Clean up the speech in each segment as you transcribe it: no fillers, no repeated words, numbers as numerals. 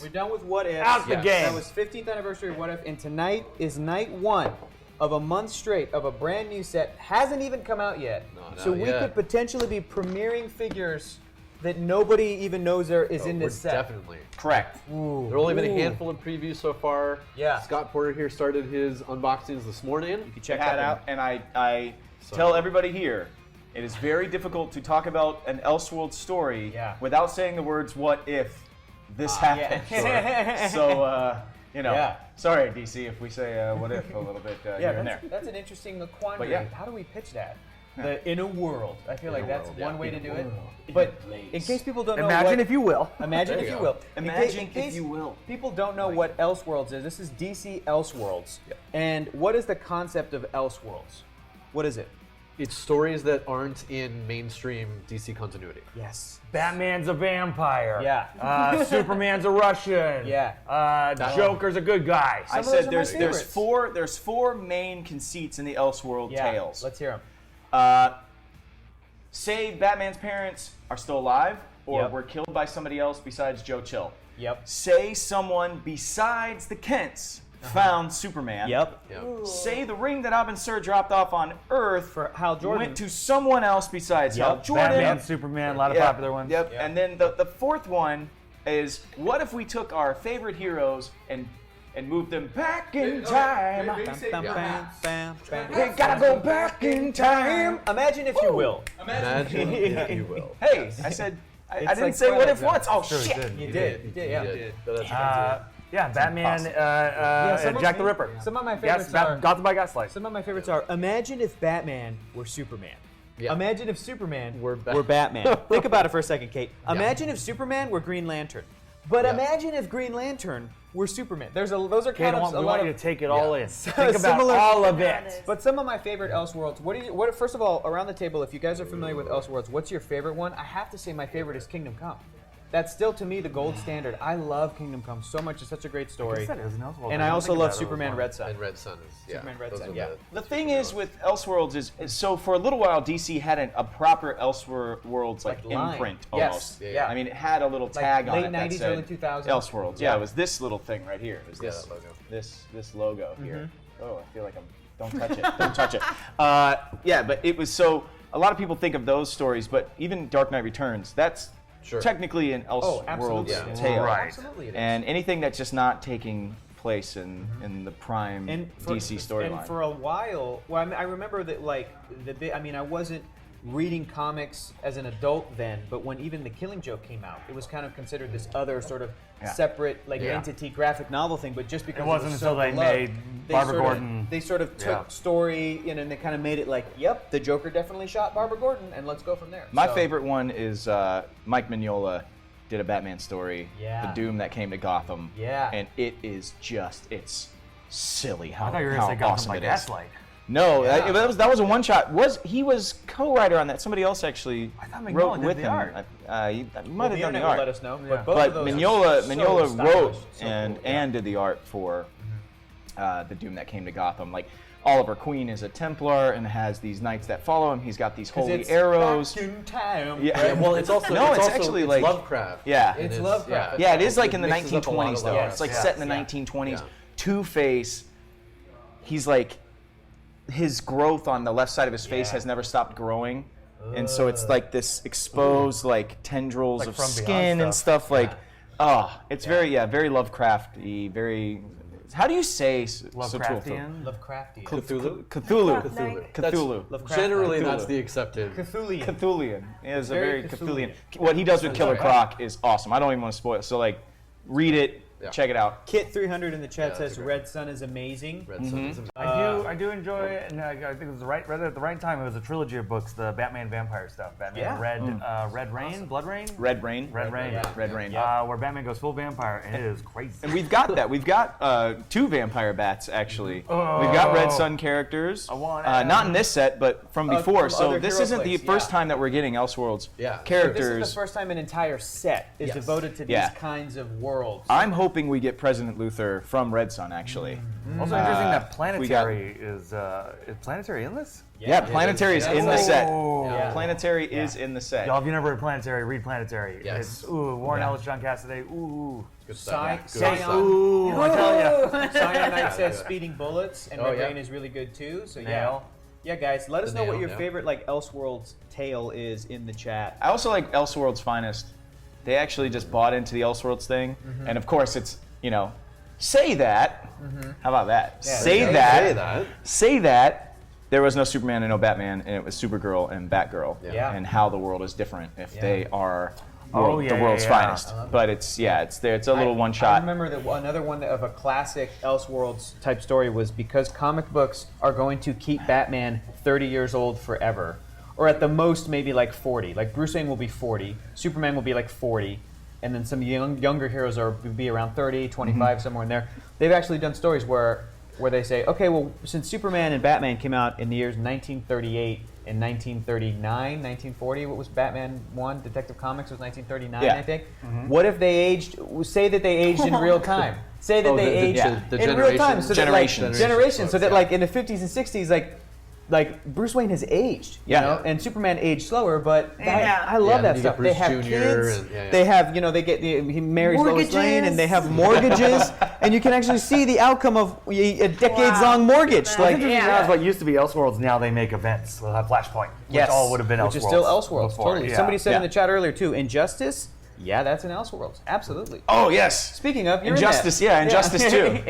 We're done with What If. Out the game. That was 15th anniversary of What If, and tonight is night 1 of a month straight of a brand new set. Hasn't even come out yet. So we could potentially be premiering figures that nobody even knows is in this set. Definitely. Correct. Ooh. There have only been a handful of previews so far. Yeah. Scott Porter here started his unboxings this morning. You can check that out. And I tell everybody here, it is very difficult to talk about an Elseworlds story without saying the words "what if this happened." So, sorry, DC, if we say "what if" a little bit here and there. That's an interesting quandary. But How do we pitch that? In a world. I feel like that's one way to do it. But in case people don't know Imagine if you will. Imagine if you will. Imagine if you will. People don't know what Elseworlds is. This is DC Elseworlds. And what is the concept of Elseworlds? What is it? It's stories that aren't in mainstream DC continuity. Yes. Batman's a vampire. Yeah. Superman's a Russian. Yeah. Joker's a good guy. I said there's four main conceits in the Elseworld tales. Let's hear them. Say Batman's parents are still alive or were killed by somebody else besides Joe Chill. Yep. Say someone besides the Kents found Superman. Yep. Say the ring that Abin Sur dropped off on Earth For Hal Jordan. went to someone else besides Hal Jordan. Batman, Superman, a lot of popular ones. Yep. And then the fourth one is, what if we took our favorite heroes and moved them back in time? Bam, bam, bam, bam. They gotta go back in time. Imagine if you will. Imagine if you will. Hey, I said I didn't like say what Twilight if Zone. once. Oh Sure, shit. you You did. Yeah. But that's Batman, some of Jack the me- Ripper. Some of my favorites are. Gotham by Gaslight. Some of my favorites are. Imagine if Batman were Superman. Yeah. Imagine if Superman were Batman. Think about it for a second, Kate. Imagine if Superman were Green Lantern. But imagine if Green Lantern were Superman. Those are kind of a we lot want you of to take it all in. Think about similar- all of it. But some of my favorite Elseworlds. What? First of all, around the table, if you guys are familiar with Elseworlds, what's your favorite one? I have to say my favorite is Kingdom Come. That's still to me the gold standard. I love Kingdom Come so much. It's such a great story. And I also love Superman Red Sun. And Red Sun is Superman Red those Sun, are yeah. The thing is with Elseworlds is so for a little while DC had a proper Elseworlds like line. imprint Yes. almost. Yeah. I mean it had a little tag on late it that 90s, said early 2000s. Elseworlds. Yeah, it was this little thing right here. It was this that logo. this logo here. Oh, I feel like don't touch it. Don't touch it. Yeah, but it was so a lot of people think of those stories, but even Dark Knight Returns, that's technically an Elseworlds absolutely. tale. Right. Absolutely it is. And anything that's just not taking place in the prime DC storyline. And for a while, I remember that I wasn't reading comics as an adult then, but when even The Killing Joke came out, it was kind of considered this other sort of separate entity graphic novel thing. But just because It wasn't was until so they beloved, made Barbara Gordon. They sort of took story and they kind of made it like, yep, the Joker definitely shot Barbara Gordon, and let's go from there. My favorite one is Mike Mignola did a Batman story, Yeah. The Doom That Came to Gotham. Yeah. And it is it's silly how, I thought you were how going to say Gotham awesome by it is. Gaslight. No, that was a one shot. He was co-writer on that? Somebody else actually thought Mignola wrote did with the him. art. He might have done the will art. let us know. Yeah. Both But of those are Mignola so wrote stylish, so and cool, yeah. did the art for the Doom That Came to Gotham. Like Oliver Queen is a Templar and has these knights that follow him. He's got these holy It's arrows. back in time. Yeah. Yeah, well, it's also No, it's also actually like- Lovecraft. Yeah. It's Lovecraft. Yeah, it is like in the mixes up a lot of 1920s though. Lovecraft. It's like Yeah. set in the 1920s. Yeah. Two-Face, he's like, his growth on the left side of his face Yeah. has never stopped growing. And so it's like this exposed like tendrils Like of From Beyond skin and stuff. stuff like, it's very Lovecrafty, very, how do you say Lovecraftian. Lovecraftian. Cthulhu. Generally, Cthulhu. that's the accepted. Cthulhian. Cthulian. It is a Very very Cthulian. Cthulian. What he does with Killer Croc is awesome. I don't even want to spoil it. So like, read it, check it out. Kit 300 in the chat that's says great. Red Sun is amazing. Red Sun is I do enjoy it, and I think it was right at the right time. It was a trilogy of books, the Batman vampire stuff. Batman Red Rain, Blood Rain, Red Rain. Red Rain, Red Rain. where Batman goes full vampire, and it is crazy. And we've got that. We've got two vampire bats actually. We've got Red Sun characters. Not in this set, but from before. from So other this Hero isn't the Plays, first time that we're getting Elseworlds characters. This is the first time an entire set is devoted to these kinds of worlds. I'm hoping we get President Luthor from Red Sun actually. Also interesting that we got- Planetary is Planetary in this? Yeah, Planetary is in the set. Yeah. Planetary is in the set. Y'all, if you never read Planetary, read Planetary. Yes. It's Warren Ellis, John Cassaday. Ooh. Good stuff. Ooh, I tell ya. Cyan Knight says speeding bullets, and Red yeah. Rain is really good too. So Nail. yeah, guys, let us know what nail, your yeah. favorite like Elseworlds tale is in the chat. I also like Elseworlds Finest. They actually just bought into the Elseworlds thing, and of course it's say that. How about that? Yeah, Say that. There was no Superman and no Batman, and it was Supergirl and Batgirl, Yeah. and how the world is different if they are Oh, the world's yeah. finest. But it's there. It's a little one I shot. remember that another one of a classic Elseworlds type story was because comic books are going to keep Batman 30 years old forever, or at the most maybe like 40. Like Bruce Wayne will be 40, Superman will be like 40, and then some younger heroes will be around 30, 25, somewhere in there. They've actually done stories where they say, okay, well, since Superman and Batman came out in the years 1938 and 1939, 1940, what was Batman 1? Detective Comics was 1939, Yeah. I think. What if they aged, say that they aged in real time. Say that they aged in real time. So Generations. Generations. So that like in the 50s and 60s, like Bruce Wayne has aged, you know, and Superman aged slower, but I love that you stuff. get They Bruce have Jr. kids, and- they have, they get he marries Lois Lane, and they have mortgages, and you can actually see the outcome of a decades-long mortgage. Like what used to be Elseworlds, now they make events. They'll have Flashpoint, which all would have been Elseworlds. Which is still Elseworlds, before. totally. Yeah. Somebody said in the chat earlier too, Injustice. Yeah, that's an Elseworlds, absolutely. Oh yes. Speaking of, you're Injustice, in that. Injustice too.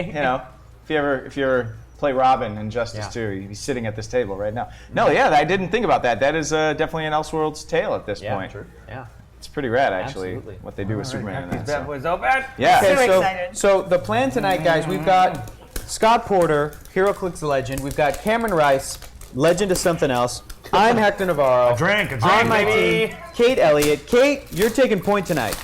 If you ever play Robin in Injustice 2, you'd be sitting at this table right now. No, I didn't think about that. That is definitely an Elseworlds tale at this point. True. Yeah. It's pretty rad, actually, Absolutely. what they do with Superman. These And bad that, boys open. yeah. Okay, So excited. So the plan tonight, guys, we've got Scott Porter, HeroClix Legend. We've got Cameron Rice, Legend of Something Else. I'm Hector Navarro. A drink, On my baby. team, Kate Elliott. Kate, you're taking point tonight.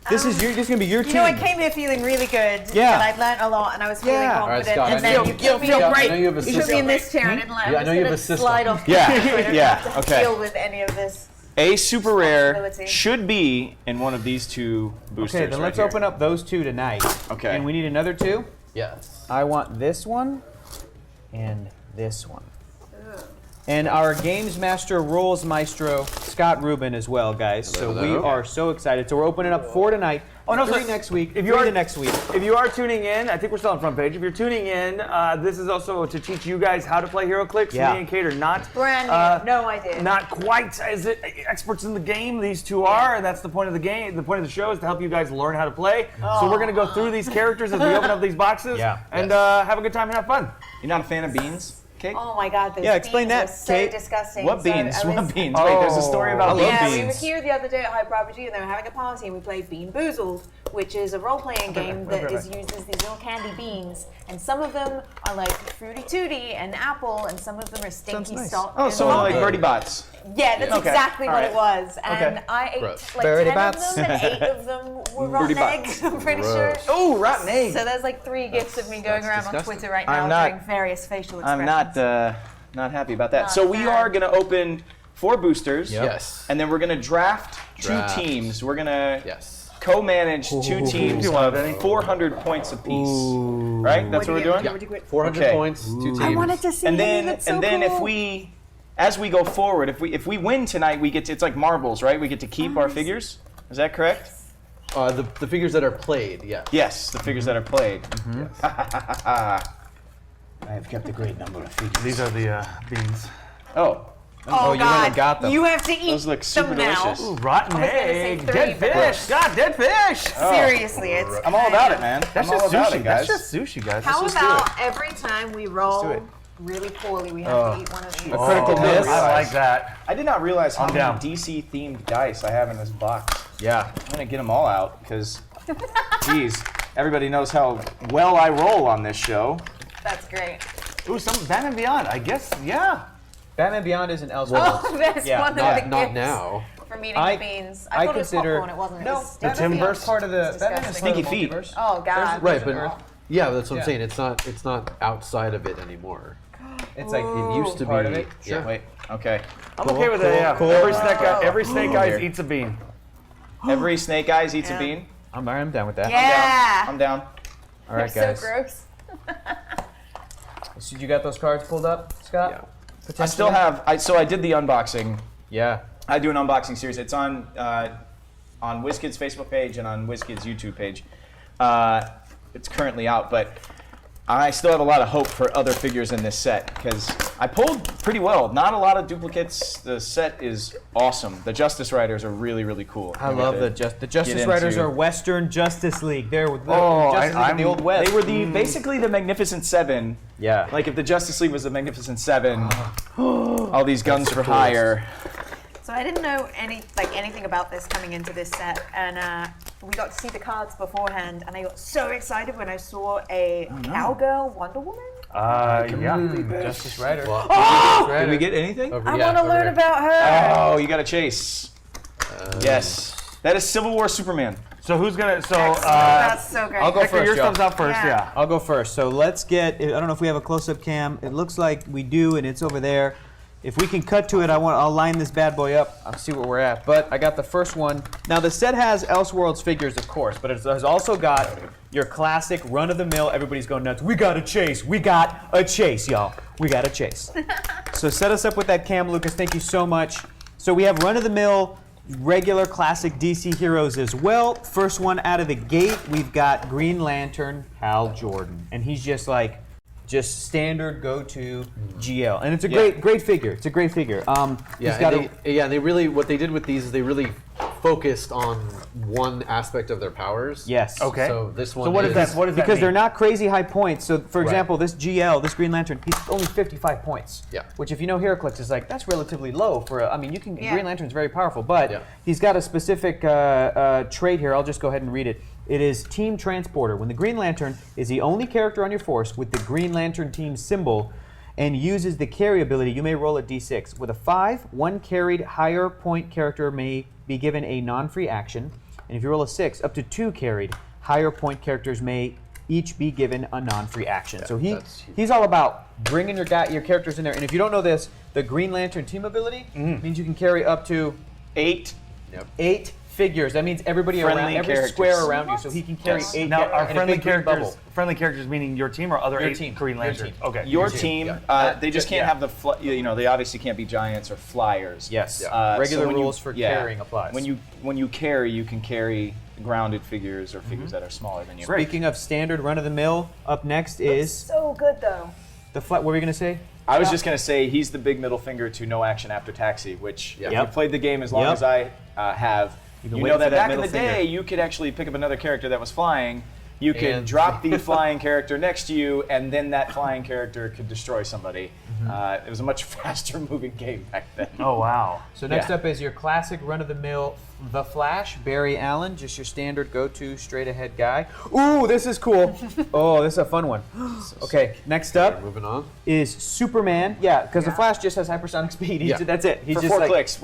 This is gonna be your team. You know, I came here feeling really good. Yeah. And I'd learned a lot, and I was feeling Yeah. All right, confident. Scott, and then you put me I know you have a You put me system. in this chair. I didn't like. Yeah, I know you have a I'm system. just slide off. Yeah, I don't yeah, have to okay. deal with any of this. A super rare Responsibility. should be in one of these two boosters. Okay, then let's open up those two tonight. Okay. And we need another two. Yes. I want this one and this one. And our Games Master Rules Maestro, Scott Rubin, as well, guys. So we hello. are so excited. So we're opening up 4 tonight. Oh, no, 3 so next week. if you 3 are- the next week. If you are tuning in, I think we're still on front page. If you're tuning in, this is also to teach you guys how to play HeroClix. Yeah. Me and Kate are not Brand new. No idea. not quite as experts in the game. These two are, and that's the point of the game. The point of the show is to help you guys learn how to play. So we're gonna go through these characters as we open up these boxes, and have a good time and have fun. You're not a fan of beans, Kate? Oh my God, those Yeah, explain beans that, were so Kate. disgusting. What So beans? I What was- beans? Wait, there's a story about I love beans. Yeah, we were beans. here the other day at High Property, and they were having a party, and we played Bean Boozled, which is a role-playing game that is uses these little candy beans, and some of them are like Fruity Tooty and apple, and some of them are stinky nice. salt. Oh, and so like vodka. Birdie Bots. Yeah, that's Okay, exactly all what right. it was, and Okay. I ate Gross. like Birdie 10 Bots. of them, and 8 of them were rotten Birdie eggs. I'm pretty sure. Gross. Oh, rotten egg. So there's like 3 gifs of me going around on disgusting. Twitter right now I'm not- doing various facial expressions. I'm not happy about that. Oh, So we man. are gonna open 4 boosters. Yes. And then we're gonna draft Draft. 2 teams. We're gonna Yes. co-manage 2 teams You want of Benny? 400 points apiece. Right? That's what we're doing? What do you get? 400 Okay. points, 2 teams. I wanted to see And him. then That's so if cool. we as we go forward, if we win tonight, we get to, it's like marbles, right? We get to keep our figures. Is that correct? The figures that are played, yeah. Yes, the figures that are played. I have kept a great number of figures. These are the beans. Oh, Oh, you God. went and got them. You have to eat those look super them now. delicious. Ooh, rotten I was gonna say egg, 3, dead but- fish. Scott, dead fish. Seriously, it's. I'm all about it, man. That's I'm all just about sushi, it, guys. That's just sushi, guys. How Let's just about every time we do roll it. really poorly, we have to eat one of these? A critical miss. I like that. I did not realize how I'm many down. DC themed dice I have in this box. Yeah. I'm gonna get them all out because, geez, everybody knows how well I roll on this show. That's great. Ooh, some Batman Beyond. I guess, yeah. Batman Beyond is an Elseworlds. Oh, that's Yeah, one of Not, the not gifts now. from eating I- the beans. I thought it was consider- popcorn. It wasn't. No, It was Batman Tim Beyond's Burst? part of the It's Batman is part of the Stinky feet. multiverse. Oh God. Right, but yeah, that's what Yeah. I'm saying. It's not outside of it anymore. It's like It used to part be. of it. Yeah. Wait, okay. I'm okay with it, yeah. cool. Every snake eyes Here. eats a bean. Every snake eyes eats a Yeah. bean. I'm down with that. Yeah. I'm down. All right, They're guys. so gross. So you got those cards pulled up, Scott? Yeah. I still have. So I did the unboxing. Yeah. I do an unboxing series. It's on WizKids Facebook page and on WizKids YouTube page. It's currently out, but I still have a lot of hope for other figures in this set because I pulled pretty well. Not a lot of duplicates. The set is awesome. The Justice Riders are really, really cool. I love the Justice Riders are Western Justice League. They're Justice League in the Old West. They were basically the Magnificent Seven. Yeah. Like if the Justice League was the Magnificent Seven, all these guns for hire. So I didn't know anything about this coming into this set, and we got to see the cards beforehand, and I got so excited when I saw a cowgirl Wonder Woman. Justice Rider. Did we get anything? I want to learn about her. Oh, you got to chase. Yes, that is Civil War Superman. So who's gonna? That's so great. I'll go Hector, first. yours Joe. comes out first. Yeah. I'll go first. So let's get. I don't know if we have a close-up cam. It looks like we do, and it's over there. If we can cut to it, I'll line this bad boy up. I'll see where we're at. But I got the first one. Now the set has Elseworlds figures, of course, but it has also got your classic run-of-the-mill. Everybody's going nuts. We got a chase. We got a chase, y'all. We got a chase. So set us up with that cam, Lucas. Thank you so much. So we have run-of-the-mill, regular classic DC heroes as well. First one out of the gate, we've got Green Lantern Hal Jordan, and he's just standard go-to GL, and it's a great figure. It's a great figure. They really what they did with these is they really focused on one aspect of their powers. Yes. Okay. So this one. So what does that because mean? they're not crazy high points. So for example, this GL, this Green Lantern, he's only 55 points. Yeah. Which, if you know HeroClix, is that's relatively low for. Green Lantern's very powerful, but he's got a specific trait here. I'll just go ahead and read it. It is Team Transporter. When the Green Lantern is the only character on your force with the Green Lantern team symbol and uses the carry ability, you may roll a d6. With a 5, one carried higher point character may be given a non-free action. And if you roll a 6, up to 2 carried higher point characters may each be given a non-free action. So he's all about bringing your characters in there. And if you don't know this, the Green Lantern team ability means you can carry up to 8 figures. That means everybody around, every square around you. So he can carry 8. Now, are in a friendly big green characters bubble. friendly characters meaning your team or other Your 8 team. Green Your Lanterns? team. Okay. Your team, they just can't have the, they obviously can't be giants or flyers. Yes. so Regular when rules for carrying applies. When you carry, you can carry grounded figures or figures that are smaller than you. Speaking of standard run-of-the-mill, up next is So good though. the flat. What were you gonna say? I was just going to say he's the big middle finger to No Action After Taxi, which if Yep. you've played the game as long as I have, you waiting know for that that back in middle the day, finger. you could actually pick up another character that was flying. You could And- drop the flying character next to you, and then that flying character could destroy somebody. It was a much faster moving game back then. Oh wow. So next up is your classic run-of-the-mill, The Flash, Barry Allen, just your standard go-to straight-ahead guy. Ooh, this is cool. Oh, this is a fun one. Okay, next up Moving on. is Superman. Yeah, because The Flash just has hypersonic speed. That's it. He's For just 4 like, clicks,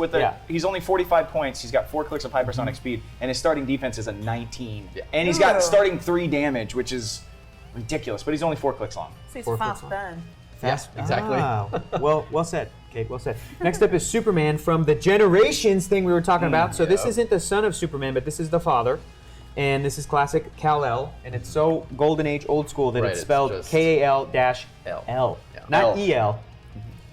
he's only 45 points. He's got 4 clicks of hypersonic speed, and his starting defense is a 19. And he's got starting 3 damage, which is ridiculous. But he's only 4 clicks long. So it's fast burn. Yes, exactly. Ah, well said, Kate. Well said. Next up is Superman from the Generations thing we were talking about. So this isn't the son of Superman, but this is the father. And this is classic Kal-El, and it's so Golden Age old school that it's spelled just Kal-L. Yeah. Not E-L.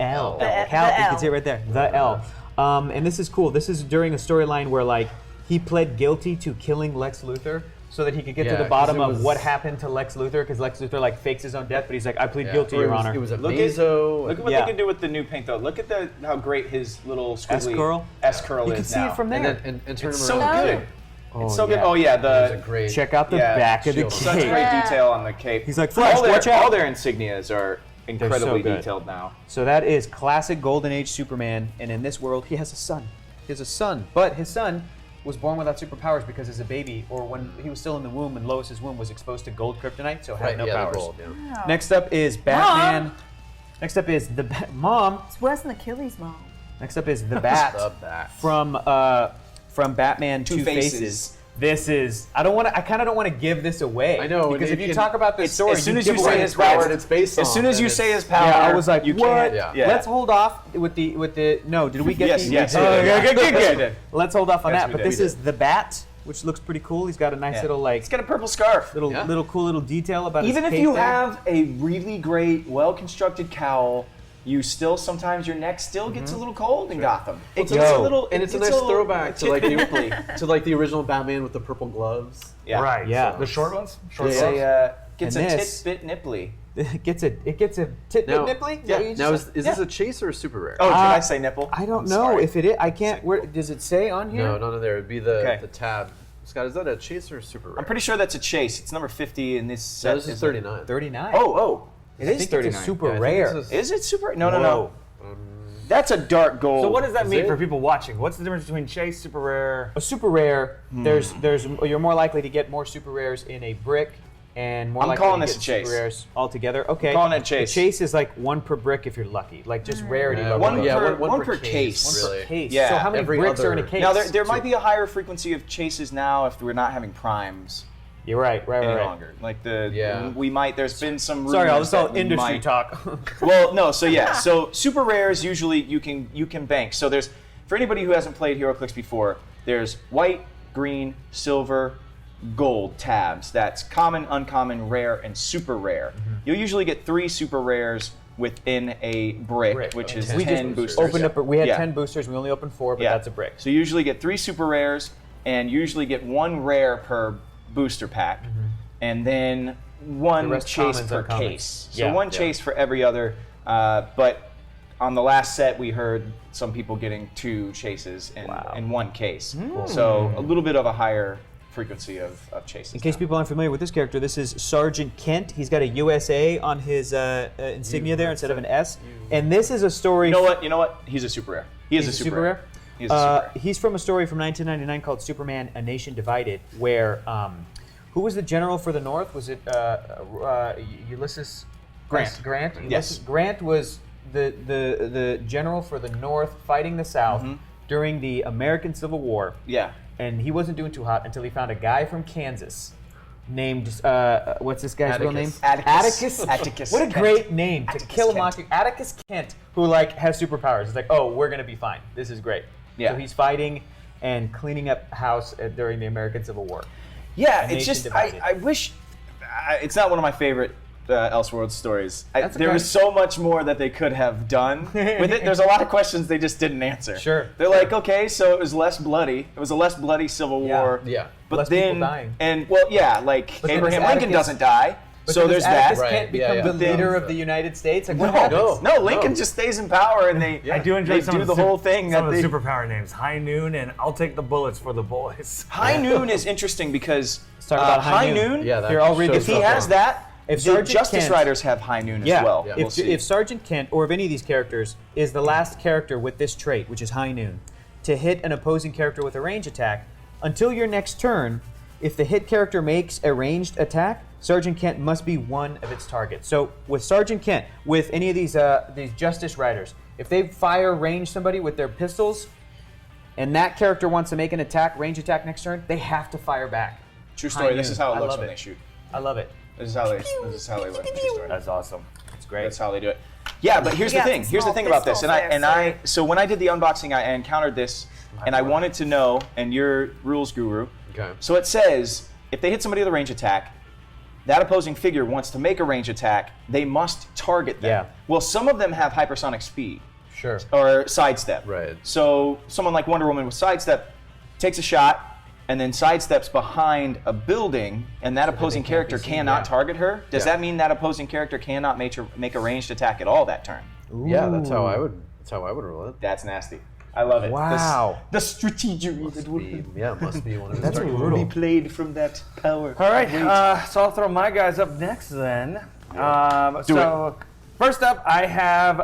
L. Cal, you can see it right there. The L. And this is cool. This is during a storyline where he pled guilty to killing Lex Luthor so that he could get to the bottom of what happened to Lex Luthor, because Lex Luthor fakes his own death, but he's like, I plead guilty, Your Honor. It was a Look Mazo. at what they can do with the new paint, though. Look at how great his little squiggly S-curl You is can see now. it from there. And turn It's him so around. good. It's so good. Oh yeah, There's a great. Check out the back of the shield. cape. such great detail on the cape. He's like, Flash, watch out. All their insignias are incredibly good. detailed now. So that is classic Golden Age Superman, and in this world, he has a son. He has a son, but his son was born without superpowers because as a baby, or when he was still in the womb and Lois's womb was exposed to gold kryptonite, so had no powers. Gold, yeah. Next up is Batman. Next up is the Mom. It's worse than Achilles' mom. Next up is the Bat The Bat. from Batman Two Faces. This is I kind of don't want to give this away. I know, because and if you talk about this story, as soon as give you away say his his power. power, it's based on. As soon as you say his power, I was like, you what? can't. Yeah. Let's hold off with the. No, did we get Yes, the? yes, Oh, we did. okay, good. Yes, we did. Let's hold off on Yes, that. we But did. this is the Bat, which looks pretty cool. He's got a nice little He's got a purple scarf. little cool little detail about Even his if cape you there. have a really great, well-constructed cowl, you still sometimes your neck still gets a little cold in Gotham. It Yo, gets a little, and it's a gets nice little throwback to like nipply. the original Batman with the purple gloves. Yeah. Right. Yeah. So the short ones. Short It's gloves? gets And a this- tit bit nipply. It gets a tit Now, nipply. yeah. Now is this a chase or a super rare? Oh, did I say nipple? I don't I'm know sorry. if it is. I can't. Where does it say on here? No, none of there. It'd be the Okay. the tab. Scott, is that a chase or a super rare? I'm pretty sure that's a chase. It's number 50 in this set. No, this is 39. 39. Oh, it I is think 39. it's a super Yeah, I think rare. this Is it super? No. Whoa. That's a dark gold. So what does that Is mean it? for people watching? What's the difference between chase, super rare? A super rare. There's you're more likely to get more super rares in a brick, and more I'm likely calling to this get a chase. super rares altogether. Okay. calling it a chase. The chase is like 1 per brick if you're lucky, like just rarity. Yeah, level. one per case. Per Really. case. Yeah. So how many Every bricks are in a other- case? Now there might be a higher frequency of chases now if we're not having primes You're right. any Right. longer. Like Yeah. we might. There's been some. Sorry, all rumors this all that we industry might- talk. Well, no. So yeah. So super rares usually you can bank. So there's for anybody who hasn't played HeroClix before. There's white, green, silver, gold tabs. That's common, uncommon, rare, and super rare. You'll usually get 3 super rares within a brick, which is we 10 just boosters. opened up. We had Yeah. 10 boosters. We only opened 4, but Yeah. that's a brick. So you usually get 3 super rares, and you usually get 1 rare per booster pack, and then 1 rest chase commons per are commons. case. So Yeah. 1 chase for every other. But on the last set, we heard some people getting 2 chases in 1 case. So a little bit of a higher frequency of chases. In case people aren't familiar with this character, this is Sergeant Kent. He's got a USA on his insignia there instead of an S. And this is a story. You know what? He's a super rare. He is He's a super rare. He's a super rare. He's from a story from 1999 called Superman: A Nation Divided, where who was the general for the North? Was it Ulysses Grant. Grant. Yes. Ulysses Grant was the general for the North fighting the South during the American Civil War. Yeah. And he wasn't doing too hot until he found a guy from Kansas named what's this guy's real name? Atticus. Atticus. What a Kent. great name to kill a Kent. mocking. Atticus Kent, who like has superpowers. It's like, oh, we're gonna be fine. This is great. Yeah. So he's fighting and cleaning up house during the American Civil War. Yeah, A it's nation just divided. I wish it's not one of my favorite Elseworlds stories. That's There okay. was so much more that they could have done with it. There's a lot of questions they just didn't answer. Sure. They're like, okay, so it was less bloody. It was a less bloody Civil Yeah. War. Yeah. But Less then, people dying. and well, yeah, like But then Abraham does Lincoln Atticus- doesn't die. But So then there's does Atticus that. Kent Right, become yeah, the yeah. leader of the United States? Like, what No, happens? no, Lincoln just stays in power, and they I do enjoy they some do of the whole thing Some that of they. the superpower names: High Noon and I'll take the bullets for the boys. High Noon is interesting because talk about High Noon. Yeah, that Here, I'll read shows this If he up. has that, If the Sergeant Justice Kent- Riders have High Noon Yeah. as well. Yeah. We'll If, see. if Sergeant Kent or if any of these characters is the last character with this trait, which is High Noon, to hit an opposing character with a range attack, until your next turn, if the hit character makes a ranged attack, Sergeant Kent must be one of its targets. So with Sergeant Kent, with any of these Justice Riders, if they fire range somebody with their pistols, and that character wants to make an attack, range attack next turn, they have to fire back. True story. High This Noon. is how it I looks love when it. they shoot. I love it. This is how they look. True story. That's awesome. It's great. That's how they do it. Yeah, but here's the got thing. some Here's the small thing about this. pistols there, So when I did the unboxing, I encountered this, and I wanted to know. And you're rules guru. Okay. So it says if they hit somebody with a range attack, that opposing figure wants to make a range attack, they must target them. Yeah. Well, some of them have hypersonic speed Sure. or sidestep. Right. So someone like Wonder Woman with sidestep takes a shot and then sidesteps behind a building, and that opposing can't be character seen, cannot yeah. target her. Does Yeah. that mean that opposing character cannot make a ranged attack at all that turn? Yeah, that's how I would. That's how I would roll it. That's nasty. I love it. Wow. The strategy that Yeah, it must be one of That's his targets. brutal. played from that power. All right, so I'll throw my guys up next then. So first up, I have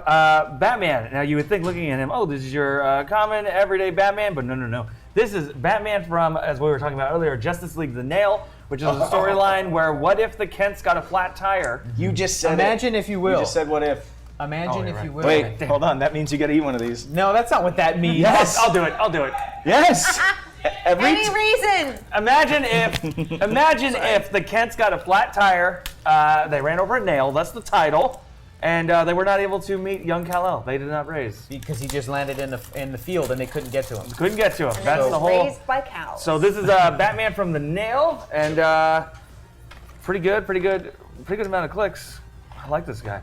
Batman. Now you would think, looking at him, oh, this is your common everyday Batman, but no. This is Batman from, as we were talking about earlier, Justice League: The Nail, which is a storyline where what if the Kents got a flat tire? You just said Imagine if you You will. just said what if. Imagine Oh, if you're you will. Wait, hold on. That means you got to eat one of these. No, that's not what that means. Yes. I'll do it. Yes. Any reason? Imagine if the Kents got a flat tire, they ran over a nail, that's the title, and they were not able to meet young Kal-El. They did not raise. Because he just landed in the field and they couldn't get to him. Couldn't get to him. And That's then the he's whole. raised by cows. So this is Batman from the Nail, and pretty good amount of clicks. I like this guy.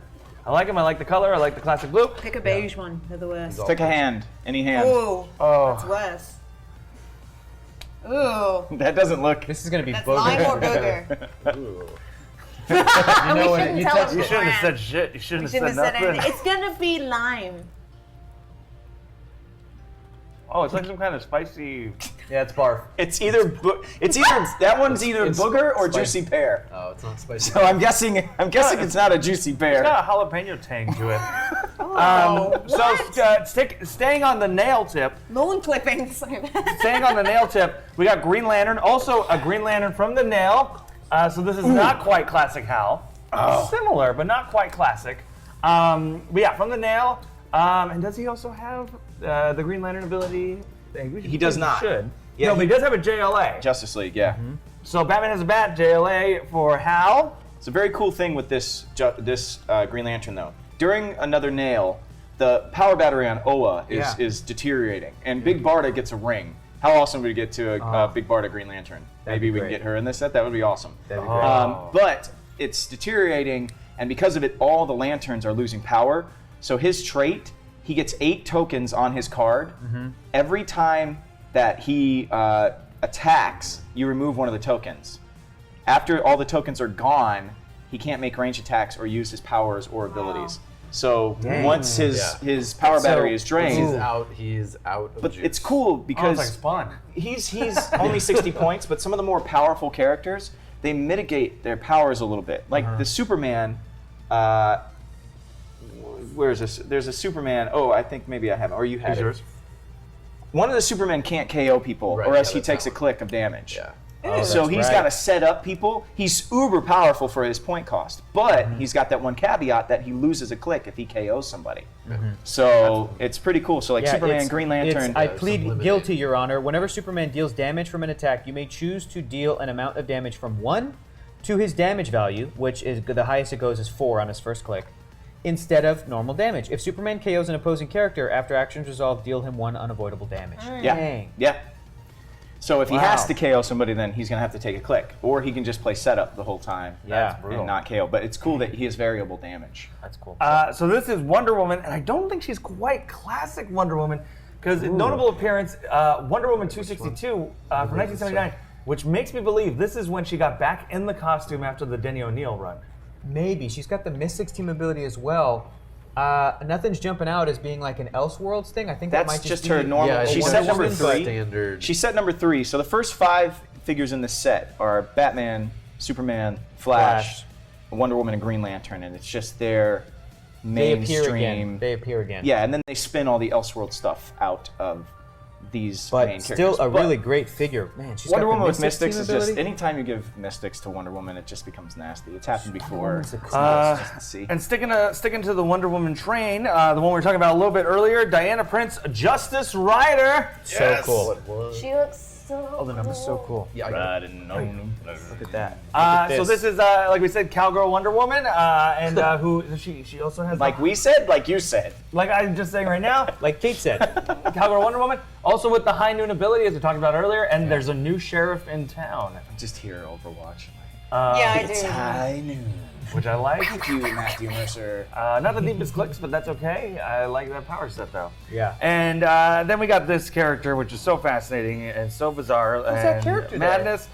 I like them. I like the color. I like the classic blue. Pick a beige one. They're the worst. Pick a hand. Any hand. Ooh, that's worse. Ooh. That doesn't look. This is gonna be That's lime or booger. Ooh. And we what shouldn't you tell touched them You the shouldn't have said brand. shit. You shouldn't We have shouldn't said have said nothing. anything. It's gonna be lime. Oh, it's like some kind of spicy. Yeah, it's barf. It's either that one's either It's booger or spicy. juicy pear. Oh, it's not spicy. So I'm guessing it's not a juicy It's pear. got a jalapeno tang to it. Staying on the nail tip. Lawn clippings. Staying on the nail tip, we got Green Lantern. Also a Green Lantern from the nail. So this is not quite classic Hal. Similar, but not quite classic. But yeah, from the nail. And does he also have the Green Lantern ability? He does not. Should. Yeah, No, but he does have a JLA. Justice League, yeah. So Batman has a bat, JLA for Hal. It's a very cool thing with this Green Lantern, though. During another nail, the power battery on Oa is deteriorating, and Big Barda gets a ring. How awesome would we get to a Big Barda Green Lantern? Maybe we can get her in this set. That would be awesome. That'd be great. But it's deteriorating, and because of it, all the lanterns are losing power. So his trait, he gets 8 tokens on his card. Every time that he attacks, you remove one of the tokens. After all the tokens are gone, he can't make range attacks or use his powers or abilities. So once his power battery is drained, He's out of but juice. it's cool Oh, because it's like Spawn. he's only 60 points, but some of the more powerful characters, they mitigate their powers a little bit. Like the Superman, where is this? There's a Superman. Oh, I think maybe I have, or you had Here's it. yours. One of the Supermen can't KO people, Right, or else yeah, he that's takes a that one. click of damage. Yeah. So he's right. got to set up people. He's uber powerful for his point cost, but he's got that one caveat that he loses a click if he KOs somebody. So it's pretty cool. So like Superman, it's- Green it's- Lantern. I some plead limiting. guilty, Your Honor. Whenever Superman deals damage from an attack, you may choose to deal an amount of damage from 1 to his damage value, which is the highest it goes is 4 on his first click, instead of normal damage. If Superman KOs an opposing character, after actions resolved, deal him 1 unavoidable damage. Dang. Yeah. So if he Wow. has to KO somebody, then he's gonna have to take a click, or he can just play setup the whole time. Yeah. and not KO. But it's cool that he has variable damage. That's cool. So this is Wonder Woman, and I don't think she's quite classic Wonder Woman, because notable appearance, Wonder Woman 262 from 1979, which makes me believe this is when she got back in the costume after the Denny O'Neil run. Maybe. She's got the Mystics team ability as well. Nothing's jumping out as being like an Elseworlds thing. I think that That's might just be her normal. Yeah, she's she's set number Woman, but 3. standard. She's set number 3. So the first 5 figures in this set are Batman, Superman, Flash, Wonder Woman, and Green Lantern, and it's just their They appear again. mainstream. They appear again. Yeah, and then they spin all the Elseworld stuff out of these But main still characters. a But really great figure. Man, she's Wonder got Woman the with Mystics Mystics team is just ability. anytime you give Mystics to Wonder Woman, it just becomes nasty. It's happened before. Woman's a It's cool- nice just to see. And sticking to the Wonder Woman train, the one we were talking about a little bit earlier, Diana Prince, Justice Rider. So cool. She looks so Oh, the number's so cool. Yeah, I got Look it. Look at that. So this is, like we said, Cowgirl Wonder Woman, and who she also has, Like we said, like you said. like I'm just saying right now, Like Kate said. Cowgirl Wonder Woman, also with the high noon ability, as we talked about earlier, and there's a new sheriff in town, I'm just here Overwatch. Yeah, I It's do. high noon. which I like. Thank you, Matthew Mercer. Not the deepest clicks, but that's okay. I like that power set though. Yeah. And then we got this character, which is so fascinating and so bizarre. Who's that and character there? madness.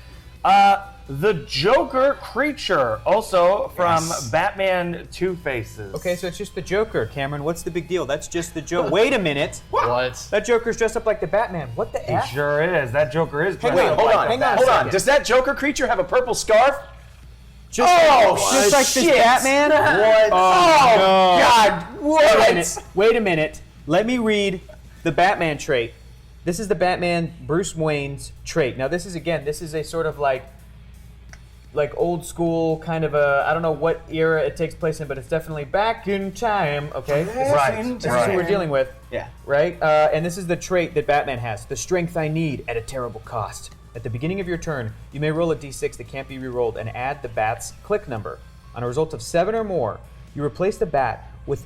The Joker creature, also from Batman Two Faces. Okay, so it's just the Joker, Cameron. What's the big deal? That's just the Joker. Wait a minute. What? That Joker's dressed up like the Batman. What the He F? sure is. That Joker is. dressed Wait, up Hold like on, the hang on a hold on. second. Does that Joker creature have a purple scarf? Just, just like this shit. Batman? What? Oh, no. God, Wait a what? minute. Wait a minute. Let me read the Batman trait. This is the Batman Bruce Wayne's trait. Now this is a sort of like old school kind of a, I don't know what era it takes place in, but it's definitely back in time, okay? Right. This is who we're dealing with, Yeah. right? And this is the trait that Batman has. The strength I need at a terrible cost. At the beginning of your turn, you may roll a d6 that can't be re-rolled and add the bat's click number. On a result of 7 or more, you replace the bat with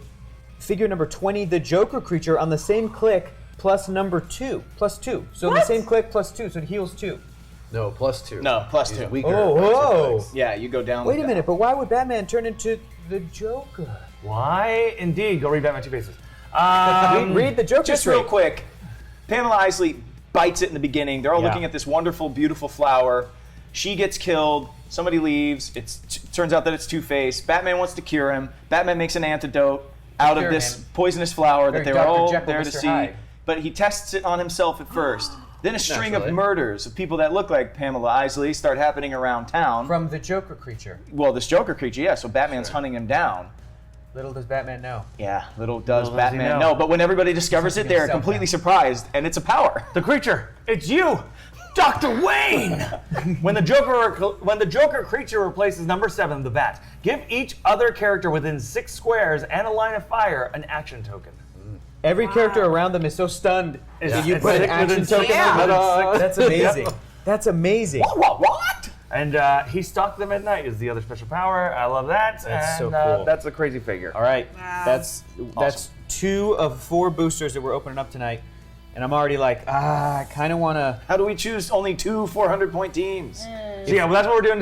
figure number 20, the Joker creature, on the same click plus number 2, plus 2. So the same click plus 2, so it heals 2. No, +2. No, +2. He's weaker. Oh, whoa. Yeah, you go down. Wait a minute, but why would Batman turn into the Joker? Why? Indeed. Go read Batman Two Faces. Read the Joker Just straight. real quick, Pamela Isley bites it in the beginning. They're all looking at this wonderful, beautiful flower. She gets killed. Somebody leaves. It turns out that it's Two-Face. Batman wants to cure him. Batman makes an antidote out of Cure this him. poisonous flower that Very they were Dr. all Jekyll, there to Mr. see. Hyde. But he tests it on himself at first. Then a string of Naturally. murders of people that look like Pamela Isley start happening around town. From the Joker creature. Well, this Joker creature, yeah. So Batman's hunting him down. Little does Batman know. Yeah, little does Little does he Batman know. know. But when everybody discovers it, they're himself completely now. surprised, and it's a power. The creature. It's you, Dr. Wayne. when the Joker creature replaces number 7, the Bat, give each other character within 6 squares and a line of fire an action token. Every character around them is so stunned. Yeah. You It's put an sick action within token Yeah. on Within it. That's amazing. That's amazing. What? And he stalked them at night is the other special power. I love that. That's and, so cool. That's a crazy figure. All right, Wow. that's 2 of 4 boosters that we're opening up tonight, and I'm already like, I kind of want to. How do we choose only 2 400-point teams? So yeah, well, that's what we're doing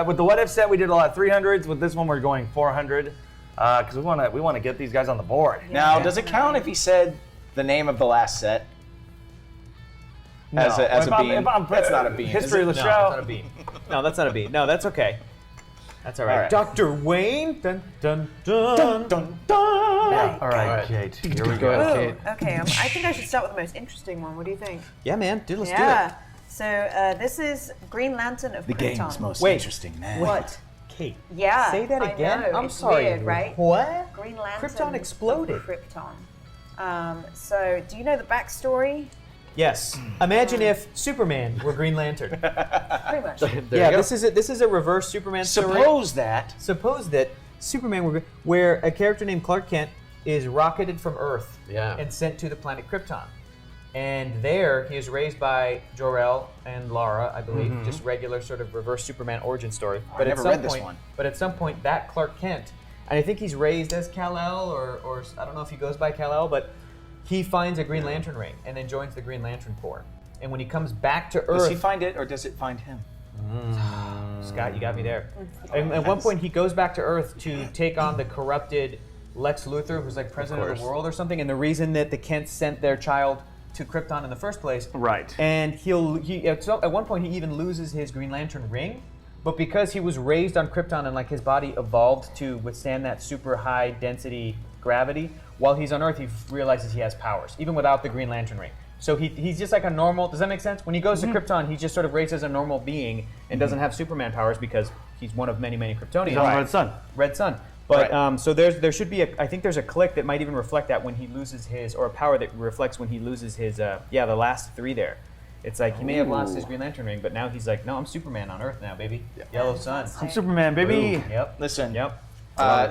with the What If set. We did a lot of 300s. With this one, we're going 400 because we want to get these guys on the board. Now, does it count if he said the name of the last set? As a If I'm- bean? if I'm- That's not a bean. is History it? of the No, show. that's not a bean. No, that's not a bean. No, that's okay. That's all right. All right. Dr. Wayne. Dun dun dun. Dun, dun, dun. All right, Alright. Kate. Here we Go go. ahead, Ooh, Kate. okay. I think I should start with the most interesting one. What do you think? Yeah, man. Dude, let's Yeah. So this is Green Lantern of The Krypton. game's most Wait. interesting, man. What? do it. Kate. Yeah. Say that I again. know, I'm it's sorry. Weird, right? What? Green Lantern. Krypton exploded. of Krypton. So, do you know the backstory? Yes. Imagine if Superman were Green Lantern. Pretty much. There Yeah, you go. this is a reverse Superman story. Suppose that. Suppose that Superman were where a character named Clark Kent is rocketed from Earth Yeah. and sent to the planet Krypton. And there he is raised by Jor-El and Lara, I believe, just regular sort of reverse Superman origin story. But never at some read this point, one. But at some point, that Clark Kent, and I think he's raised as Kal-El, or I don't know if he goes by Kal-El, but he finds a Green Lantern ring and then joins the Green Lantern Corps. And when he comes back to Earth, Does he find it or does it find him? Scott, you got me there. And at one point, he goes back to Earth to take on the corrupted Lex Luthor, who's like president of the world or something. And the reason that the Kents sent their child to Krypton in the first place. Right. And at one point, he even loses his Green Lantern ring. But because he was raised on Krypton and like his body evolved to withstand that super high density gravity, while he's on Earth, he realizes he has powers, even without the Green Lantern ring. So he's just like a normal, does that make sense? When he goes to Krypton, he's just sort of raised as a normal being and doesn't have Superman powers because he's one of many, many Kryptonians. He's on Red Sun. Red Sun. But so there should be I think there's a click that might even reflect that when he loses his, or a power that reflects when he loses his, the last 3 there. It's like he may have lost his Green Lantern ring, but now he's like, no, I'm Superman on Earth now, baby. Yellow Sun. I'm Superman, baby. Yep. Listen. Yep.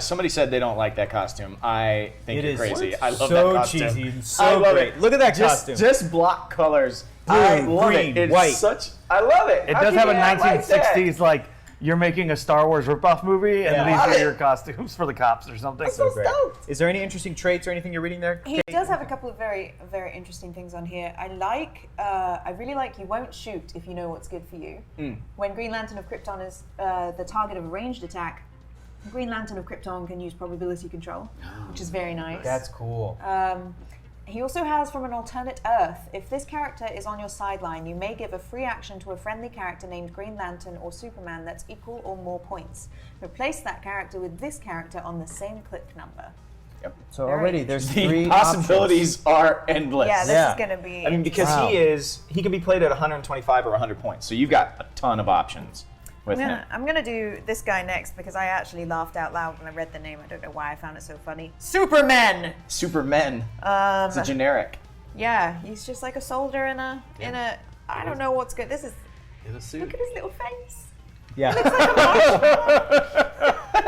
Somebody said they don't like that costume. I think It you're is crazy. I love so that costume. cheesy and so I love great. it. Look at that costume. Just block colors. I Blue, love green, it. It's white. such. I love it. It How does can have a you not like that? 1960s like you're making a Star Wars ripoff movie, and Yeah. these Love are it. your costumes for the cops or something. So great. Is there any interesting traits or anything you're reading there? He does have a couple of very, very interesting things on here. I really like you won't shoot if you know what's good for you. When Green Lantern of Krypton is the target of a ranged attack, Green Lantern of Krypton can use probability control, which is very nice. That's cool. He also has from an alternate Earth. If this character is on your sideline, you may give a free action to a friendly character named Green Lantern or Superman that's equal or more points. Replace that character with this character on the same click number. So Very already there's The 3 possibilities are endless. Yeah, this Yeah. is going to be. I mean, because Wow. he can be played at 125 or 100 points. So you've got a ton of options with him. I'm gonna do this guy next because I actually laughed out loud when I read the name. I don't know why I found it so funny. Superman. Supermen. It's a generic. Yeah, he's just like a soldier in a. I don't know what's good. This is. In a suit. Look at his little face. Yeah.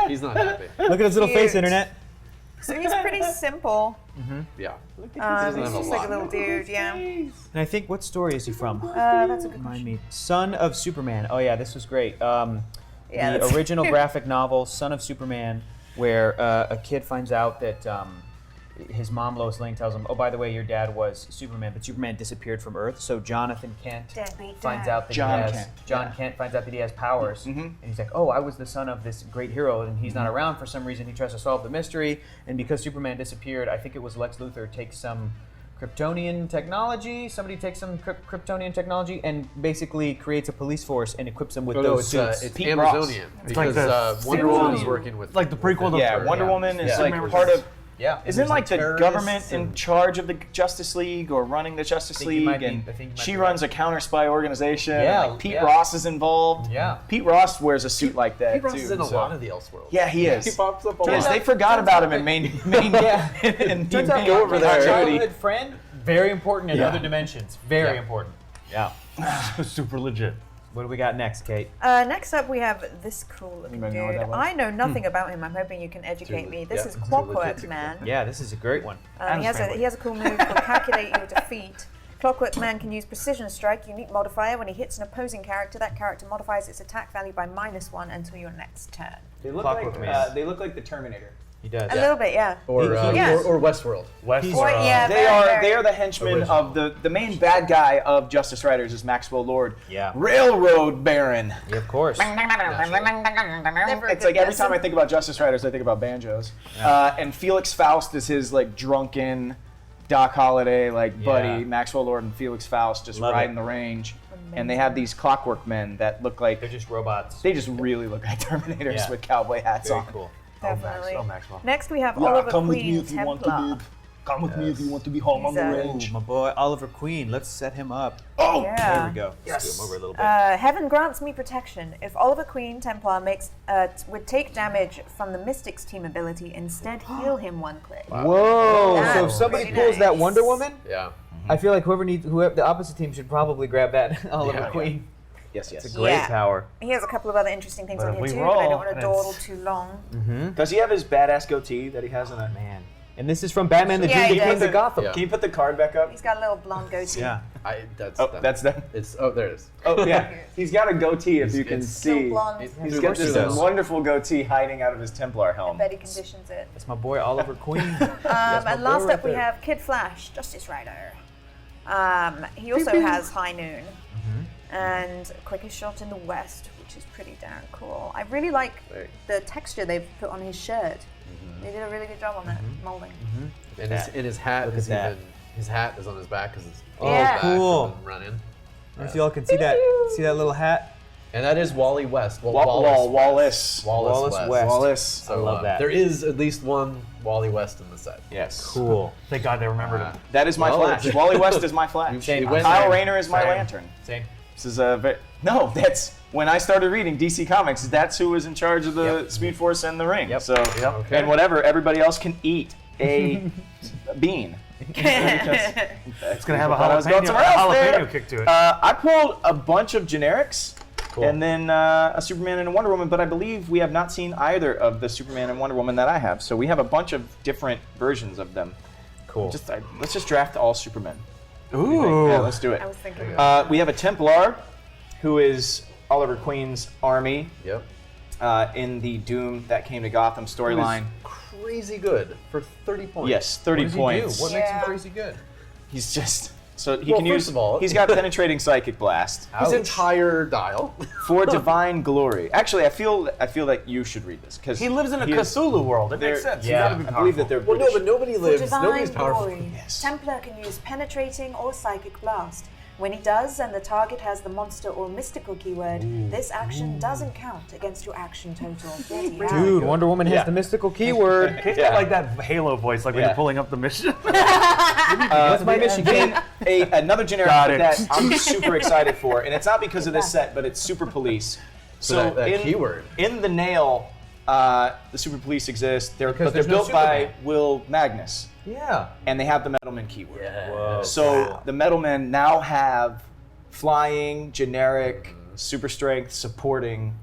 He's not happy. Look at his little face, Cute. internet. So he's pretty simple. Yeah. He's have a just like a lot. little dude. Yeah. And I think, what story is he from? That's a good Remind question. me. Son of Superman. Oh yeah, this was great. Yeah, The that's- original graphic novel, Son of Superman, where a kid finds out that his mom Lois Lane tells him, "Oh, by the way, your dad was Superman, but Superman disappeared from Earth." So Jonathan Kent Deadbeat finds dad. out that John Kent finds out that he has powers, and he's like, "Oh, I was the son of this great hero, and he's not around for some reason." He tries to solve the mystery, and because Superman disappeared, I think it was Lex Luthor takes some Kryptonian technology. Somebody takes some Kryptonian technology and basically creates a police force and equips them with those suits. It's Pete Ross. Amazonian like because Wonder Woman is working with like the prequel to Yeah, Wonder Woman is like part of. Yeah. Isn't like the government in charge of the Justice League or running the Justice think you League? might be- And I think you might she be runs a counter spy organization. Yeah, and, like, Pete yeah. Ross is involved. Yeah. Pete Ross wears a suit like that Pete Ross too. is in a so- lot of the Elseworlds. Yeah, he is. He pops up a Because lot. they forgot about him in main Yeah. in Turns out go over our there. childhood friend, very important in Yeah. other dimensions. Very Yeah. important. Yeah. super legit. What do we got next, Kate? Next up, we have this cool looking Anybody know what dude. that was? I know nothing about him. I'm hoping you can educate me. This yeah, is too Clockwork legit. Man. Yeah, this is a great one. He has a cool move called Calculate Your Defeat. Clockwork Man can use Precision Strike, unique modifier. When he hits an opposing character, that character modifies its attack value by -1 until your next turn. They look Clockwork like Man. they look like the Terminator. He does. A little bit, yeah. Or Yes. or Westworld. Or, yeah, They very, are very- they are the henchmen of the main bad guy of Justice Riders is Maxwell Lord. Yeah. Railroad Baron. Yeah, of course. Never a It's good like every guess. time I think about Justice Riders, I think about banjos. And Felix Faust is his like drunken Doc Holliday like buddy. Yeah. Maxwell Lord and Felix Faust just Love riding it. the range, and they have these Clockwork Men that look like They're just robots. they just really look like Terminators Yeah. with cowboy hats Very on. cool. Definitely. Maxwell. Next, we have Oliver Queen Templar. Come with me if you want to be home on the Oh, my boy Oliver Queen. Let's set him up. Oh, Yeah. There we go. Let's do him over a little bit. Heaven grants me protection. If Oliver Queen Templar would take damage from the Mystics team ability, instead heal him 1 click. Whoa! That's So if somebody pretty pulls that nice. Wonder Woman, Yeah. I feel like whoever the opposite team should probably grab that Oliver Yeah. Queen. yes, yes. Great Yeah. power. He has a couple of other interesting things But on if here we too, but I roll, don't want to and dawdle it's- too long. Does he have his badass goatee that he has in a? Man. And this is from Batman the Yeah, Dude he That Came does. to Gotham. Yeah. Can you put the card back up? He's got a little blonde goatee. Yeah. That's Oh, that's them. It's there it is. Oh yeah, he's got a goatee if you can It's- Still see. blonde. He's Of got course he this does. wonderful goatee hiding out of his Templar helm. Betty conditions it. That's my boy Oliver Queen. That's my And boy last right up, we there. have Kid Flash, Justice Rider. He also has High Noon and Quickest Shot in the West, which is pretty darn cool. I really like the texture they've put on his shirt. They did a really good job on that molding. And his hat Look is at that. even his hat is on his back because it's Oh, Yeah. cool. running. I don't know if y'all can see that. See that little hat? And that is Wally West. Wallace. Wallace Wallace West. Wallace. So, I love that. There is at least one Wally West in the set. Yes. Cool. Thank God they remembered him. That is my Well, Flash. Wally West is my Flash. Same. went Kyle there. Rayner is my Same. Lantern. Same. This is a no. That's when I started reading DC Comics. That's who was in charge of the Speed Force and the Ring. Yep. So Okay. and whatever everybody else can eat a bean. It's gonna have a thought I was going jalapeno, somewhere else there. jalapeno kick to it. I pulled a bunch of generics. Cool. And then a Superman and a Wonder Woman, but I believe we have not seen either of the Superman and Wonder Woman that I have. So we have a bunch of different versions of them. Cool. Let's just draft all Supermen. Ooh. Yeah, let's do it. I was thinking. We have a Templar, who is Oliver Queen's army Yep. in the Doom That Came to Gotham storyline. Crazy good for 30 points. Yes, 30 What does he points. do? What makes him Yeah. crazy good? He's just so he Well, can first use. of all- He's got penetrating psychic blast His Ouch. entire dial. for divine glory. Actually, I feel that you should read this because He lives in a Cthulhu world. It makes sense. yeah, He's gotta be I believe that powerful. they're Well, no, British. but nobody For lives. divine Nobody's powerful. glory, Yes. Templar can use penetrating or psychic blast. When he does, and the target has the monster or mystical keyword, this action doesn't count against your action total. Dude, Wonder Woman has Yeah. the mystical keyword. He's got like that Halo voice, like when Yeah. you're pulling up the mission. That's my mission. Then another generic Got it. that I'm super excited for, and it's not because of this set, but it's Super Police. So that keyword. in the Nail, the Super Police exist. They're Because but they're there's no built by Superman. Will Magnus, Yeah. and they have the Metalman keyword. Yeah. So the Metalmen now have flying, generic, super strength, supporting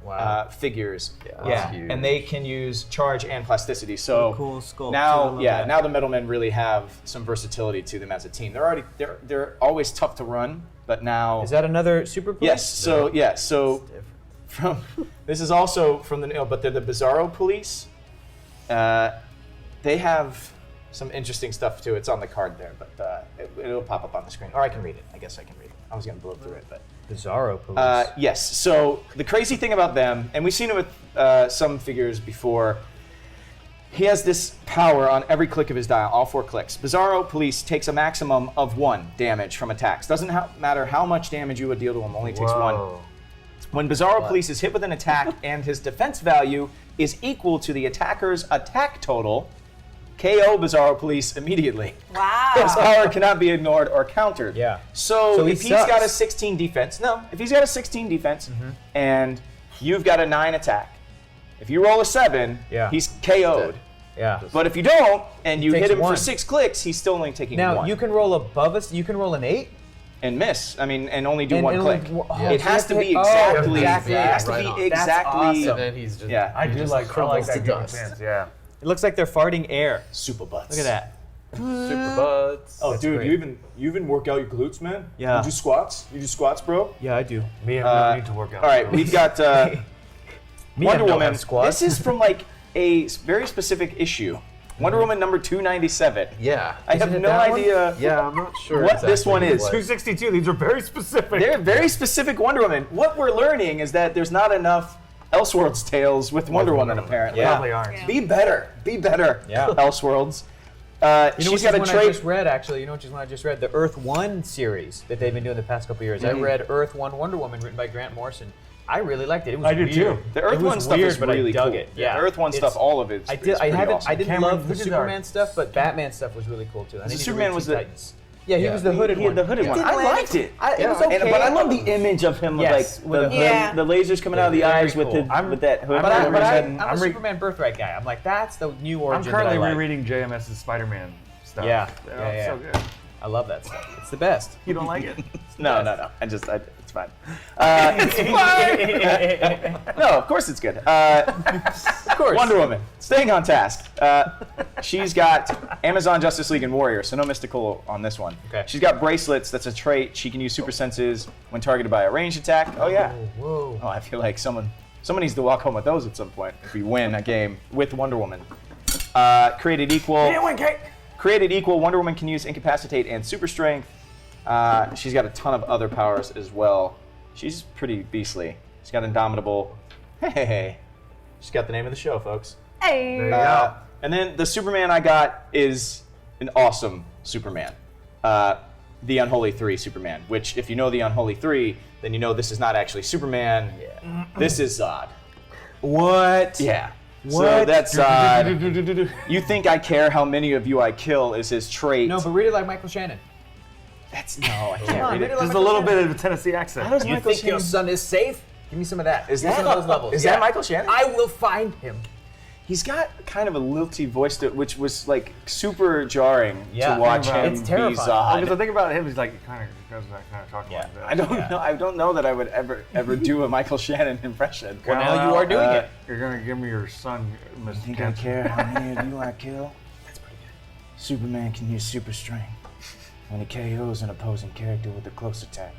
figures. that's huge. And they can use charge and plasticity. So Cool sculpt. I now, love yeah, that. now the Metalmen really have some versatility to them as a team. They're always tough to run, but now Is that another super police? yes. So from this is also from the Nail, but they're the Bizarro Police. They have some interesting stuff too. It's on the card there, but it'll pop up on the screen. Or I can read it. I guess I can read it. I was going to blow through it, but... Bizarro Police. Yes, so the crazy thing about them, and we've seen it with some figures before, he has this power on every click of his dial, all 4 clicks. Bizarro Police takes a maximum of 1 damage from attacks. Doesn't matter how much damage you would deal to him, only takes 1. When Bizarro Police is hit with an attack and his defense value is equal to the attacker's attack total, KO Bizarro Police immediately. Wow. His power cannot be ignored or countered. Yeah. So he if he's sucks. got a 16 defense, if he's got a 16 defense and you've got a 9 attack, if you roll a 7, he's KO'd. Yeah. But if you don't and you takes hit him 1. for 6 clicks, he's still only taking Now 1. you can roll above us. You can roll an 8. And miss. I mean, and only do And 1 only- click. oh, It has to be oh, exactly. exactly. It has to Right be on. That's exactly. awesome. And then he's just Yeah. I do like crumbles that to game of dust. chance, yeah. It looks like they're farting air. Super butts. Look at that. super butts. Oh, That's dude, great. you even work out your glutes, man? Yeah. You do squats? You do squats, bro? Yeah, I do. Me and I need to work out. All right, we've got Wonder don't Woman. have squats. This is from like a very specific issue. Wonder Woman number 297. Yeah. I have it no that one? idea Yeah, I'm not sure what this one is. 262, these are very specific. They're very specific Wonder Woman. What we're learning is that there's not enough Elseworlds tales with Wonder Woman, apparently. Yeah. Probably aren't. Yeah. Be better. Be better, Yeah. Elseworlds. You know She's which got a one I trait. just read, actually? You know which one I just read? The Earth 1 series that they've been doing the past couple years. I read Earth 1 Wonder Woman written by Grant Morrison. I really liked it. It was I did weird. too. The Earth It was 1 stuff weird, is but really I dug cool. it. Yeah. The Earth 1 stuff, all of it. I didn't Cameron, love the who did Superman ours? stuff, but Batman stuff was really cool too. I need to Superman read was Teen the- Titans. Yeah, he Yeah. was the hooded He one. had the hooded one. didn't I like liked it. It was okay. But I love the image of him Yes, with with like Yeah. the lasers coming out of the Very eyes with cool. with that hood. But I'm I'm a re- Superman birthright guy. I'm like, that's the new I'm origin currently that I like. rereading JMS's Spider-Man stuff. Yeah. Oh, Yeah, yeah. so good. I love that stuff. It's the best. You don't like it? No. It's fine. No, of course it's good. Of course. Wonder Woman, staying on task. She's got Amazon, Justice League, and Warrior, so no mystical on this one. Okay. She's got bracelets. That's a trait. She can use super senses when targeted by a ranged attack. Oh yeah. Whoa. Oh, I feel like someone needs to walk home with those at some point if we win a game with Wonder Woman. Created equal. Created equal. Wonder Woman can use incapacitate and super strength. She's got a ton of other powers as well. She's pretty beastly. She's got Indomitable. Hey. She's got the name of the show, folks. Hey. There you go. And then the Superman I got is an awesome Superman. The Unholy 3 Superman, which if you know the Unholy 3, then you know this is not actually Superman. Yeah. This is Zod. What? Yeah. So What? that's Zod. You think I care how many of you I kill is his trait. No, but read it like Michael Shannon. That's I can't on, read read it. it like There's a little bit of a Tennessee accent. How does You Michael think your Shannon? son is safe? Give me some of that. Is Give me that some of those levels? Is Yeah. that Michael Shannon? I will find him. He's got kind of a lilty voice to it, which was like super jarring Yeah. to watch him It's be terrifying. Zod. Because I think about him, he's like kind of talking Yeah. like that. I don't know. I don't know that I would ever do a Michael Shannon impression. Well, now you are doing it. You're gonna give me your son, Mr. Think I Cancer. care how many of you I kill? That's pretty good. Superman can use super strength. When he KOs an opposing character with a close attack,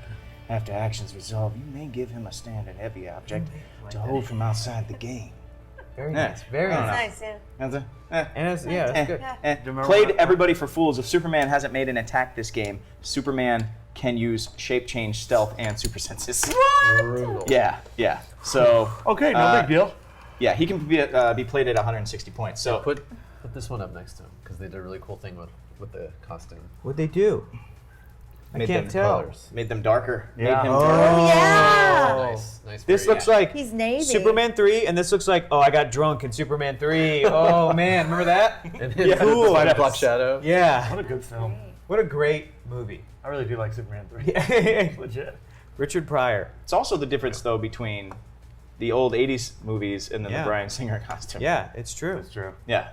after actions resolve, you may give him a standard heavy object to hold from outside the game. Very Yeah. nice. Very I don't know. nice. Nice, yeah. That's a, And it's, yeah, that's good. remember Played when- everybody for fools. If Superman hasn't made an attack this game, Superman can use shape change, stealth, and super senses. Brutal. Yeah. So Okay, no big deal. yeah, he can be played at 160 points. So Put this one up next to him because they did a really cool thing with the costume. What'd they do? I Made can't them tell. colors. made them darker. Yeah. Made him Oh. darker. Yeah. Nice. This very- looks like He's navy. Superman 3, and this looks like, oh, I got drunk in Superman 3. Oh, man, remember that? And Yeah. Cool. Cool. Black Shadow. Yeah. What a good film. What a great movie. I really do like Superman 3. Legit. Richard Pryor. It's also the difference though between the old 80s movies and then Yeah. the Bryan Singer costume. Yeah, it's true. That's true. Yeah.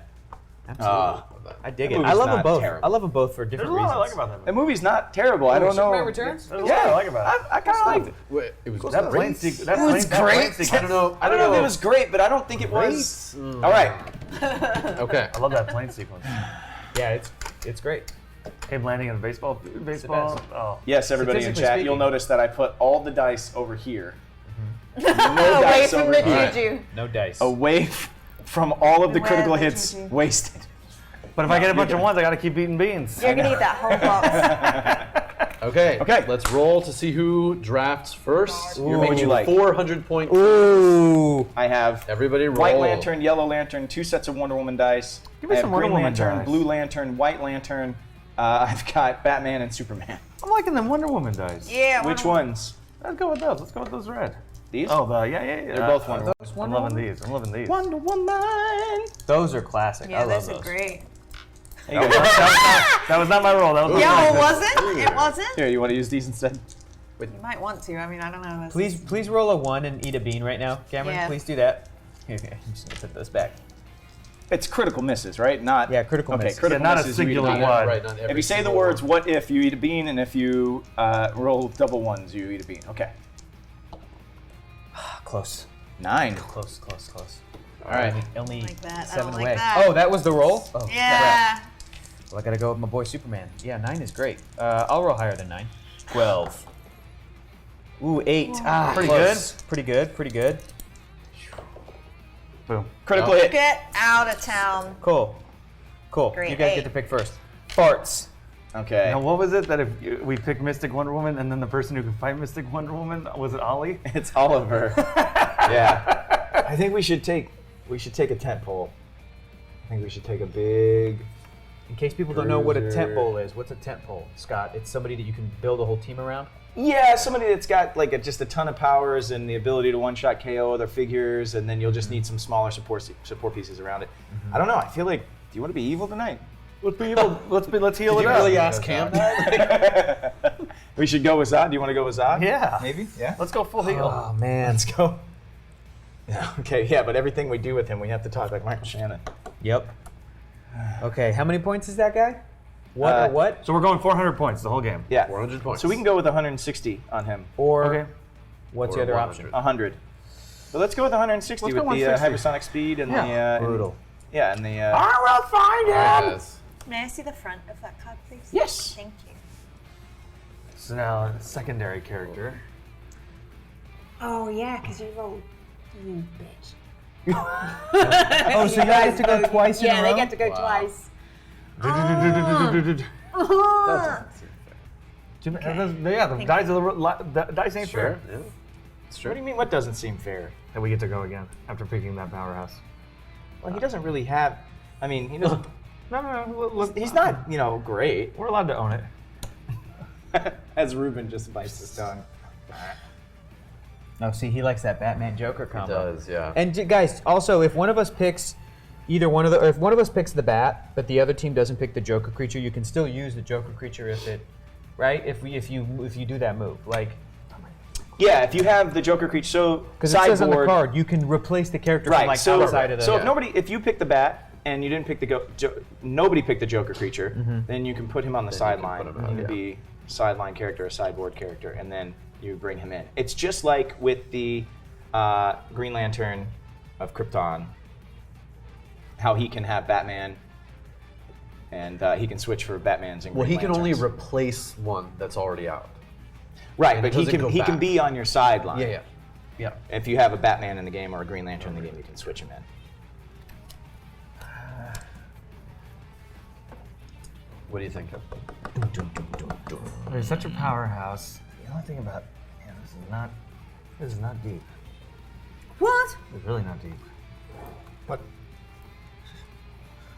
Absolutely. I dig that it. I movie's love them not both. terrible. I love them both for There's different a lot reasons. I like about that The movie. movie's not terrible. I don't know. Superman Returns? There's a lot I like about it. I kind of liked it. Wait, it was That plane great. sequence. That It was plane- that plane great. sequence- I don't know. I don't know if it was great, but I don't think it was. All right. Okay. I love that plane sequence. Yeah, it's great. Him landing in a baseball. best. Oh. Yes, everybody in Statistically chat, speaking. you'll notice that I put all the dice over here. Away dice from over the here. juju. No dice. Away from all of the Where critical the hits juju. wasted. But if I get a bunch of ones, I got to keep eating beans. You're gonna eat that whole box. Okay. Okay. Let's roll to see who drafts first. You're What would making you like? 400 points. Ooh. I have. Everybody roll. White Lantern, Yellow Lantern, 2 sets of Wonder Woman dice. Give me I have some Wonder Green Woman Lantern, dice. Blue Lantern, White Lantern. I've got Batman and Superman. I'm liking them Wonder Woman dice. Yeah. Which Wonder ones? Let's go with those. Let's go with those red. These? Oh, yeah. They're both Wonder I'm loving these. I'm loving these. Wonder Woman. Those are classic. Yeah, I love those are those. great. That was not my roll. That was Yeah, it wasn't. It wasn't. Here, you want to use these instead? You might want to. I mean, I don't know. Please roll a 1 and eat a bean right now, Cameron. Yeah. Please do that. Here, I'm just gonna put those back. It's critical misses, right? Not Yeah, critical okay, misses. critical Yeah, not a misses. you eat singular bean. one. Right, not every If you say the single words one. "what if," you eat a bean, and if you roll double ones, you eat a bean. Okay. Close. 9. Close. All right. Only Like that. I 7 don't like away. that. Oh, that was the roll? Oh, Yeah. well, I gotta go with my boy Superman. Yeah, 9 is great. I'll roll higher than 9. 12. Ooh, 8. Ah, Pretty close. Pretty good. Boom. Critical hit. Get out of town. Cool. Great, You guys 8. get to pick first. Farts. Okay. Now, what was it that if we picked Mystic Wonder Woman and then the person who could fight Mystic Wonder Woman, was it Ollie? It's Oliver. Yeah. I think we should take a tent pole. I think we should take a big. In case people don't know what a tent Bruiser. pole is, what's a tent pole, Scott? It's somebody that you can build a whole team around. Yeah, somebody that's got like just a ton of powers and the ability to one-shot KO other figures, and then you'll just need some smaller support pieces around it. I don't know. I feel like. Do you want to be evil tonight? Let's be evil. Let's heal Did it you up. really ask Cam that? We should go with Zod. Do you want to go with Zod? Yeah. Maybe. Yeah. Let's go full heal. Oh man. Let's go. Yeah, okay, yeah, but everything we do with him, we have to talk like Michael Shannon. Yep. Okay, how many points is that guy? What or what? So we're going 400 points the whole game. Yeah. 400 points. So we can go with 160 on him. Or Okay. what's Or the other 100. option? 100. But let's go with 160 Let's with go the 160. hypersonic speed and Yeah. the Brutal. yeah, and the I will find him. Yes. May I see the front of that card, please? Yes. Thank you. So now secondary character. Oh yeah, because you rolled. You bitch. Oh, so you guys get to go twice in a Yeah, row? they get to go Wow. twice. Yeah, the dice ain't Sure. fair. Yeah. It's What true. do you mean? What doesn't seem fair? And we get to go again after picking that powerhouse. Well, he doesn't really have. I mean, he doesn't. No. He's not, great. We're allowed to own it. As Rubin just bites his tongue. No, see, he likes that Batman Joker It combo. does, yeah. And guys, also, if one of us picks either one of the, or if one of us picks the bat, but the other team doesn't pick the Joker creature, you can still use the Joker creature if it, right? If you do that move, like, Yeah, if you have the Joker creature, so because it says on the sideboard- card you can replace the character Right. from like so outside of the. so if you pick the bat and you didn't pick the nobody picked the Joker creature, then you can put him on the Then you can sideline. put him out, He could be sideline character, a sideboard character, and then you bring him in. It's just like with the Green Lantern of Krypton, how he can have Batman, and he can switch for Batman's and Well, Green he can only Lanterns. replace one that's already out. right, and but it he doesn't can go back. be on your sideline. Yeah. If you have a Batman in the game or a Green Lantern in the game, you can switch him in. What do you think? There's such a powerhouse. The only thing about this is not deep. What? It's really not deep. What?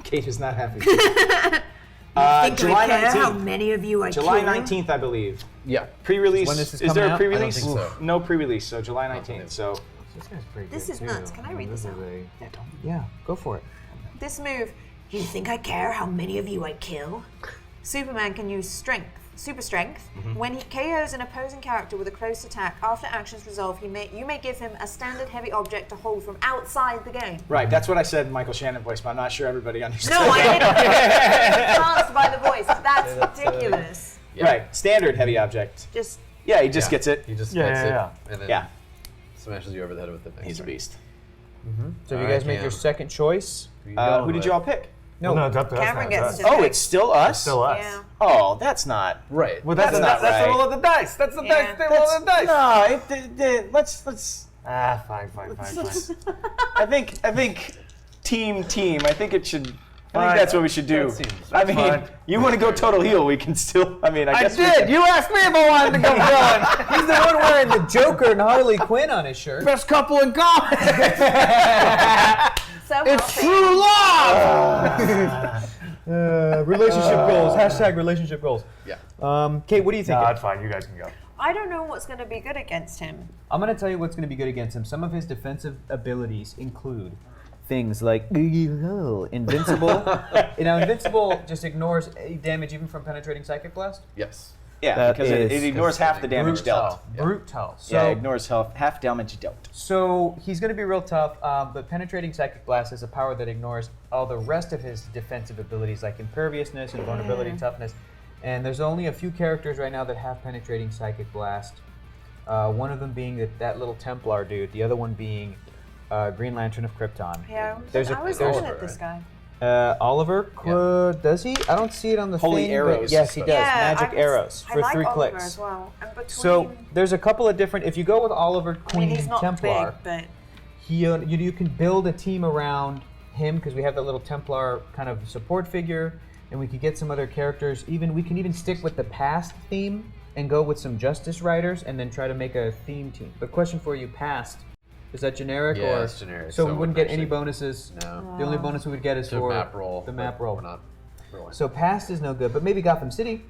Kate is not happy. July July 19th. How many of you I July kill? 19th, I believe. Yeah. Pre-release. When this is there coming a out? pre-release? I don't think so. No pre-release, so July 19th. So This guy's pretty This good is too. nuts. Can I read this out? Yeah, go for it. This move. You think I care how many of you I kill? Superman can use super strength. When he KOs an opposing character with a close attack, after actions resolve, you may give him a standard heavy object to hold from outside the game. right, that's what I said in Michael Shannon voice, but I'm not sure everybody understood. No, I didn't. Enhanced by the voice. That's ridiculous. Right, standard heavy object. Just Yeah, he just gets it. He just Yeah, gets yeah, it and then Yeah, smashes you over the head with it. he's a beast. So if you All guys right, make your Cam. second choice. Who did you all pick? No, it's up to us. Cameron now, gets it's us. to- Oh, it's still us? Still us. yeah. Oh, that's not. Right. Well, that's That's not the right. roll of the dice. That's the Yeah. dice. The roll of the dice. No, let's. Ah, fine. I think team. I think it should I think that's what we should do. I mean, fine. you want to go total heel, we can still. I mean, I guess we did. can- You asked me if I wanted to go villain. He's the one wearing the Joker and Harley Quinn on his shirt. Best couple in comics. So It's healthy. true love. Relationship goals. Hashtag relationship goals. Yeah. Kate, what do you think? No, it's fine. You guys can go. I don't know what's going to be good against him. I'm going to tell you what's going to be good against him. Some of his defensive abilities include things like invincible. Now, invincible just ignores damage even from penetrating psychic blast. Yes. Yeah, That because it is- ignores half the damage dealt. Brutal. So, Yeah, ignores half damage dealt. So he's going to be real tough, but penetrating psychic blast is a power that ignores all the rest of his defensive abilities like imperviousness and vulnerability, toughness. And there's only a few characters right now that have penetrating psychic blast. One of them being that little Templar dude. The other one being Green Lantern of Krypton. Yeah, There's a- I was there's- looking at this guy. Oliver, does he? I don't see it on the Holy thing. arrows But yes, he and does. Yeah, Magic I was- arrows I for like 3 Oliver clicks. as well. And between, So there's a couple of different. If you go with Oliver, I mean, Queen, he's not Templar, big, but you can build a team around him because we have that little Templar kind of support figure, and we could get some other characters. We can even stick with the past theme and go with some Justice Riders, and then try to make a theme team. But question for you: past, is that generic Yeah, or it's generic, So we so wouldn't get any actually- bonuses. No. The only bonus we would get is The for map roll. The map but roll. We're not rolling. So past is no good, but maybe Gotham City.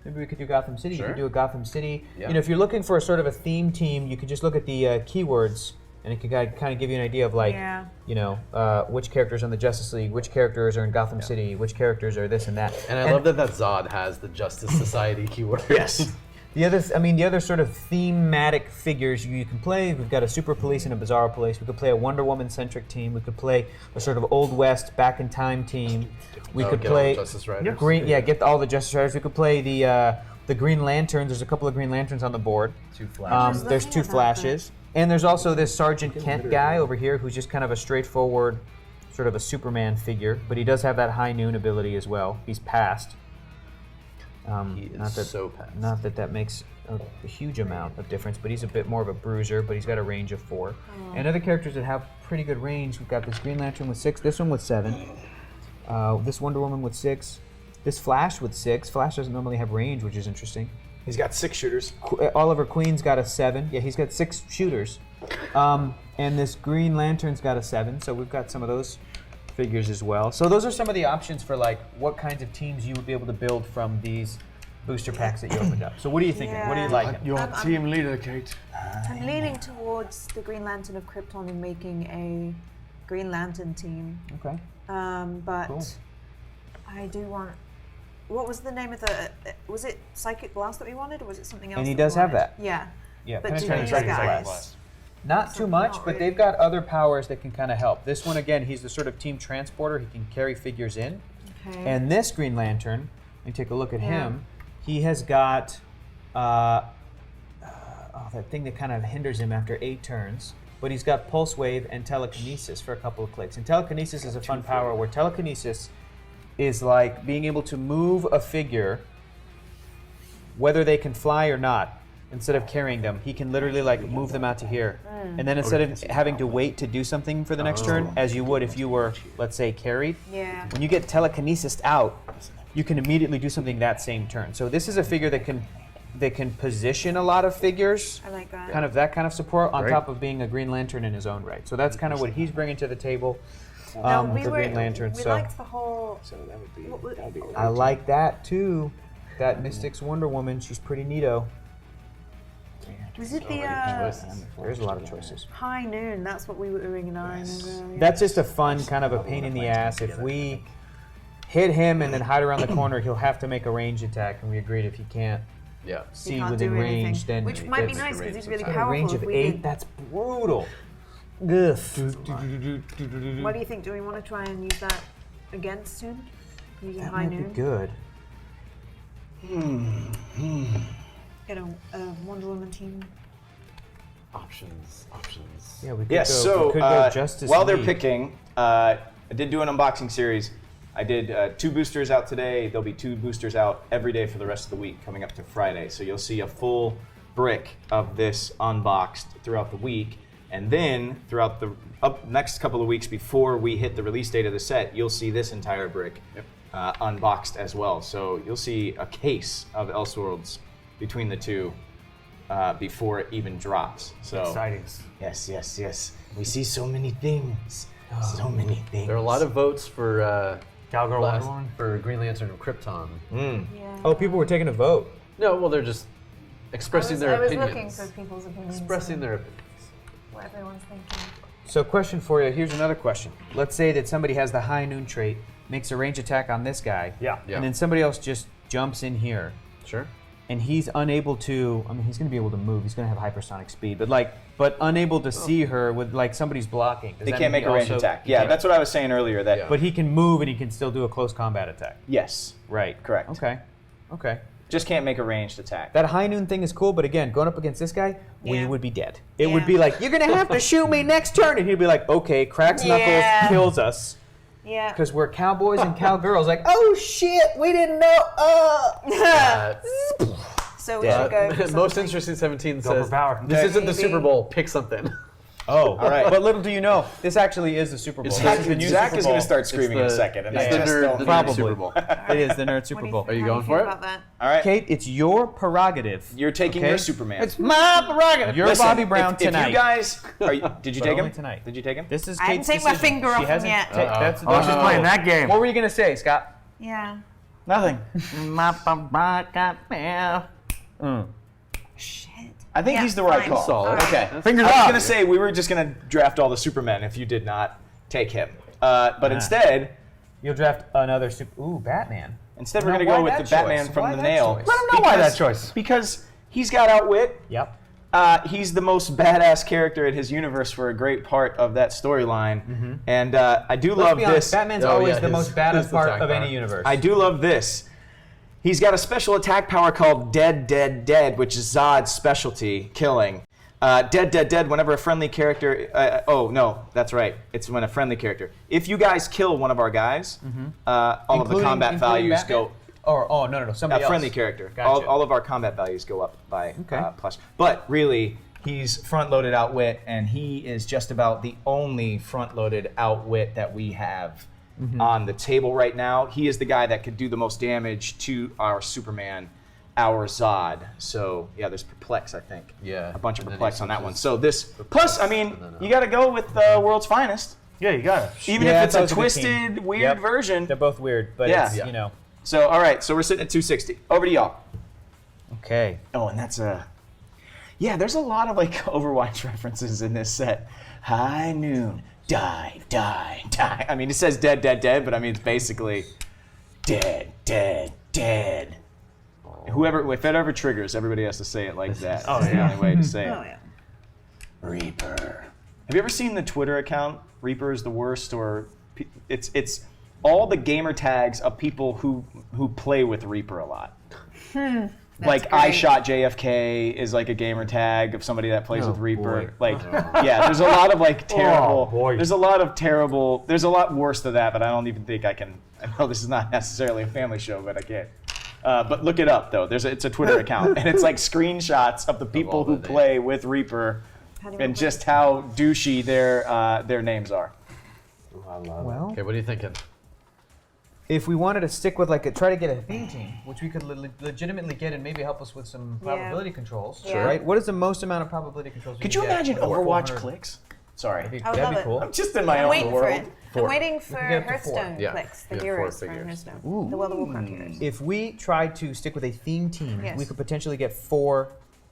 Maybe we could do Gotham City. You Sure. could do a Gotham City. Yeah. You know, if you're looking for a sort of a theme team, you could just look at the keywords, and it could kind of give you an idea of like, Yeah. you know, which characters are in the Justice League, which characters are in Gotham City, which characters are this and that. And I love that Zod has the Justice Society keyword. Yes. The other sort of thematic figures you can play. We've got a Super Police and a Bizarro Police. We could play a Wonder Woman centric team. We could play a sort of Old West back in time team. We could get all play the Justice Riders. get all the Justice Riders. We could play the Green Lanterns. There's a couple of Green Lanterns on the board. 2 flashes. There's 2 Looking at that, Flashes, and there's also this Sergeant Kent guy over here who's just kind of a straightforward, sort of a Superman figure, but he does have that High Noon ability as well. He's past. He is so past. Not that makes a huge amount of difference, but he's a bit more of a bruiser, but he's got a range of 4. And other characters that have pretty good range, we've got this Green Lantern with 6, this one with 7, this Wonder Woman with 6, this Flash with 6. Flash doesn't normally have range, which is interesting. He's got 6 shooters. Oliver Queen's got a 7. Yeah, he's got 6 shooters. And this Green Lantern's got a 7, so we've got some of those figures as well. So those are some of the options for like what kinds of teams you would be able to build from these booster packs that you opened up. So what are you thinking? What are you Yeah. liking? Your team leader, Kate. I'm leaning towards the Green Lantern of Krypton and making a Green Lantern team. Okay. But Cool. I do want. What was the name of the? Was it Psychic Blast that we wanted, or was it something else? And he that we does have wanted? that. Yeah. Yeah, But do penetrating these psychic guys? blast. Not too Something much, not but really. they've got other powers that can kind of help. This one, again, he's the sort of team transporter. He can carry figures in. Okay. And this Green Lantern, you take a look at Yeah. him, he has got that thing that kind of hinders him after 8 turns. But he's got Pulse Wave and Telekinesis for a couple of clicks. And Telekinesis is a fun power where Telekinesis is like being able to move a figure, whether they can fly or not. Instead of carrying them, he can literally like move them out to here. And then instead of having to wait to do something for the next turn, as you would if you were, let's say, carried, Yeah. when you get Telekinesis out, you can immediately do something that same turn. So this is a figure that can position a lot of figures, I like that. kind of that kind of support on Great. top of being a Green Lantern in his own right. So that's kind of what he's bringing to the table Now, we for were, Green Lantern. We So liked the whole. I like that too. That Mystic's Wonder Woman, she's pretty neato. Was it the There's a lot of choices. High Noon? That's what we were doing in Iron Man. That's just a fun kind of a pain in the ass. If we hit him and then hide around the corner, he'll have to make a range attack, and we agreed if he can't Yeah. see He can't within do range, anything. then Which might be that's- nice because he's really at a powerful. range if of we 8, did- that's brutal. Ugh. What do you think? Do we want to try and use that against him? Using That High might be Noon? good. Get a Wonder Woman team. Options. Yeah, we could Yes, go, so we could go Justice while they're League. picking, I did do an unboxing series. I did 2 boosters out today. There'll be 2 boosters out every day for the rest of the week coming up to Friday. So you'll see a full brick of this unboxed throughout the week. And then throughout the next couple of weeks before we hit the release date of the set, you'll see this entire brick unboxed as well. So you'll see a case of Elseworlds between the two before it even drops. So Exciting. yes. We see so many things. So many things. There are a lot of votes for Cowgirl Wonder Woman? for Green Lantern and Krypton. Yeah. Oh, people were taking a vote. No, well, they're just expressing their I was opinions. looking for people's opinions. Expressing and their opinions. what everyone's thinking. So question for you, here's another question. Let's say that somebody has the high noon trait, makes a range attack on this guy, Yeah. Yeah. and then somebody else just jumps in here, Sure. and he's unable to, I mean, he's going to be able to move, he's going to have hypersonic speed, but unable to see her with, like, somebody's blocking. Does They that can't mean make he a range also- attack. he Yeah, can't- that's what I was saying earlier. That Yeah. But he can move and he can still do a close combat attack. yes, Right. correct. Okay. Just can't make a ranged attack. That high noon thing is cool, but again, going up against this guy, we Yeah. would be dead. It Yeah. would be like, you're going to have to shoot me next turn, and he'd be like, okay, cracks knuckles, Yeah. kills us. Yeah. Because we're cowboys and cowgirls. Like, oh shit, we didn't know. So we should go. For Most something. Interesting 17 Go for says, power. this isn't the Maybe. Super Bowl, pick something. Oh, All right. But little do you know, this actually is the Super Bowl. It's This is the new Zach Super is going Bowl. to start screaming in a second, and I It's the just nerd, don't. the nerd Probably. Super Bowl. It is the Nerd Super What do Bowl. Are you how going do for it? feel about that? All right, Kate, it's your prerogative. you're taking okay? your Superman. It's my prerogative. You're Listen, Bobby Brown if tonight. you guys, did you But take only him tonight. Did you take him? This is I Kate's haven't taken my decision. finger She off him hasn't yet. that's Oh, she's playing that game. What were you gonna say, Scott? Yeah. Nothing. Shit. I think Yeah, he's the right fine. call. Solid. Okay. Fingers I was up. going to say we were just going to draft all the Supermen if you did not take him, but instead You'll draft another super. Ooh, Batman. we're Now, going to why go with that the Batman choice? from Why the that nail. choice? Let him know why that choice. Because he's got outwit. Yep. He's the most badass character in his universe for a great part of that storyline, and I do Let's love be honest, this. Batman's Oh, always yeah, the his- most badass his part attack of power. any universe. I do love this. He's got a special attack power called Dead, Dead, Dead, which is Zod's specialty, killing. Dead, Dead, Dead, whenever a friendly character... oh, no, that's right. It's when a friendly character. If you guys kill one of our guys, all of the combat values Batman? go... Oh, no, somebody A else. friendly character. Gotcha. All of our combat values go up by Okay. plus. But really, he's front-loaded outwit, and he is just about the only front-loaded outwit that we have on the table right now. He is the guy that could do the most damage to our Superman, our Zod. So yeah, there's Perplex, I think. Yeah. A bunch of And then Perplex he on that one. switches So this plus, I mean, and then, you got to go with the world's finest, Yeah, you got it. even Yeah, if it's a that was a good team. twisted, weird Yep. version. They're both weird, but Yeah. it's, Yeah. you know. So all right, so we're sitting at 260. Over to y'all. Okay. Oh, and that's yeah, there's a lot of like Overwatch references in this set. High noon, die, die, die. I mean, it says dead, dead, dead, but I mean, it's basically dead, dead, dead. Whoever, if it ever triggers, everybody has to say it like that. Oh, That's yeah. the only way to say Oh it. yeah. Reaper. Have you ever seen the Twitter account Reaper is the worst, or it's all the gamer tags of people who play with Reaper a lot. Like I great. shot JFK is like a gamer tag of somebody that plays Oh, with Reaper. boy. Like yeah, there's a lot of like terrible. boy. There's a lot of terrible. There's a lot worse than that, but I don't even think I can. I know this is not necessarily a family show, but I can't. But look it up though. It's a Twitter account, and it's like screenshots of the people all who the names. play with Reaper, How do you and play? just how douchey their names are. Well, Okay, what are you thinking? if we wanted to stick with try to get a theme team, which we could legitimately get and maybe help us with some probability controls, Sure. right? What is the most amount of probability controls? Could we you can get? imagine Overwatch 400. clicks? Sorry, I would That'd love be it. cool. I'm just in my I'm own waiting for world. it. Four. I'm waiting for can get up to 4. Hearthstone Yeah. clicks, the Yeah, 4 heroes from figures. Hearthstone, Ooh. the World of Warcraft heroes. If we tried to stick with a theme team, Yes. we could potentially get 4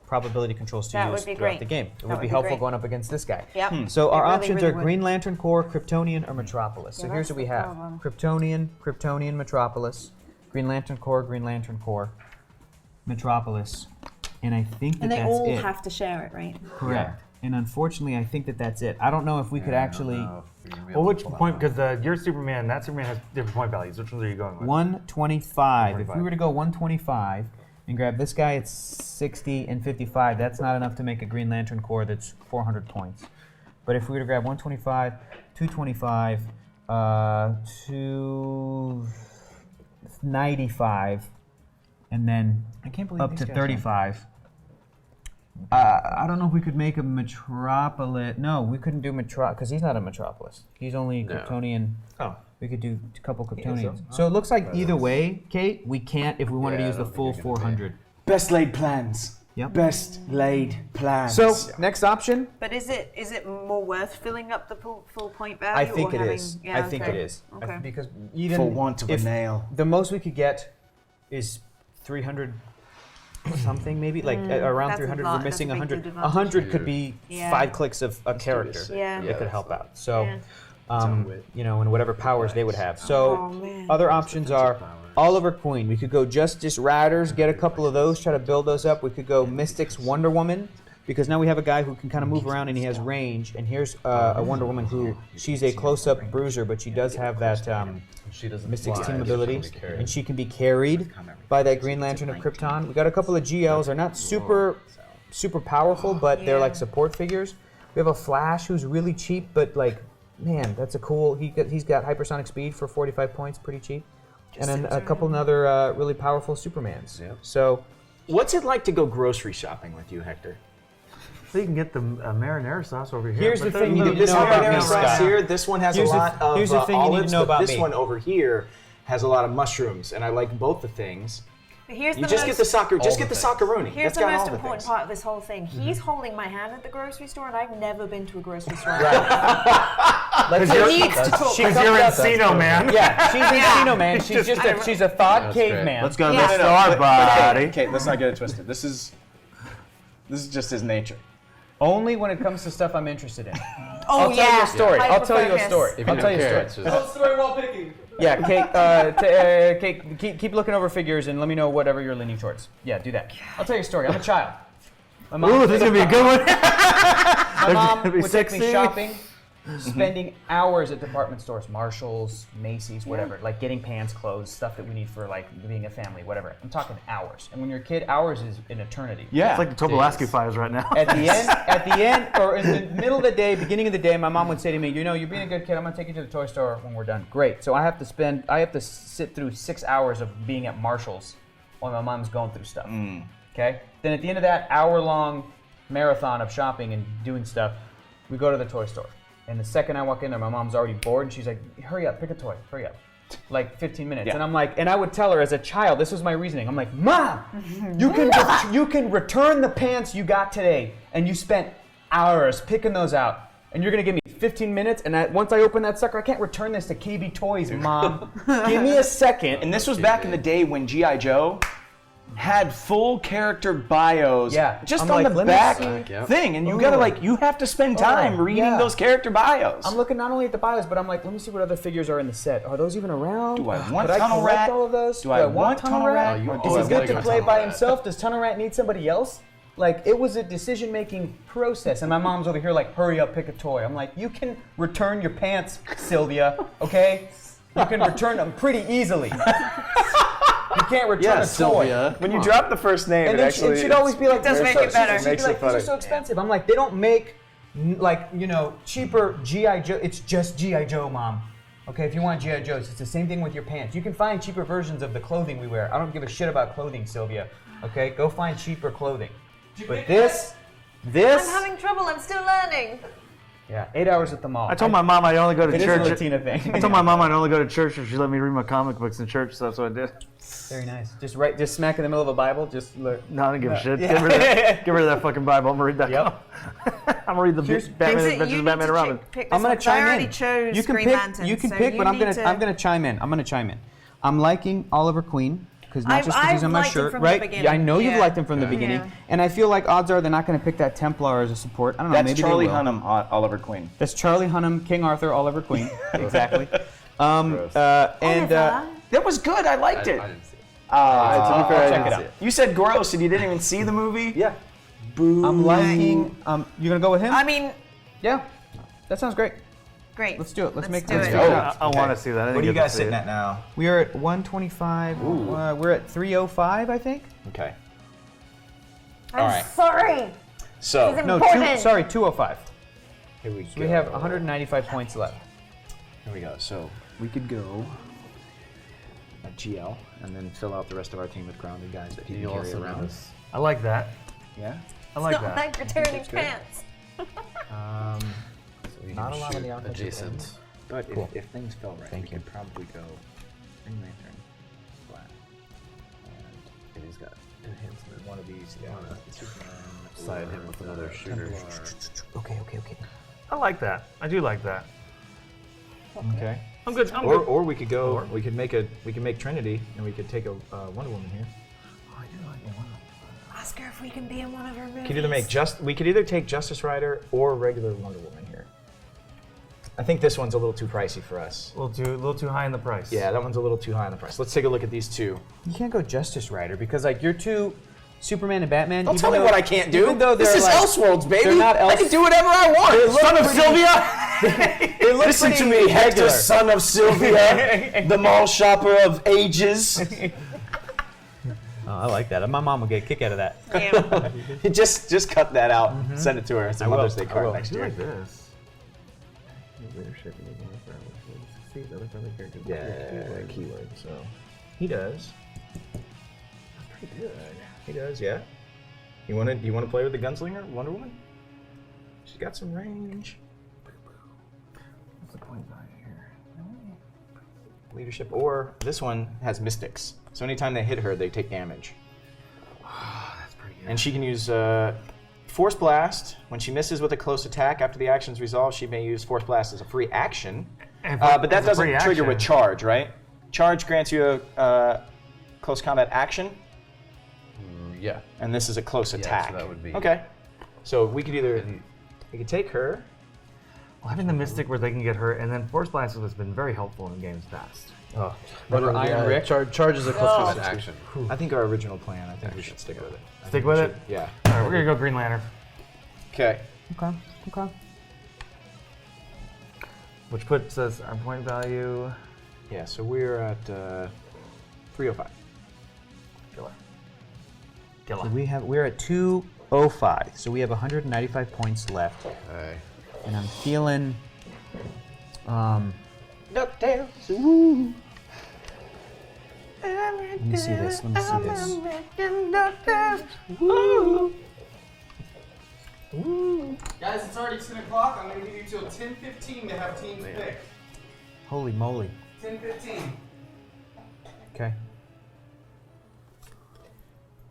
probability controls to That use would be throughout great. the game. It That would would be be helpful great. going up against this guy. Yep. So It our really, options really are would. Green Lantern Corps, Kryptonian, or Metropolis. So Yeah, here's that's what we the have: problem. Kryptonian, Metropolis, Green Lantern Corps, Metropolis, and I think that And they that's all it. have to share it, right? Correct. And unfortunately, I think that that's it. I don't know if we could actually. Well, which point? Because your Superman, that Superman has different point values. Which ones are you going with? 125. If we 125. were to go 125 and grab this guy at 60 and 55, that's not enough to make a Green Lantern Corps that's 400 points. But if we were to grab 125, 225, 295, and then I can't believe up these to guys 35, I don't know if we could make a Metropolis. No, we couldn't do Metropolis because he's not a Metropolis. He's only Kryptonian. Oh. We could do a couple Kryptonians. So it looks like either way, Kate, we can't if we wanted to use the full 400. Best laid plans. Yep. Best laid plans. So next option. But is it more worth filling up the full point value? I think or it having, is. Yeah, I think okay. it is. Okay. Because even For want of a if nail. the most we could get is 300 something, maybe like around that's a 300. lot. We're missing That's a big 100. disadvantage. 100 could be Yeah. 5 clicks of a character. Yeah. That could help out. So, Yeah. you know, and whatever powers they would have. So, Oh, man. other options are Oliver Queen. We could go Justice Riders, get a couple of those, try to build those up. We could go Mystics Wonder Woman, because now we have a guy who can kind of move around and he has range. And here's a Wonder Woman who, she's a close-up bruiser, but she does have that She doesn't Mystics fly, team she ability, can be carried. and she can be carried by that Green Lantern of Krypton. We got a couple of GLs. They're not super powerful, but they're like support figures. We have a Flash who's really cheap, but like, man, that's a cool. He's got hypersonic speed for 45 points, pretty cheap. And then a couple other really powerful Supermans. Yep. So What's it like to go grocery shopping with you, Hector? So you can get the marinara sauce over here. Here's but the then thing you you need need to to know about me, marinara sauce Scott. here. This one has Here's a the- lot of here's the thing you need to olives, know but about this me. one over here has a lot of mushrooms, and I like both the things. Here's You the just most, get the soccer. Just all get the the things. socceroni. Here's That's the got most all the important things. part of this whole thing. He's holding my hand at the grocery store, and I've never been to a grocery store. Let's He hear- needs to talk. She Because comes you're up- Encino, man. Yeah, she's Encino, man. He's She's just- she's a thawed That's great. caveman. Let's go to Yeah. the No, store, buddy. Okay, let's not get it twisted. This is just his nature. Only when it comes to stuff I'm interested in. Oh, I'll tell you a story. I'll tell you a Hyper-focus. story. If I'll you tell don't you a care, story. it's just, Yeah, Kate, keep looking over figures and let me know whatever you're leaning towards. Yeah, do that. I'll tell you a story. I'm a child. My mom, Ooh, this is gonna be a good one. my mom gonna be would take me sexy. shopping, spending hours at department stores, Marshalls, Macy's, whatever, like getting pants, clothes, stuff that we need for like being a family, whatever. I'm talking hours. And when you're a kid, hours is an eternity. Yeah. It's like the Tobolowsky files right now. At the end, or in the middle of the day, beginning of the day, my mom would say to me, you know, you're being a good kid. I'm gonna take you to the toy store when we're done. Great. So I have to sit through 6 hours of being at Marshalls while my mom's going through stuff. Okay. Then at the end of that hour-long marathon of shopping and doing stuff, we go to the toy store. And the second I walk in there, my mom's already bored, and she's like, hurry up, pick a toy, hurry up. Like 15 minutes. Yeah. And I'm like, and I would tell her as a child, this was my reasoning. I'm like, Mom, you can return the pants you got today, and you spent hours picking those out, and you're gonna give me 15 minutes, and once I open that sucker, I can't return this to KB Toys, Mom. Give me a second. And this was back in the day when G.I. Joe had full character bios Yeah. just I'm on like, the let me back see. Yep. thing. And you Ooh. gotta you have to spend time reading yeah. those character bios. I'm looking not only at the bios, but I'm like, let me see what other figures are in the set. Are those even around? Do I want Could Tunnel I collect Rat? all of those? Do I want Tunnel Rat? Oh, Is I he good like to a play Tunnel by Rat. himself? Does Tunnel Rat need somebody else? Like, it was a decision-making process, and my mom's over here like, hurry up, pick a toy. I'm like, you can return your pants, Sylvia, okay? You can return them pretty easily. You can't return yeah, a toy. Sylvia. when you drop the first name, And it then actually she'd always be like, does "These are make so- it better." she'd be Makes it like, these are funny. so expensive. I'm like, they don't make, like, you know, cheaper G.I. Joe. It's just G.I. Joe, Mom. Okay, if you want G.I. Joes, it's the same thing with your pants. You can find cheaper versions of the clothing we wear. I don't give a shit about clothing, Sylvia. Okay, go find cheaper clothing. But this, I'm this, having trouble. I'm still learning. yeah, 8 hours at the mall. I told my mom I'd only go to It is a church. Latina thing. I told my mom I'd only go to church if she let me read my comic books in church, so that's what I did. Very nice. Just smack in the middle of a Bible. Just look. No, I don't give a shit. Yeah. Get rid of that fucking Bible. I'm gonna read that. Yep. I'm gonna read the Here's- Batman Vincent, Adventures you of need Batman to and Robin. pick I'm this gonna one, 'cause I chime already in. chose You can Green pick. Lantern, You can so pick, you but I'm need gonna to- I'm gonna chime in. I'm gonna chime in. I'm liking Oliver Queen because not I've- just because he's I've on my liked him shirt, from the right? beginning, Yeah, I know you've yeah. liked him from the beginning, Yeah. and I feel like odds are they're not gonna pick that Templar as a support. I don't know. That's maybe Charlie they will. Hunnam, Oliver Queen. That's Charlie Hunnam, King Arthur, Oliver Queen. Exactly. Gross. And That was good. I liked it. I didn't see it. to be fair, I'll I check didn't it see out. You said gross and you didn't even see the movie? yeah, I'm liking. You gonna go with him? I mean, Yeah, that sounds great. great. Let's do it. Let's do figure it. it out. I want to see that. I didn't What are you get to guys see sitting it. at now? We are at 125. We're at 305, I think. Okay. I'm All right. sorry. So He's No, important. 205. here we go. So we have 195 points left. Here we go. So we could go at GL and then fill out the rest of our team with grounded guys that he can You carry also around. notice. I like that. Yeah. I like It's not that. like returning pants. So you Not can a lot on shoot the offensive adjacent. end. But Cool. if things fell right, Thank we you. could probably go Green Lantern, Black, And he's got and one of these, Superman, side him with another shooter. Okay. I like that. I do like that. Okay. I'm good. I'm good. Or we could go. We could make Trinity, and we could take a Wonder Woman here. Oh, I do like that one. Ask her if we can be in one of her movies. We could either take Justice Rider or regular Wonder Woman here. I think this one's a little too pricey for us. A little too high in the price. Yeah, that one's a little too high in the price. Let's take a look at these two. You can't go Justice Rider because like you're two Superman and Batman. Don't even tell me though- what I can't do. Even though This they're is like, Elseworlds, baby. they're not I can do whatever I want. Son of Sylvia! Listen to me, Hector, son of Sylvia, the mall shopper of ages. Oh, I like that. My mom would get a kick out of that. Yeah. just cut that out. Send it to her as a I will. Mother's Day I card will. next I do year. like this. Yeah, keyword. So he does. That's pretty good. He does, yeah. You want to play with the gunslinger, Wonder Woman? She's got some range. What's the point value here? Leadership, or this one has mystics. So anytime they hit her, they take damage. That's pretty good. And she can use Force Blast. When she misses with a close attack after the action's resolved, she may use Force Blast as a free action. But that doesn't trigger with charge, right? Charge grants you a close combat action, Yeah. and this is a close Yeah, attack. so that would be- Okay. So we could take her. Well, having the Mystic where they can get her, and then Force Blast has been very helpful in games past. Oh, Remember Iron Rick? Charges a close combat action. I think our original plan. I think we should stick with it. Stick with it? Yeah. All right, we're going to go Green Lantern. Okay. Okay. Which puts us our point value. Yeah. So we're at 305. Killer. So we're at 205. So we have 195 points left, Okay. and I'm feeling. DuckTales. Let me see this. Guys, it's already 10 o'clock. I'm going to give you till 10:15 to have teams pick. Holy moly. 10:15. Okay.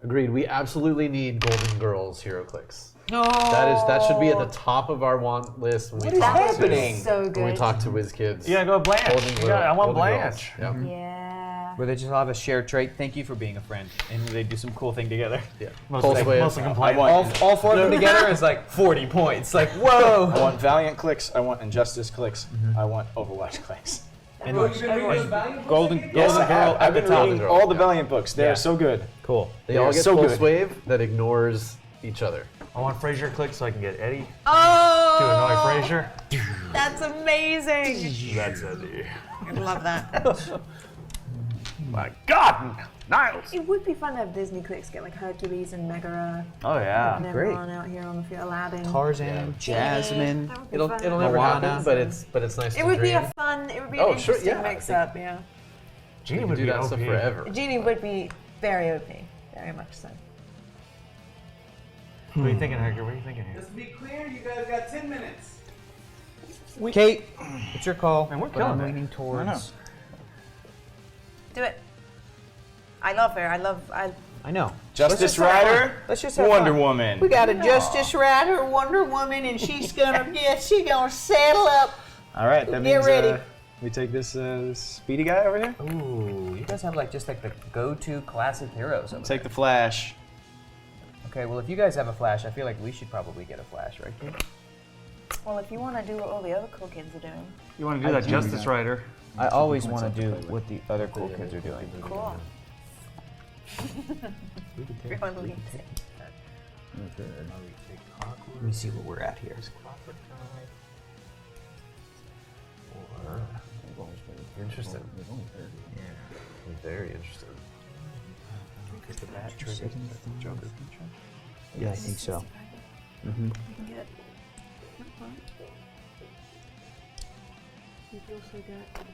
Agreed. We absolutely need Golden Girls hero clicks. No. That should be at the top of our want list when we is talk happening? So good. when we talk to WizKids. You got to go Blanche. Golden Girl- I want Golden Blanche. Girls. Yep. Yeah. Where they just all have a shared trait. Thank you for being a friend, and they do some cool thing together. Yeah. Mostly complain. All four of them together is like 40 points. Like I whoa. want Valiant clicks. I want Injustice clicks. I want Overwatch clicks. And Oh, you've been reading those Valiant books Golden again? Yes, Golden I Girl have. at I've the been top. reading all the Yeah. Valiant books. They're Yeah. so good. Cool. They all They're get so Pulse good. Wave that ignores each other. I want Frasier clicks so I can get Eddie to Oh, annoy Frasier. that's amazing. That's Eddie. I love that. My God, Niles. It would be fun to have Disney clicks get like Hercules and Megara Oh yeah. and great. everyone out here on the field. Aladdin. Tarzan, Jasmine. That would be It'll fun. never Moana. happen, but it's nice. It to would be dream. a fun. It would be Oh, an sure, interesting yeah, I mix think- up. Yeah. Genie You would can do be that OP. stuff forever. Genie would be very OP. Very much so. What are you thinking, Hector? What are you thinking here? Just to be clear, you guys got 10 minutes. Kate, it's your call. Man, we're but I'm killing it. leaning towards. Do it. I love her. I know. Let's Justice just have fun. Rider. Let's just have Wonder fun. Woman. We got a Justice Rider, Wonder Woman, and she's gonna saddle up. All right, that Get means ready. we take this speedy guy over here. Ooh, you guys have like just like the go-to classic heroes. Over Take the Flash. Okay, well if you guys have a Flash, I feel like we should probably get a Flash, right, Kate? Well, if you want to do what all the other cool kids are doing, You want to do that Justice Rider? I always want to do what the other cool kids are doing. cool. Everyone leaves it. Let me see what we're at here. Interesting. Very interesting. Yeah, I think so. You can get. You've also got.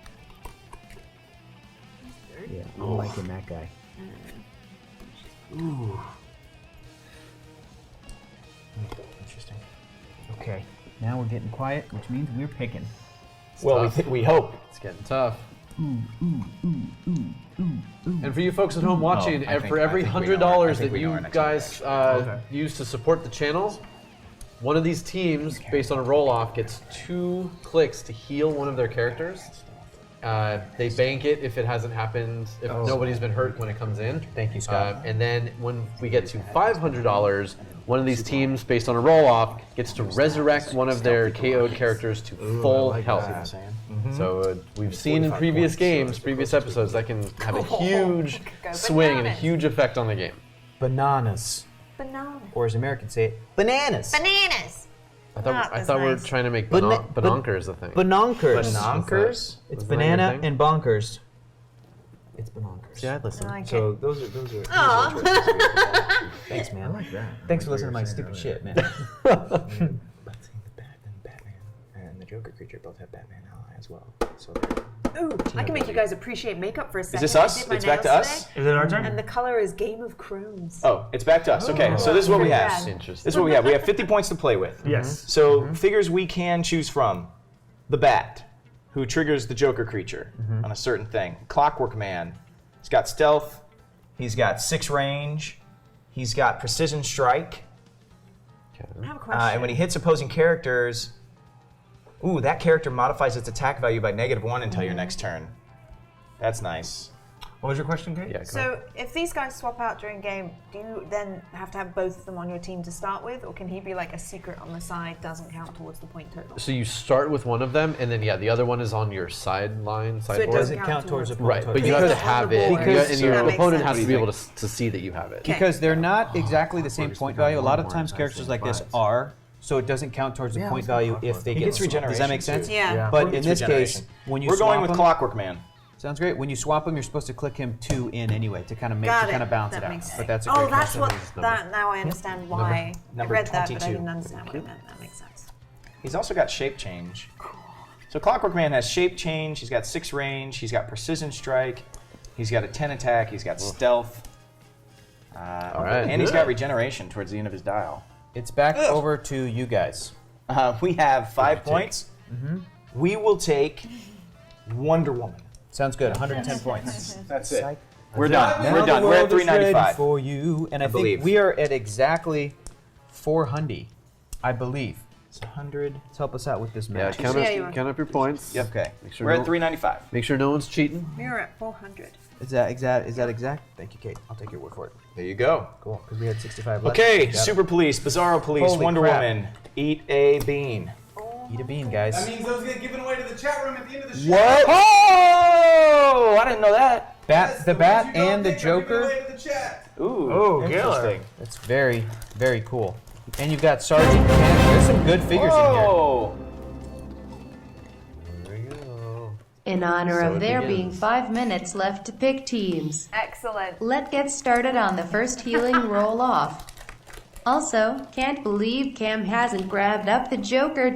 Yeah, I'm liking that guy. Interesting. Okay, now we're getting quiet, which means we're picking. Well, we hope. It's getting tough. And for you folks at home watching, for every $100 that you guys use to support the channel, one of these teams, based on a roll-off, gets 2 clicks to heal one of their characters. They bank it if it hasn't happened, if nobody's been hurt when it comes in. Thank you, Scott. And then when we get to $500, one of these teams, based on a roll-off, gets to resurrect one of their KO'd characters to full health. So we've seen in previous games, previous episodes, that can have a huge swing and a huge effect on the game. Bananas. Banana. Or as Americans say it, bananas. Bananas. I thought we were trying to make banonkers a thing. Banonkers. Banonkers? It's banana and bonkers. It's banonkers. Yeah, I'd listen. I like So it. those are Thanks, man. I like that. Thanks for listening to my stupid shit, man. But seeing the Batman and the Joker creature both have Batman ally as well. So Ooh, I can make you guys appreciate makeup for a second. this I us? did my It's back to nails us? today, Is it our turn? And the color is Game of Chromes. Oh, it's back to us. Okay, so this is what we Pretty have. bad. Interesting. This is what we have. We have 50 points to play with. Yes. So figures we can choose from: the Bat, who triggers the Joker creature on a certain thing. Clockwork Man. He's got stealth. He's got 6 range. He's got precision strike. I have a question. And when he hits opposing characters, that character modifies its attack value by -1 until your next turn. That's nice. What was your question, Kate? Yeah, So, if these guys swap out during game, do you then have to have both of them on your team to start with, or can he be like a secret on the side, doesn't count towards the point total? So you start with one of them, and then the other one is on your sideboard. So it doesn't Doesn't count towards the point Right, total. but you have to Because on have the it, board. Because- and your That makes opponent sense. has to be able to see that you have it. Because they're not exactly the same point value. A lot of times characters like this are, so it doesn't count towards the point value if they He get gets swapped. Does that make regeneration, sense? too. Yeah. But He in gets this case, regeneration. when you We're going swap with them, Clockwork Man. sounds great. When you swap them, you're supposed to click him 2 in anyway to kind of make Got to kind it. of balance That it out. makes sense. But that's a Oh, great that's question. what. That now I understand why. Number I read that, but I 22. didn't understand what it meant. That makes sense. He's also got shape change. So Clockwork Man has shape change. He's got 6 range. He's got precision strike. He's got a 10 attack. He's got stealth. All right, And he's good. got regeneration towards the end of his dial. It's back over to you guys. We have 5 points. We will take Wonder Woman. Sounds good. 110 points. That's it. Psych. We're done. Now We're the done. We're world at is ready 395. for you, and I think believe. we are at exactly 400. I believe. It's 100. Let's help us out with this Yeah, match. count Yeah, you are. up your points. Yep. Okay. Make sure We're at 395. Make sure no one's cheating. We're at 400. Is that exact? Thank you, Kate. I'll take your word for it. There you go. Cool, because we had 65 left. Okay, Got it. Super Police, Bizarro Police, Holy Wonder crap. Woman, eat a bean. Eat a bean, guys. That means those get given away to the chat room at the end of the show. What? Oh! I didn't know that. Yes, The ones Bat you don't and the pick are given Joker. away to the chat. Ooh, Oh, interesting. That's very, very cool. And you've got Sergeant Panic. There's some good figures in here. Whoa! There we go. In honor So of it there begins. being 5 minutes left to pick teams, Excellent. let's get started on the first healing roll off. Also, can't believe Cam hasn't grabbed up the Joker.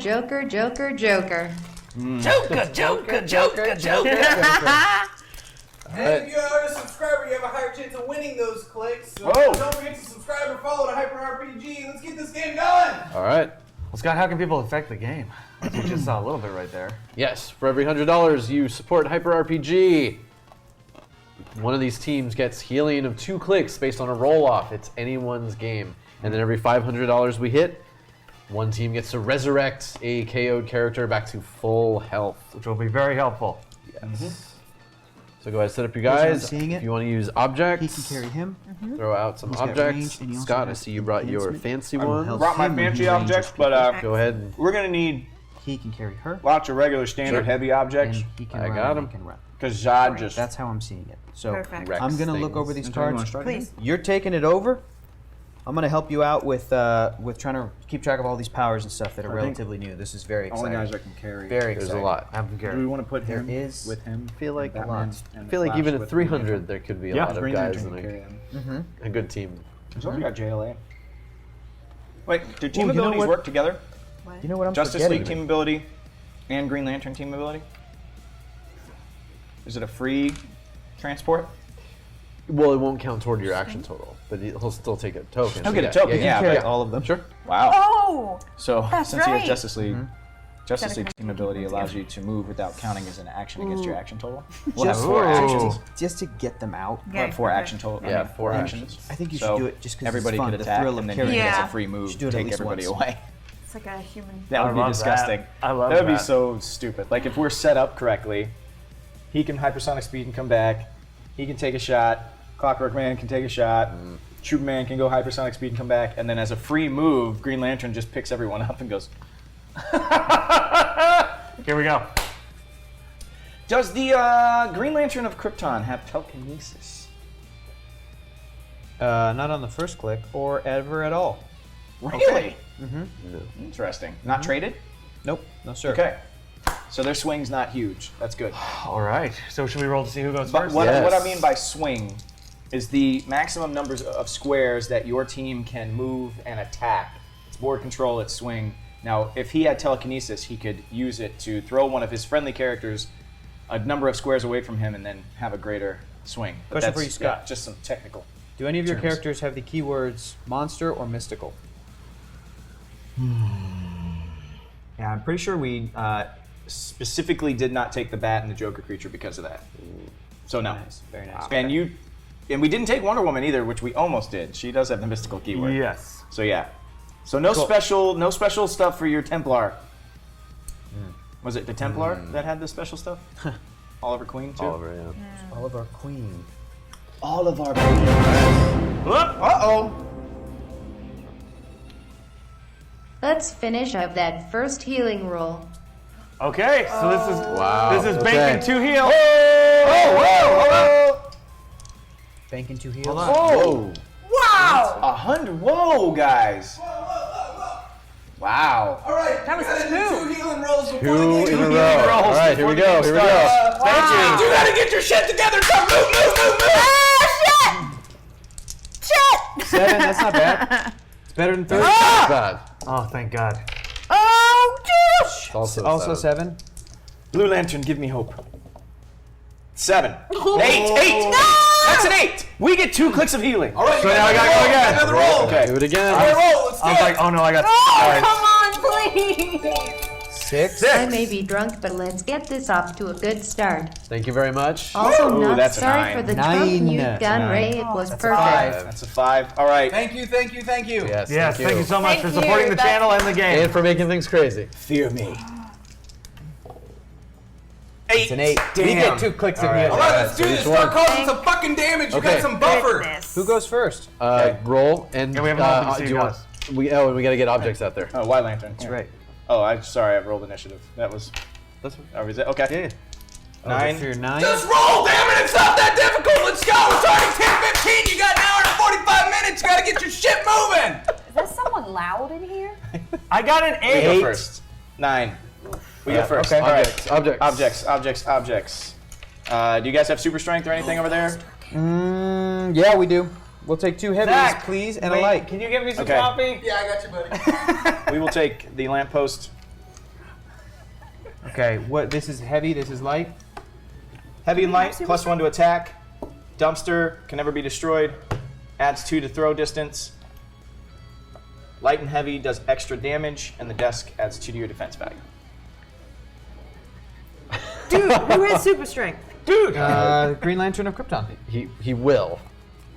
And if you are a subscriber, you have a higher chance of winning those clicks. So Whoa. don't forget to subscribe and follow to Hyper RPG. Let's get this game going. All right. Well, Scott, how can people affect the game? We just saw a little bit right there. Yes, for every $100 you support Hyper RPG, one of these teams gets healing of 2 clicks based on a roll-off. It's anyone's game. And then every $500 we hit, one team gets to resurrect a KO'd character back to full health. Which will be very helpful. Yes. So go ahead, set up your Who's not guys. seeing If it? you want to use objects, He can carry him. throw out some He's got objects. range, and he also Scott, I has see you brought your enhancement. fancy I will one. help Brought my him when fancy he ranges objects, people. but Go ahead. And we're gonna need He can carry her. lots of regular standard Sure. heavy objects And he can I run got and him. he can run. because Zod just. That's how I'm seeing it. So Perfect. Rex I'm gonna look things. over these cards. Please. You're taking it over. I'm gonna help you out with trying to keep track of all these powers and stuff that are relatively new. This is very All the exciting. guys I can carry. Very There's exciting. a lot. Have them Do we carry. want to put There him is- with him? I feel like Batman I and feel like Flash even at with 300 there could be a Yeah, lot of Green guys Lantern in can carry him. a good team. He's also got JLA. Wait, do team you know abilities what? work together? You know what I'm Justice forgetting? League team ability and Green Lantern team ability? Is it a free transport? Well, it won't count toward your action total, but he'll still take a token. He'll get a token, yeah, but all of them. Sure. Wow. Oh! So That's since he right. has Justice League, Justice League team ability allows you to move without counting as an action against your action total. We'll have 4 actions. Just to get them out. We'll have 4 action total. Yeah, I mean, 4 actions. I think you So should do it just because everybody it's fun, could the attack, thrill of and then carrying he it. gets Yeah. a free move Should do to it at take least everybody once. away. It's like a human. That would be love disgusting. that. I love That would be that. so stupid. Like if we're set up correctly, he can hypersonic speed and come back. He can take a shot. Clockwork Man can take a shot. Superman can go hypersonic speed and come back. And then as a free move, Green Lantern just picks everyone up and goes. Here we go. Does the Green Lantern of Krypton have telekinesis? Not on the first click or ever at all. Really? Interesting. Not traded? Nope, no sir. Okay. So their swing's not huge. That's good. All right. So should we roll to see who goes But first? what Yes. I mean by swing is the maximum numbers of squares that your team can move and attack. It's board control, it's swing. Now, if he had telekinesis, he could use it to throw one of his friendly characters a number of squares away from him and then have a greater swing. But Question for that's, you, Scott. yeah, just some technical. Do any of your Terms. characters have the keywords monster or mystical? Yeah, I'm pretty sure we specifically did not take the bat and the Joker creature because of that. So no. Nice, very nice. And we didn't take Wonder Woman either, which we almost did. She does have the mystical keyword. Yes. So yeah. So no special stuff for your Templar. Was it the Templar that had the special stuff? Oliver Queen too. Oliver, yeah. Oliver Queen. Oliver Queen. Uh-oh. Let's finish up that first healing roll. Okay. So this is Wow. this is okay. banking 2 heal. Oh, Banking 2 heals. whoa. Wow! 100. Whoa, guys. Wow. All right. That was you gotta do 2 healing rolls before Two the in game. a row. All right, here we go. Here we go. Thank you. You gotta get your shit together. Come move. Ah, shit! Shit! 7, that's not bad. It's better than 3. Not bad. Oh, thank God. Oh, gosh! It's also, Also seven. 7. Blue Lantern, give me hope. 7. 8. Oh. 8. No! That's an 8. We get 2 clicks of healing. All right. So now I gotta go again. Another roll. Okay. Do it again. Roll. Let's do I was it. like, oh no, I got. Oh, come on, please! 6. I may be drunk, but let's get this off to a good start. Thank you very much. Also, Ooh, not that's a sorry 9. for the 9. drunk you've That's a done, 9. Ray. It was perfect. 5. That's a 5. All right. Thank you. Yes, Yes, thank you so much Thank for supporting you. the channel and the game. And for making things crazy. Fear me. It's an 8. We Damn. get 2 clicks of All right. healing. All right. Let's do So this. each Start one. causing some fucking damage. You Okay. got some buffer. Goodness. Who goes first? Roll and Yeah, we haven't opened to see do who you want- goes. and we gotta get objects out there. Oh, White Lantern. That's right. Oh, sorry, I rolled initiative. That was. Oh, is it? Okay. Yeah. 9. For your 9. Just roll, damn it! It's not that difficult. Let's go. We're starting 10:15. You got an hour and 45 minutes. You gotta get your shit moving. Is there someone loud in here? I got an We 8. go first. 9. We go first. okay. All right. Objects. Objects. Do you guys have super strength or anything over there? Yeah, we do. We'll take 2 heavies, Zach, please, and wait, a light. Can you give me some Okay. coffee? Yeah, I got you, buddy. We will take the lamppost. Okay, what? This is heavy, this is light. Heavy and light, +1 to attack. Dumpster can never be destroyed. Adds 2 to throw distance. Light and heavy does extra damage, and the desk adds 2 to your defense value. Dude, who has super strength? Dude! Green Lantern of Krypton. He will.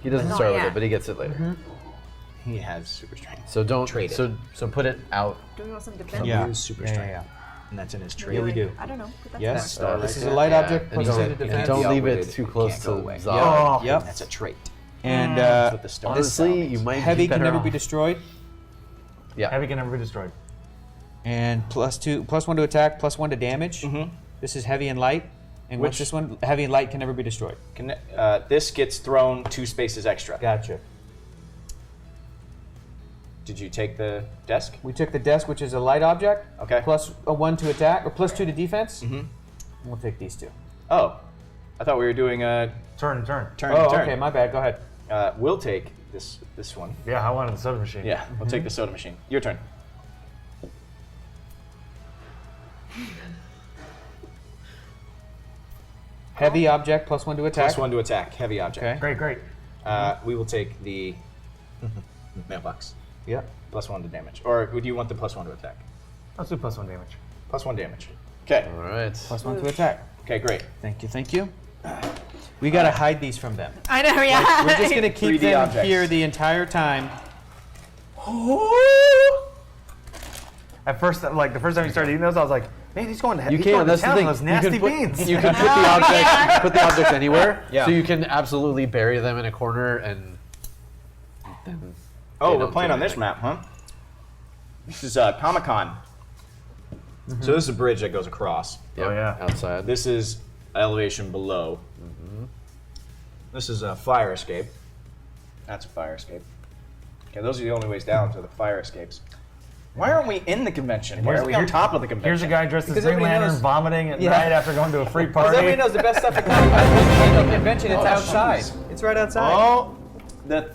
He doesn't Not start with yet. it, but he gets it later. He has super strength. So don't Trade it. So put it out. Do we want some defense? Yeah. super Yeah, strength. yeah. And that's in his trade. Yeah, we do. I don't know. But that's Yes. fine. This is a light object, And plus 2 to don't, defense. don't leave it outwitted, too it close can't to go away. Zod. Yep. That's a trait. And That's what the star Honestly, you might heavy be can better never be off. destroyed. Yeah. Heavy can never be destroyed. And +1 to attack, +1 to damage. Mhm. This is heavy and light. And what's Which- this one? Heavy and light can never be destroyed. This gets thrown 2 spaces extra. Gotcha. Did you take the desk? We took the desk, which is a light object. Okay. Plus a 1 to attack, or +2 to defense. Mm-hmm. We'll take these 2. Oh, I thought we were doing a Turn. turn Oh, to turn. okay, my bad. Go ahead. We'll take this one. Yeah, I wanted the soda machine. Yeah, we'll take the soda machine. Your turn. Heavy object, +1 to attack. +1 to attack. Heavy object. Okay. Great. We will take the mailbox. Yeah. +1 to damage. Or would you want the +1 to attack? Let's do +1 damage. +1 damage. Okay. All right. +1 to attack. Okay, great. Thank you, thank you. We gotta hide these from them. I know, yeah. We're just gonna keep 3D them objects. here the entire time. At first, like the first time you started eating those, I was like, man, he's going to You he's can. going to That's the town thing. on those You nasty can put, beans. You can put the object. Put the object anywhere. Yeah. So you can absolutely bury them in a corner and. Then Oh, they we're don't playing do on this anything. map, huh? This is Comic-Con. So this is a bridge that goes across. Yep, Oh, yeah. Outside. This is elevation below. This is a fire escape. That's a fire escape. Okay, those are the only ways down to the fire escapes. Why aren't we in the convention? Why are we on top of the convention? Here's a guy dressed as Because Green everybody Lantern knows- vomiting at Yeah. night after going to a free Because party. everybody knows the best stuff at the convention. It's outside. It's right outside. Oh, the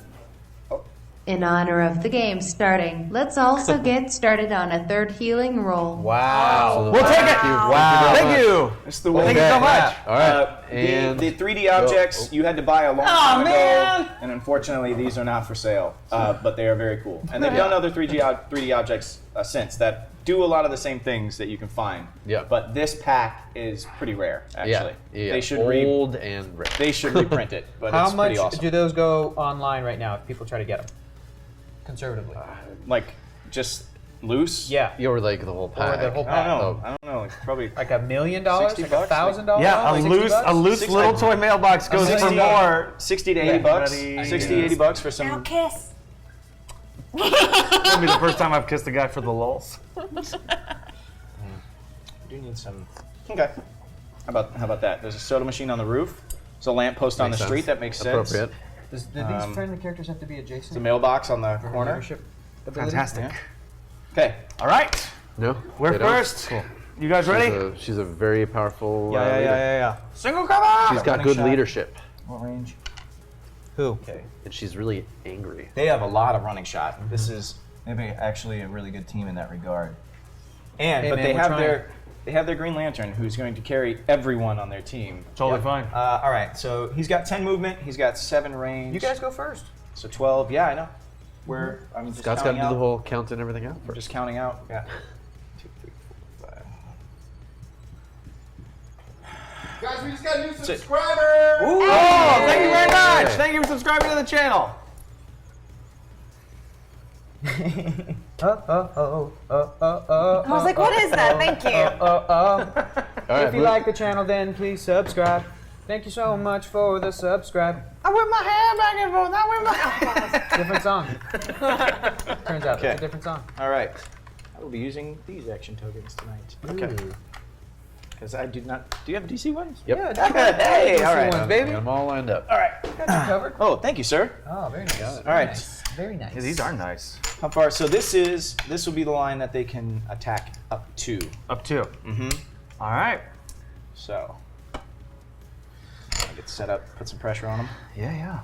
In honor of the game starting, let's also get started on a third healing roll. Wow. We'll take it. Wow. Thank you. it's the way. Thank you so much. All right. And the 3D objects you had to buy a long time man. ago, and unfortunately these are not for sale. But they are very cool, and they've done other 3D objects since that do a lot of the same things that you can find. Yeah. But this pack is pretty rare, actually. Yeah. They should old and rare. they should reprint it, but How it's much pretty awesome. do those go online right now if people try to get them? Conservatively. Like just loose? Yeah. You were like the whole pack. the whole I pack. don't know. I don't know. Like probably Like $1 million? 60 Like bucks? $1,000? Yeah, Like a 60 loose bucks? little toy mailbox goes for 60 more. 60 to 80 bucks. Buddy. 60, 80 bucks for Now some. kiss. That'll be the first time I've kissed a guy for the lulz. Do need some. Okay. How about that? There's a soda machine on the roof. There's a lamppost on the Makes street sense. that makes sense. Appropriate. Do these friendly characters have to be adjacent? There's a mailbox on the corner. Leadership ability? Fantastic. Okay. All right, No. we're they don't? first. Cool. You guys ready? She's a very powerful. Yeah. leader. Single cover. She's got Running good shot. leadership, What range? Who? Okay. and she's really angry. They have a lot of running shot. This is maybe actually a really good team in that regard. And Hey, but man, they we're have trying. their Green Lantern who's going to carry everyone on their team. Totally fine. All right. So he's got 10 movement. He's got 7 range. You guys go first. So 12. Yeah, I know. I'm just Scott's got to counting do the out. whole count and everything out. We're just counting out. Yeah. 2, 3, 4, 5. Guys, we just got new it. subscribers! Oh, thank you very much. Thank you for subscribing to the channel. I was like, what is that? Thank you. All right, If you like the channel, then please subscribe. Thank you so much for the subscribe. I whip my hand back and forth. I whip my. Different song. Turns out Okay. it's a different song. All right. I will be using these action tokens tonight. Okay. Because I do not. Do you have DC ones? Yep. Yeah, Hey, all right. ones, baby. Got them all lined up. All right. Got you covered. Oh, thank you, sir. Oh, very nice. All right. Nice. Very nice. Yeah, these are nice. How far? So this will be the line that they can attack up to. Up two. Mm-hmm. All right. So I get set up, put some pressure on them. Yeah, yeah.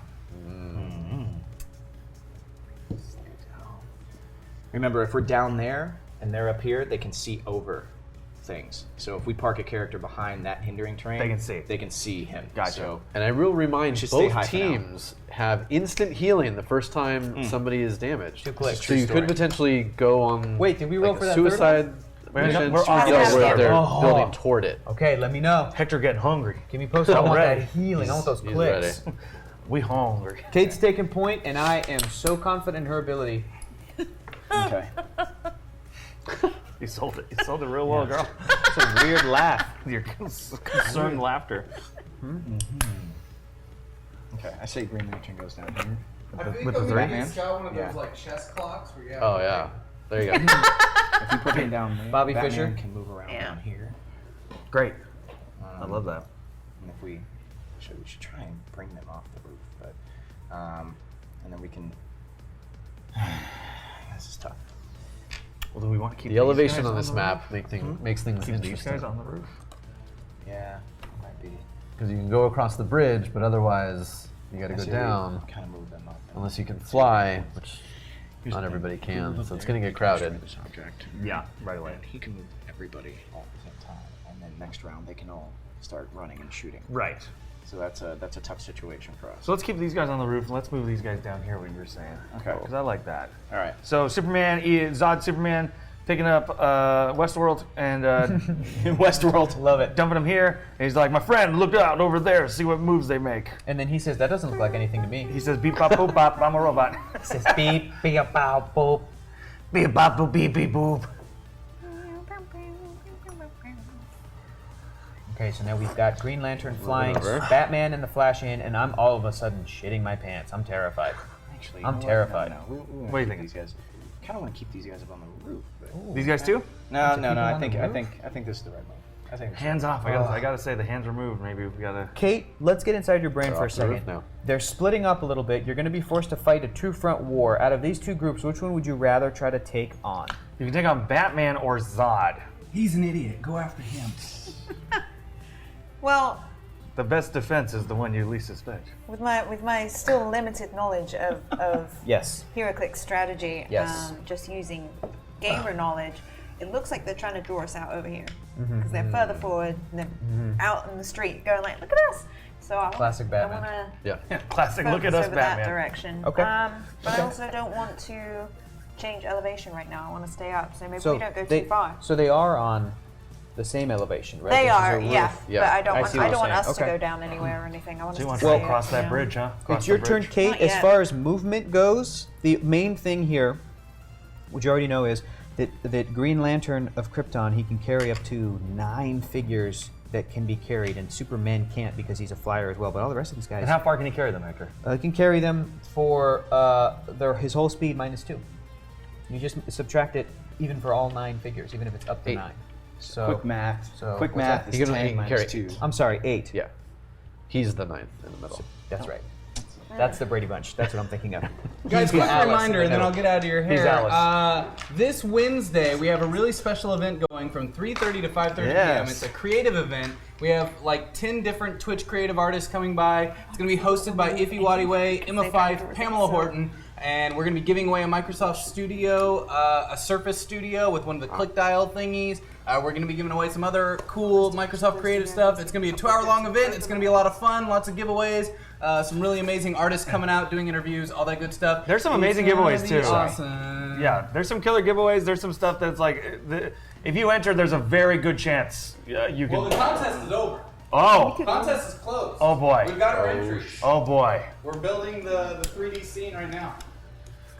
Remember, if we're down there and they're up here, they can see over things. So if we park a character behind that hindering terrain, They can see. They can see him. Gotcha. So And I will remind Should stay both high for now. teams have instant healing the first time somebody is damaged. 2 clicks. So you story. could potentially go on Wait, did we roll like for a that third one? suicide mission We're on where the they're Oh. building toward it. Okay, let me know. Hector getting hungry. Give me posted. I I'm want ready. that healing. I want those He's clicks. ready. We hungry. Kate's taking point, and I am so confident in her ability. okay. You sold it. You sold it real well, girl. It's a weird laugh. Your concerned laughter. Okay. I say Green Lantern goes down here. I think with the I'm three? gonna get Scott one of Yeah. those like chess clocks where you have Oh yeah. There you go. If you put me down there, Bobby Batman Fischer? can move around Yeah. down here. Great. I love that. And if we should try and bring them off the roof, but and then we can. This is tough. Well, do we want to keep The these elevation guys on this the map makes things Keep these interesting. guys on the roof. Yeah, might be. Because you can go across the bridge, but otherwise you got to go down. Kind of move them up. Unless you can fly, which not everybody can, so it's going to get crowded. Object. Yeah, right away. And he can move everybody all at the same time, and then next round they can all start running and shooting. Right. So that's a tough situation for us. So let's keep these guys on the roof and let's move these guys down here. What you were saying? Okay. Because I like that. All right. So Superman, Zod Superman, picking up Westworld and Westworld, love it. Dumping him here. And he's like, my friend, look out over there, see what moves they make. And then he says, that doesn't look like anything to me. He says, beep bop boop bop, I'm a robot. He says, beep, beep, bow, boop. Beep bop boop beep beep boop. Okay, so now we've got Green Lantern flying, Batman and the Flash in, and I'm all of a sudden shitting my pants. I'm terrified. Actually, I'm terrified. No. What do you think? These guys. Kind of want to keep these guys up on the roof. But... These guys too? No. I think this is the right move. I think hands off. I gotta say the hands are moved. Maybe we gotta. Kate, let's get inside your brain for a second. Now. They're splitting up a little bit. You're going to be forced to fight a true front war. Out of these two groups, which one would you rather try to take on? You can take on Batman or Zod. He's an idiot. Go after him. Well, The best defense is the one you least suspect. with my still limited knowledge of Yes. HeroClix strategy, Yes. just using gamer knowledge, it looks like they're trying to draw us out over here because they're further forward and they're out in the street going like, look at us. So Classic Batman. I want Yeah. Classic. to Look at us, over that Batman. direction. Okay. But I also don't want to change elevation right now. I want to stay up, so maybe So we don't go they, too far. So they are on the same elevation, right? They This is a are, roof. yeah. Yeah. But I don't I want see what I don't you're want saying. us to Okay. go down anywhere or anything. I want So you us want to to stay across up, that yeah. bridge, huh? Across It's your the turn, bridge. Kate. Not As yet. far as movement goes, the main thing here, which you already know, is that Green Lantern of Krypton, he can carry up to 9 figures that can be carried, and Superman can't because he's a flyer as well. But all the rest of these guys, And how far can he carry them, Hector? he can carry them for his whole speed minus 2. You just subtract it even for all 9 figures, even if it's up to 8. 9. So Quick math. So Quick what's math that? is You can 10 minus carry 2. I'm sorry, 8. Yeah. He's the ninth in the middle. That's right. That's the Brady Bunch. That's what I'm thinking of. Guys, He's quick Alice in reminder, the and then middle. I'll get out of your He's hair. Alice. This Wednesday, we have a really special event going from 3:30 to 5:30 p.m. Yes. It's a creative event. We have like 10 different Twitch creative artists coming by. It's going to be hosted by Iffy Wadiway, Emma Fife, Pamela Horton, and we're going to be giving away a Microsoft Studio, a Surface Studio with one of the click dial thingies. We're going to be giving away some other cool Microsoft creative stuff. It's going to be a 2-hour-long event. It's going to be a lot of fun, lots of giveaways, some really amazing artists coming out, doing interviews, all that good stuff. There's some amazing It's gonna giveaways, be too. Awesome. Yeah, there's some killer giveaways. There's some stuff that's like, if you enter, there's a very good chance you can. Well, the contest is over. Oh, Contest is closed. oh boy. We've got our entry. Oh boy. We're building the 3D scene right now.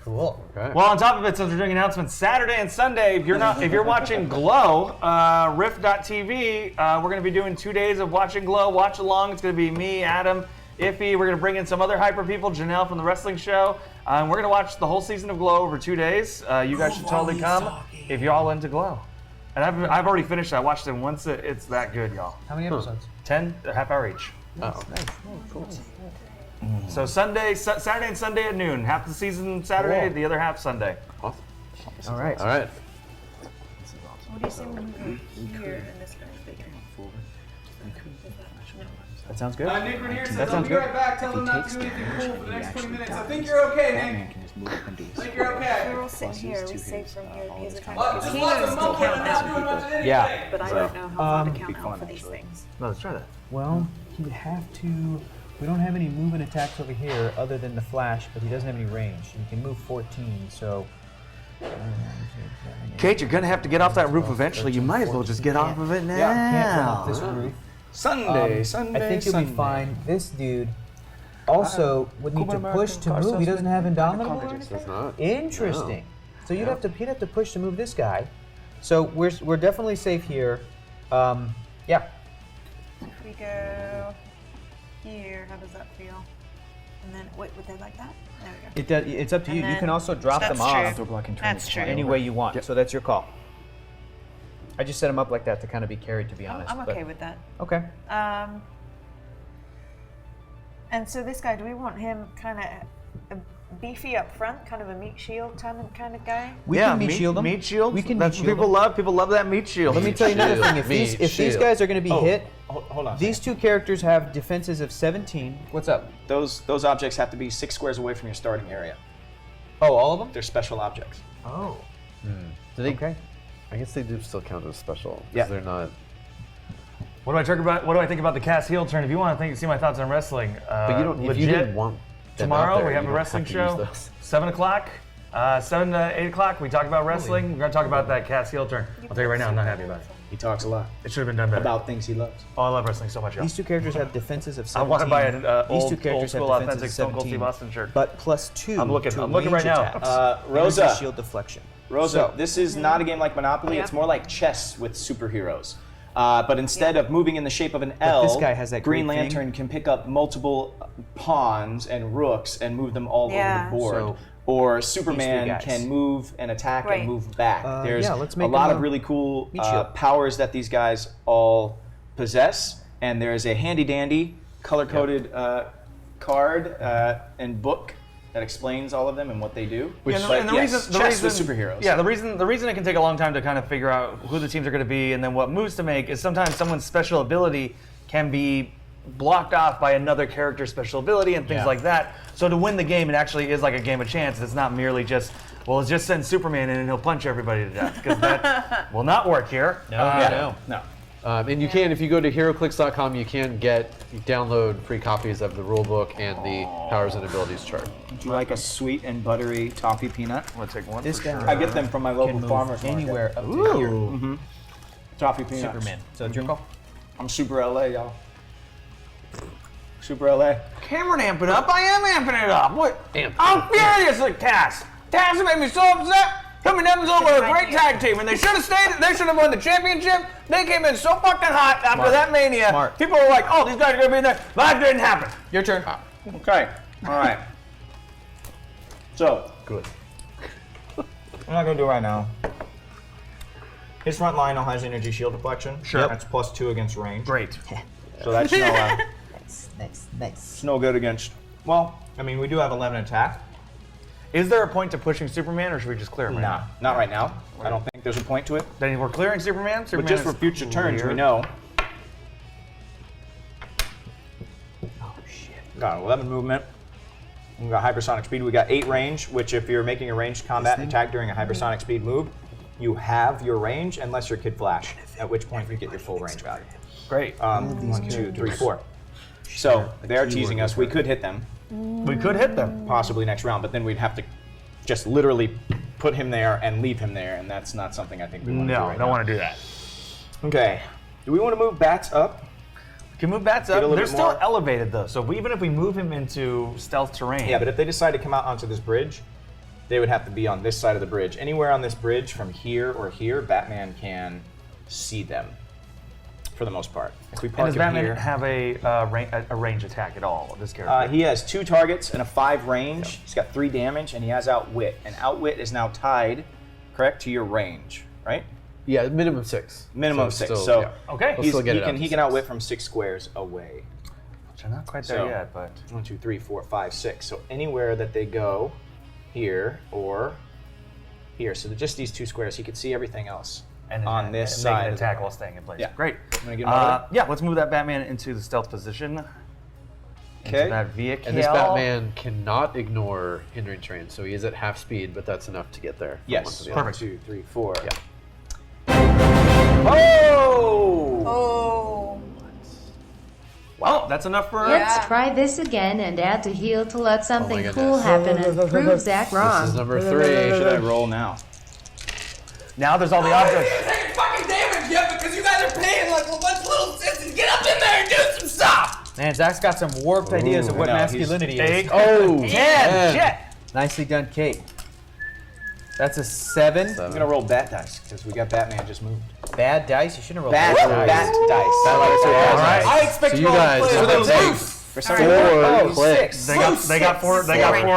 Cool. Okay. Well, on top of it, since we're doing announcements Saturday and Sunday, if you're watching Glow, Rift.tv, we're going to be doing 2 days of watching Glow. Watch along. It's going to be me, Adam, Iffy. We're going to bring in some other hyper people, Janelle from the wrestling show. We're going to watch the whole season of Glow over 2 days. You guys should totally come if you're all into Glow. And I've already finished it. I watched it once. It's that good, y'all. How many episodes? 10, a half hour each. Oh. So Saturday and Sunday at noon. Half the season Saturday, Cool. the other half Sunday. Awesome. All right. All right. What do you say when you go here and this guy's bigger? That sounds good. Nick Renier says, That I'll sounds be good. right back. Tell them not to do anything cool for the next 20 minutes. I think you're okay, Nick. Can just move up and do I think you're okay. We're all sitting here. We save from here his attack Just because he lots knows of to mumbling count and not out. doing much of anything. Yeah. But I don't know how far to count be out fun, for these actually. things. No, let's try that. Well, he'd have to. We don't have any movement attacks over here other than the Flash, but he doesn't have any range. He can move 14, so. Kate, you're gonna have to get off that roof eventually. You might as well just get off of it now. Yeah, can't run off this roof. Sunday. I think you'll be fine. This dude also would need to push to move. He doesn't have Indomitable or anything? That's not. Interesting. So he'd have to push to move this guy. So we're definitely safe here. Yeah. If we go here, how does that feel? And then, wait, would they like that? There we go. It's up to you. And You can then- also drop That's them off true. That's true. any way you want. So that's your call. I just set him up like that to kind of be carried, to be honest. I'm okay with that. Okay. And so this guy, do we want him kind of beefy up front, kind of a meat shield kind of guy? We can meat shield them. Meat shield. We can That's meat what shield people them. love. People love that meat shield. Let me tell you another thing. If Meat these shield. guys are going to be hit, Hold on. these two characters have defenses of 17. What's up? Those objects have to be 6 squares away from your starting area. Oh, all of them? They're special objects. Oh. Do they? Okay. I guess they do still count as special. Yeah. They're not. What do I think about the cast heel turn? If you want to see my thoughts on wrestling, But you don't. If you didn't want them out tomorrow there, we have you a don't wrestling have to use show, those. 7 o'clock. 7 to 8 o'clock, we talk about wrestling. We're going to talk about that cast heel turn. I'll tell you right now, I'm not happy about it. He talks a lot It should have been done better. about things he loves. Oh, I love wrestling so much, y'all. These two characters have defenses of 17. I want to buy an These old two characters school have defenses authentic of Stone Cold 17, Steve Austin shirt. but +2. I'm looking to right range now. attacks. Rosa. Energy shield deflection. Rosa, this is not a game like Monopoly. Yeah. It's more like chess with superheroes. But instead of moving in the shape of an L, this guy has that Green great thing. Lantern can pick up multiple pawns and rooks and move them all Yeah. over the board. So, or three Superman guys. can move and attack Right. and move back. There's yeah, let's a make lot him of a really cool meat shield. powers that these guys all possess. And there's a handy dandy color-coded card and book that explains all of them and what they do. And the Yes, reason, chess with superheroes. Yeah, the reason it can take a long time to kind of figure out who the teams are going to be and then what moves to make is sometimes someone's special ability can be blocked off by another character's special ability and things like that. So to win the game, it actually is like a game of chance. It's not merely just, well, let's just send Superman in and he'll punch everybody to death, because that will not work here. No. And you can, if you go to HeroClix.com, you can download free copies of the rulebook and the powers and abilities chart. Would you like a sweet and buttery toffee peanut? I'm going to take one. This guy I get them from my can local move farmer's market. anywhere up to here. Toffee peanuts. Superman. So it's your call. I'm Super LA, y'all. Super LA. Cameron amping up. I am amping it up. What? I'm furious at Cass. Cass made me so upset. Him and Evansville were a great tag team, and they should have stayed. They should have won the championship. They came in so fucking hot after that Mania. Smart. People were like, "Oh, these guys are gonna be in there." That didn't happen. Your turn. Okay. All right. So, Good. I'm not gonna do it right now. His front line all has energy shield deflection. Sure. That's +2 against range. Great. So that's Nice. it's no good against. Well, I mean, we do have 11 attack. Is there a point to pushing Superman, or should we just clear him right now? Not right now. I don't think there's a point to it. Then we're clearing Superman. But just for future turns, we know. Oh shit! Got 11 movement. We got hypersonic speed. We got 8 range, which if you're making a ranged combat attack during a hypersonic speed move, you have your range unless you're Kid Flash, at which point you get your full range value. Great. 1, 2, 3, 4. So they're teasing us. We could hit them, We could hit them. possibly next round, but then we'd have to just literally put him there and leave him there, and that's not something I think we want to do No, right don't now. want to do that. Okay. Do we want to move bats up? We can move bats a up. little They're bit still more. elevated though, so even if we move him into stealth terrain. Yeah, but if they decide to come out onto this bridge, they would have to be on this side of the bridge. Anywhere on this bridge from here or here, Batman can see them, for the most part. If we And park does him Batman here, have a range attack at all? This character. he has 2 targets and a 5 range. He's got 3 damage, and he has Outwit. And Outwit is now tied, correct, to your range, right? Yeah, minimum 6. Minimum So 6. still- So yeah. Okay. We'll still get it he up. can Outwit from 6 squares away. Which I'm not quite there So- yet, but 1, 2, 3, 4, 5, 6. So anywhere that they go, here or here. So just these 2 squares, he could see everything else on this and side. make an of the- attack while staying in place. Yeah. Great. Wanna get him over Yeah, let's move that Batman into the stealth position. Okay. Into that vehicle. And this Batman cannot ignore hindering terrain, so he is at half speed, but that's enough to get there. from one Yes. to the other. 1, 2, 3, 4. Yeah. Oh! Oh. Well, that's enough for. Let's try this again and add to heal to let something goodness. cool happen and prove Zach This is wrong. number 3. Should I roll now? Now there's all the objects. Taking fucking damage yet because you guys are paying like a bunch of little citizens. Get up in there and do some stuff. Man, Zach's got some warped ideas of what I know, masculinity is. 8, Oh, 10. Shit. Nicely done, Kate. That's a 7. I'm gonna roll bat dice because we got Batman just moved. Bad dice. You shouldn't have rolled Bat bad dice. dice. All right. I expect So you guys to have roll to take For some 4 Oh, clicks. 6. They got four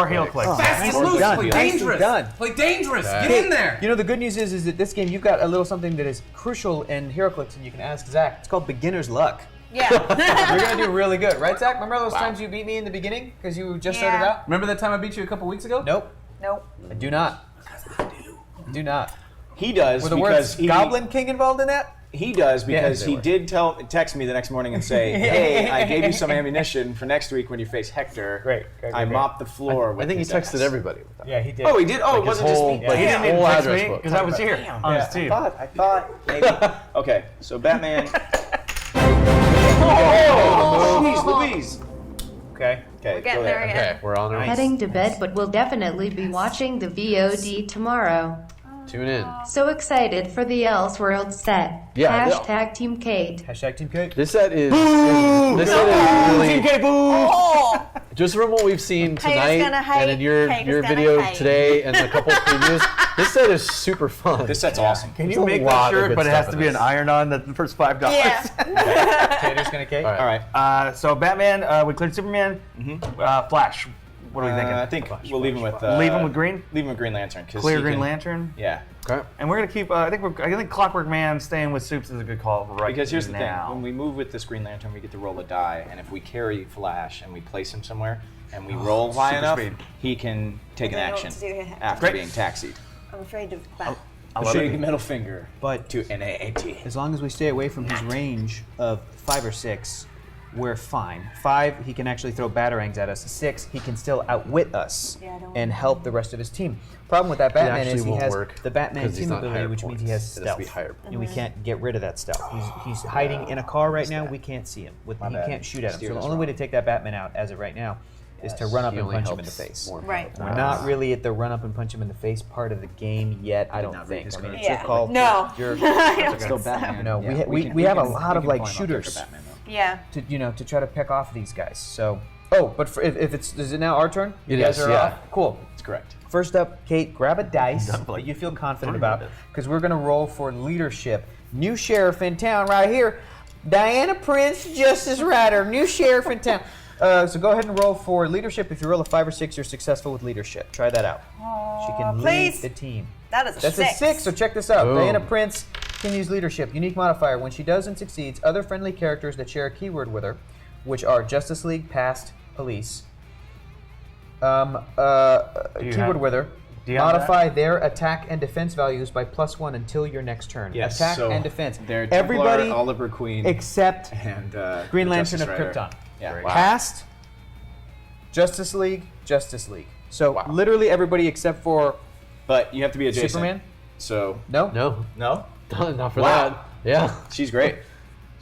heal clicks. Fast and loose. done. Play Nicely dangerous. done. Play dangerous. Okay. Get in there. You know, the good news is that this game, you've got a little something that is crucial in HeroClix, and you can ask Zach. It's called beginner's luck. Yeah. You're going to do really good. Right, Zach? Remember those times you beat me in the beginning because you just started Yeah. out? Remember that time I beat you a couple weeks ago? Nope. Nope. I do not. I do not. He does Were the because words Goblin King involved in that? He does because they he were. did text me the next morning and say, "Hey, I gave you some ammunition for next week when you face Hector. Great. I mopped the floor I with think he his texted ass." everybody with that. Yeah, he did. Oh, he did. Oh, it His wasn't whole, just me. like, He didn't even whole text address me book. because I was here on his I team. thought maybe. Okay, so Batman. Jeez Louise. Okay. Okay. We're getting go there again. Okay, we're on our Heading to bed, but we'll definitely be watching the VOD tomorrow. Tune in. So excited for the Elseworlds set. Yeah, Hashtag Team Kate. Hashtag Team Kate. This set is really Oh! just from what we've seen Kate is tonight gonna hate, and in your Kate is gonna video hate. today and a couple of previews. This set is super fun. This set's awesome. Can There's you a make lot that of shirt, good but it stuff has to in be an this. iron-on the first $5? Yeah. Cater's gonna Kate. All right. All right. So Batman, we cleared Superman. Flash. What are we thinking? I think we'll leave him with. Leave him with Green. Leave him with Green Lantern. Clear Green Lantern. Yeah. Okay. And we're gonna keep. I think Clockwork Man staying with Soups is a good call right Because here's the now. thing: when we move with this Green Lantern, we get to roll a die, and if we carry Flash and we place him somewhere, and we roll high super enough, speed. he can take an I don't know what action to do here. after Great. being taxied. I'm afraid of that. I love Big it. middle finger, But to NAAT. as long as we stay away from his range of 5 or 6, we're fine. 5, he can actually throw batarangs at us. 6, he can still outwit us Yeah, I don't and want help the rest of his team. Problem with that Batman actually is he won't has work the Batman 'cause he's team not ability, higher which means he points. has It has to be stealth. higher And we can't get rid of that stealth. He's hiding in a car right now. We can't see him. He bad. can't shoot at him. Steer So the this only way to wrong. take that Batman out, as of right now, is to run up He and only punch him in the helps face. more. Right. We're not really at the run up and punch him in the face part of the game yet. I don't not read think. his I mean, card. it's your Yeah. call. No. You're, I don't Still think so. Batman. You know, Yeah, we have a can- lot we of can like point him out shooters there for Batman, though. Yeah. to try to pick off these guys. So, but if it's is it now our turn? It You guys is, are yeah. off? Cool. That's correct. First up, Kate, grab a dice that you feel confident about because we're gonna roll for leadership. New sheriff in town right here, Diana Prince, Justice Rider, new sheriff in town. So go ahead and roll for leadership. If you roll a 5 or 6, you're successful with leadership. Try that out. She can lead please. the team. That is a That's 6. a 6, so check this out. Boom. Diana Prince can use leadership. Unique modifier. When she does and succeeds, other friendly characters that share a keyword with her, which are Justice League, Past, Police, keyword have- with her, do you have modify their attack and defense values by +1 until your next turn. Yes, attack so and defense. They're Templar, Everybody Oliver Queen, except and Green the Lantern Justice of Rider. Krypton. Yeah. Past, Justice League, Justice League. So literally everybody except for But you have to be adjacent. Superman. So No. No, no, not for Wow. that. Yeah. she's great.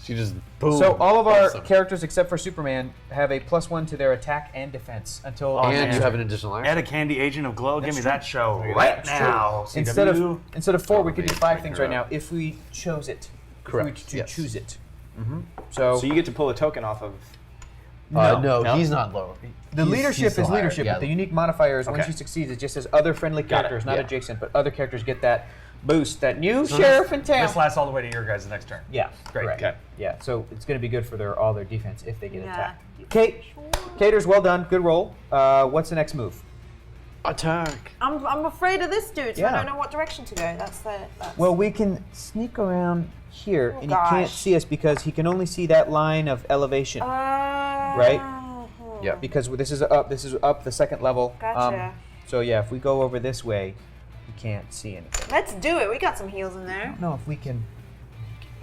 She just boom. So all of our Awesome. characters except for Superman have a +1 to their attack and defense until And man. you have an additional Add action. a Candy Agent of Glow. Give me that show at right that. now. instead CW. of 4, we could do 5 things right figure now if we chose it. Correct, If we yes. choose it. So, So you get to pull a token off of. No, No? he's not low. the He's- leadership he's still is higher. leadership, Yeah. but the unique modifier is when Okay. she succeeds, it just says other friendly characters, not yeah. adjacent, but other characters get that boost, that new sheriff in town. This lasts all the way to your guys' next turn. Yeah, Great. correct. Okay. Yeah, so it's going to be good for all their defense if they get Yeah. attacked. Kate, Cater's well done, good roll. What's the next move? Attack. I'm afraid of this dude, so Yeah. I don't know what direction to go. That's. Well, we can sneak around here, Oh, and he can't gosh. see us because he can only see that line of elevation, right? Yeah. because this is up the second level. Gotcha. So yeah, if we go over this way, you can't see anything. Let's do it. We got some heals in there. No, if we can.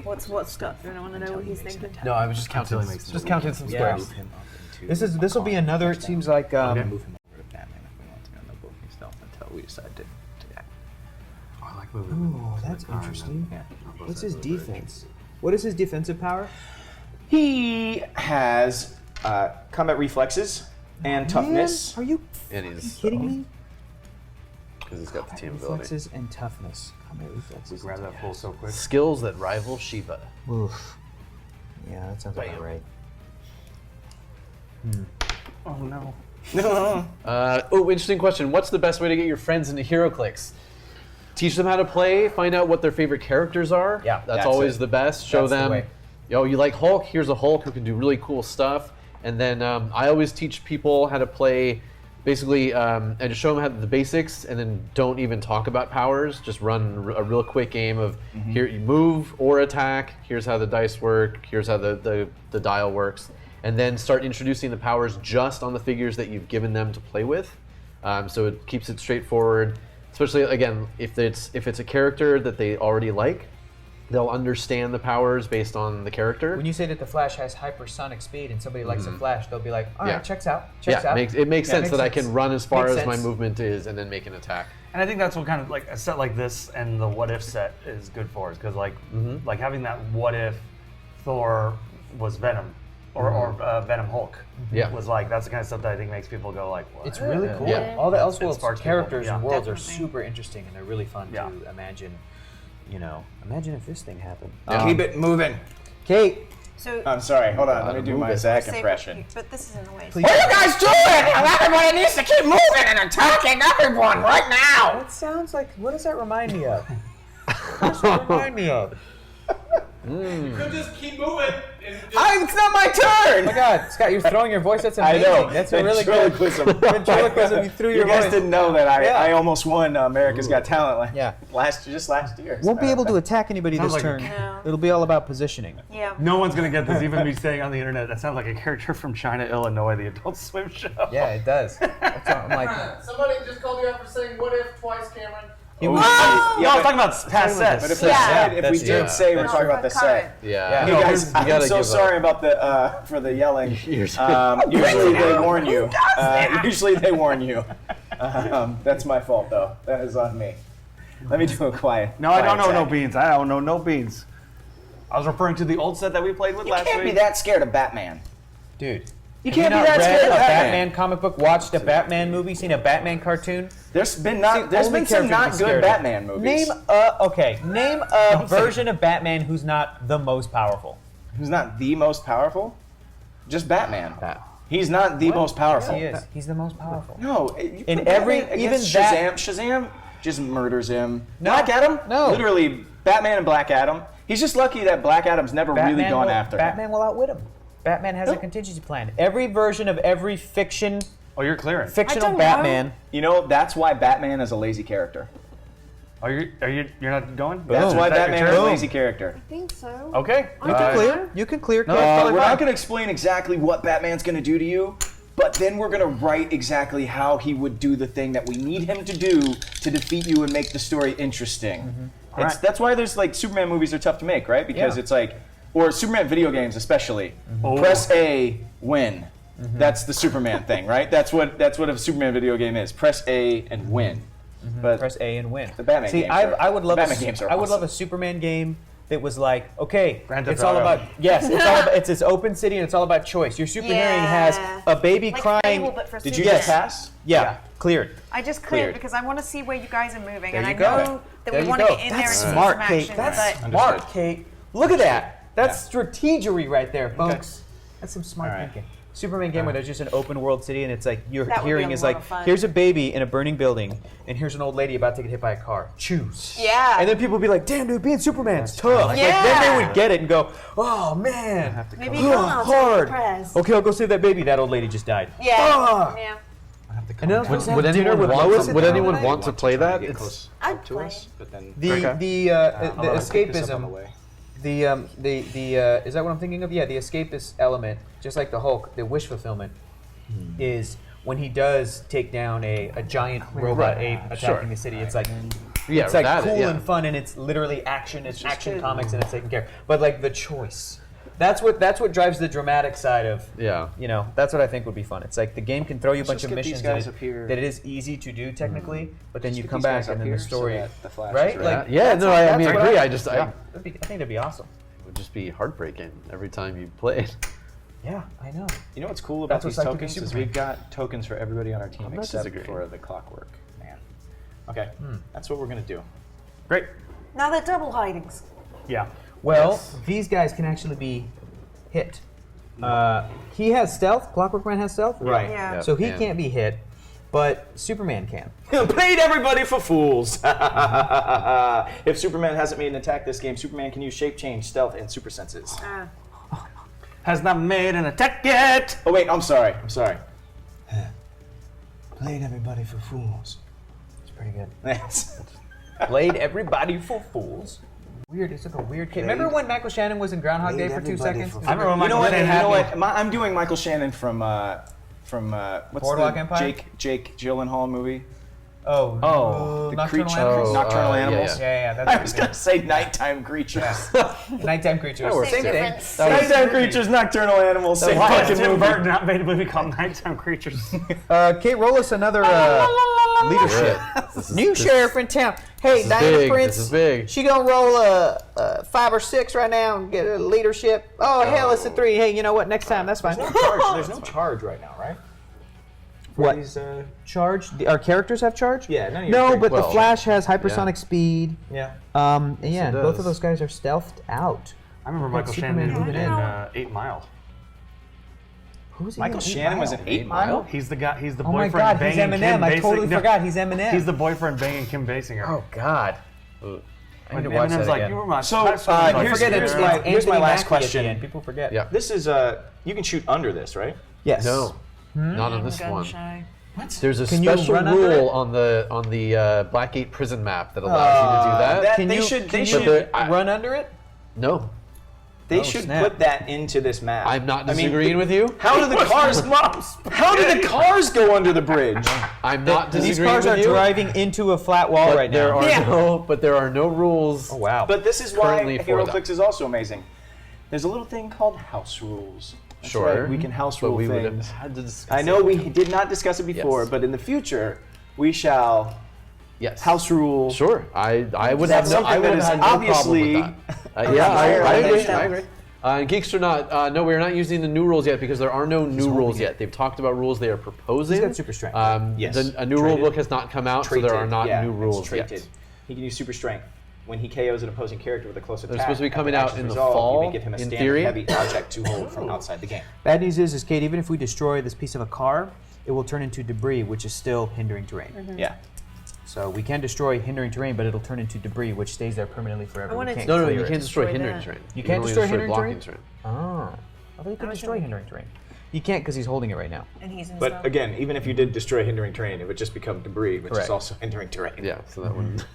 What's Scott? I want to know what he's thinking. No, I was just counting. Just counting some Yeah. squares. This will be another. It seems like Move him over to Batman if we want to go no booking stealth until we decide to act. I like moving. Oh, that's interesting. Yeah. What's his defense? What is his defensive power? He has combat reflexes and toughness. Man, are you And he's kidding me? because he's got the Combat team ability. reflexes and toughness. Combat reflexes. Grab that full so quick. Skills that rival Shiva. Oof. Yeah, that sounds about right. Oh no. Interesting question. What's the best way to get your friends into HeroClix? Teach them how to play. Find out what their favorite characters are. Yeah, that's that's always it. the best. Show That's the them. way. Yo, you like Hulk? Here's a Hulk who can do really cool stuff. And then I always teach people how to play. Basically, and just show them how the basics, and then don't even talk about powers. Just run a real quick game of here you move or attack. Here's how the dice work. Here's how the dial works, and then start introducing the powers just on the figures that you've given them to play with. So it keeps it straightforward. Especially again, if it's a character that they already like, they'll understand the powers based on the character. When you say that the Flash has hypersonic speed and somebody likes the Flash, they'll be like, all right, Yeah. checks out. Checks Yeah, out. it makes sense that I can run as far Makes as my sense. movement is and then make an attack. And I think that's what kind of like a set like this and the what if set is good for us because like having that what if Thor was Venom, or Venom Hulk. Yeah. Was like that's the kind of stuff that I think makes people go like, what? It's really cool. Yeah. All the It Elseworlds sparks characters people. and Yeah. worlds are Definitely. super interesting and they're really fun Yeah. to imagine. You know, imagine if this thing happened. Keep it moving. Kate, So I'm sorry. Hold on. Let me do move my it. Zach save- impression. But this is in the way. What are you guys doing? Everybody needs to keep moving and attacking everyone right now. that sounds like. What does that remind me of? What does that remind me of? You could just keep moving. It's not my Oh turn. my God, Scott, you're throwing your voice. That's I amazing. know. That's a really good Ventriloquism. ventriloquism. You threw You your guys voice. didn't know that Yeah. I almost won America's Got Talent Yeah. last year. Won't be able to attack anybody Sounds this like- turn. No. It'll be all about positioning. Yeah. No one's gonna get this. Even me saying on the internet, that sounds like a character from China, Illinois, the Adult Swim show. Yeah, it does. That's all, I'm like, Somebody just called you out for saying "what if" twice, Cameron. he was, No, I was talking about past But sets. if we Yeah. said, if we That's did true. say we're No, talking about the current. set. Yeah. You No, guys, you I'm gotta so give sorry about the for the yelling. Usually they warn you. Usually they warn you. That's my fault though. That is on me. Let me do a quiet. No, I don't know quiet no attack. beans. I don't know no beans. I was referring to the old set that we played with You last can't week. be that scared of Batman. dude. You Have can't you be not that read scared a of Batman Batman. comic book, watched a Batman movie, seen a Batman cartoon? There's been the there's only been some character to be not scared good of. Batman movies. Name a version of Batman who's not the most powerful. Who's not the most powerful? Just Batman. Bat. He's not the most powerful. He is. He's the most powerful. No, you In put every- Batman even against that- Shazam just murders him. No. Black Adam? No. Literally, Batman and Black Adam. He's just lucky that Black Adam's never really gone after him. Batman will outwit him. Batman has a contingency plan. Every version of every fictional Oh, you're clearing. fictional don't Batman. You know, that's why Batman is a lazy character. You're not going? That's Boom. why Is that your Batman is a turn? lazy character. I think so. Okay. You can clear. You can clear. we're not going to explain exactly what Batman's going to do to you, but then we're going to write exactly how he would do the thing that we need him to do to defeat you and make the story interesting. That's why there's like Superman movies are tough to make, right? Because Yeah. it's like, or Superman video games especially. Oh. Press A, win. That's the Superman thing, right? That's what a Superman video game is. Press A and win. But Press A and win. The Batman See, games I would love Batman games are I would love a awesome. Superman game that was like, okay, Grand Theft it's all Auto. about it's this open city and it's all about choice. Your superheroing has a baby Like crying. Fable, but for did you Superman. just pass? Yeah, cleared. I just Cleared. cleared because I want to see where you guys are moving, There and I you go. know that There we you want to go. get in there and That's see smart, some Kate. action. That's but smart, Kate. Look at that. That's strategery right there, folks. That's some smart All right. thinking. Superman game where there's just an open world city and it's like your That would be hearing a is lot like, of fun. here's a baby in a burning building and here's an old lady about to get hit by a car. Choose. Yeah. And then people would be like, damn dude, being Superman's tough. Like, Yeah. then they would get it and go, oh man. maybe Ugh, come on, hard. press. Okay, I'll go save that baby. That old lady just died. Yeah. Fuck. Yeah. And then I was supposed to have Would dinner anyone with want? Lois. Would at anyone night. want to play that? Get It's, close I'd to play. us, but then The Okay. the escapism. way. The is that what I'm thinking of? Yeah, the escapist element, just like the Hulk, the wish fulfillment, is when he does take down a giant robot ape attacking the city. It's like yeah, it's like that, cool yeah. and fun, and it's literally action. It's action comics, and it's taken care of. But like the choice, that's what drives the dramatic side of. Yeah. You know, that's what I think would be fun. It's like the game can throw you a bunch just of get these missions guys that up here. that it is easy to do technically, but then Just you get come these back guys and up then here the so story, that the flash right? is Like Yeah, that's no, what- I that's mean, I what agree. I just, I think that'd be awesome. it would just be heartbreaking every time you play it. Yeah, I know. You know what's cool about That's these what's like to be tokens is Superman. we've got tokens for everybody on our team not except disagreeing. for the clockwork man. Okay, that's what we're gonna do. Great. Now they're double hidings. Yeah. Well, these guys can actually be hit. He has stealth. Clockwork Man has stealth. Right. Yeah. Yep, So he and- can't be hit, but Superman can. Played everybody for fools. If Superman hasn't made an attack this game, Superman can use shape change, stealth, and super senses. Has not made an attack yet. Oh wait, I'm sorry. Played everybody for fools. It's pretty good. Thanks. Played everybody for fools. Weird. It's like a weird kid. Remember when Michael Shannon was in Groundhog Day for 2 seconds? I remember when You know Michael what? Shannon You had know me. what? I'm doing Michael Shannon from what's Boardwalk the Empire? Jake Gyllenhaal movie? Oh, The Nocturnal creature, Animals? Nocturnal yeah, Animals. Yeah, that's I was gonna say nighttime creatures. Nighttime Creatures. works Same too. thing. Nighttime creatures, nocturnal animals. Same Why has fucking Tim movie. Burton not made a movie called Nighttime Creatures? Kate, roll us another. Leadership. New sheriff in town. Hey, is Diana big. Prince. This is big. She gonna roll a 5 or 6 right now and get a leadership. Oh hell, it's a 3. Hey, you know what? Next time, that's fine. There's no charge right now, right? What? These, Charge? Our characters have charge? Yeah, none of your No, characters- but the Flash has hypersonic speed. Yeah. And yeah, does. both of those guys are stealthed out. I remember Michael Superman Shannon moving in in. 8 Mile. Who's he? Michael in? Shannon was in 8 Mile? He's the guy. He's the Oh my boyfriend God, he's banging Eminem. Kim I totally Basinger. No, forgot he's Eminem. He's the boyfriend banging Kim Basinger. Oh, God. I need When to watch Eminem's that like, again. you were my So, best friend. here's- Forget here's it's my- Anthony here's my last Mackie at the question. end. People forget. Yeah. This is, you can shoot under this, right? Yes. No, not on this Gun one. shy. There's a Can you special run under rule it? on the Blackgate prison map that allows you to do that. Can they you, should, can they you should, run under it? No, they Oh, should snap. put that into this map. I'm not I mean, disagreeing with you. How do the cars? How do the cars go under the bridge? I'm not These disagreeing cars with are you. driving into a flat wall but right there now. are no rules. Oh wow. But this is why Currently for HeroClix is also amazing. There's a little thing called house rules. That's Sure. right, we can house But rule we would have things. had to discuss I know it. we did not discuss it before, Yes. but in the future, we shall Yes. house rule. Sure. I would That's have no. I something would that have is had no obviously problem with that. Yeah, I agree. understand. I agree. Geeks or not, no, we're not using the new rules yet because there are no new rules yet. They've talked about rules they are proposing. He's got super strength. Yes. A new rule book has not come out, so there are not yeah, new it's rules traded. yet. He can use super strength. When he KOs an opposing character with a close attack, They're supposed to be after coming out action's in the resolved, you fall, may give him a in standard theory. heavy object to hold from outside the game. Bad news is Kate, even if we destroy this piece of a car, it will turn into debris, which is still hindering terrain. Yeah. So we can destroy hindering terrain, but it'll turn into debris, which stays there permanently forever. I wanted We can't to- No, clear you it. can't destroy Destroy hindering that. terrain. You can't can only destroy hindering blocking terrain? Oh. I thought you could destroy hindering terrain. You can't because he's holding it right now. And he's in But stuff. again, even if you did destroy hindering terrain, it would just become debris, which Correct. is also hindering terrain. Yeah, so that wouldn't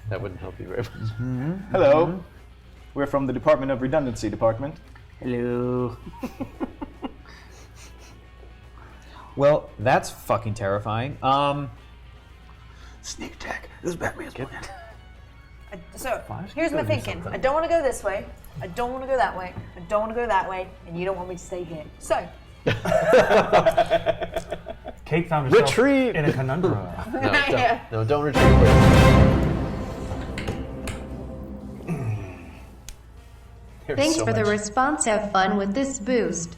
that wouldn't help you very much. Hello. We're from the Department of Redundancy Department. Hello. Well, that's fucking terrifying. Sneak attack. This is Batman's plan. So here's my thinking. I don't want to go this way. I don't want to go that way. I don't want to go that way. And you don't want me to stay here. So Kate found herself Retreat! in a conundrum. No, don't retreat. Thanks for the response. Have fun with this boost.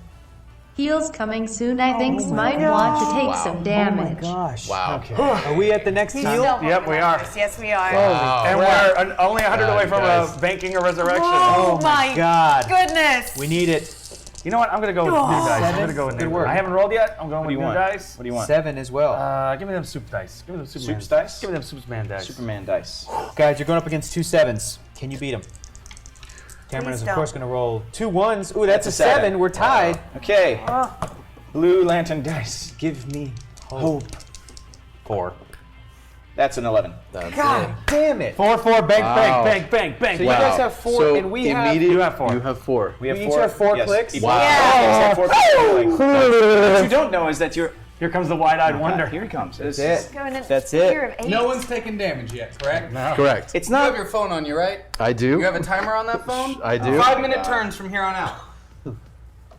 Heals coming soon. I think might want to take some damage. Gosh. Wow. Are we at the next he's heal? still holding Yep, we on are. to this. Yes, we are. And we're only 100 away from guys. banking a resurrection. Oh, my God. goodness. We need it. You know what? I'm gonna go with new dice. I'm gonna go with Good new. work. I haven't rolled yet. I'm going What do with you new want? dice. What do you want? 7 as well. Give me them soup dice. Give me them Superman Soups dice? Give me them Superman dice. Superman dice. Guys, you're going up against 2 7s. Can you beat them? Cameron Please is, of don't. course, going to roll 2 1s. Ooh, that's a That's a 7. 7. We're tied. Okay. Blue Lantern dice. Give me hope. 4. That's an 11. That's God it. damn it. 4 4 bank Wow. bank bank bank So bank. you guys have 4 So and we have. immediate- You have 4. You have 4. We have We 4. each have 4 yes, clicks? each- Wow. each have 4 clicks. What you don't know is that you're. Here comes the wide-eyed wonder. Here he comes. That's it. Going in That's it. fear of 8. No one's taken damage yet, correct? No. Correct. It's You have not. your phone on you, right? I do. You have a timer on that phone? I do. 5-minute turns from here on out.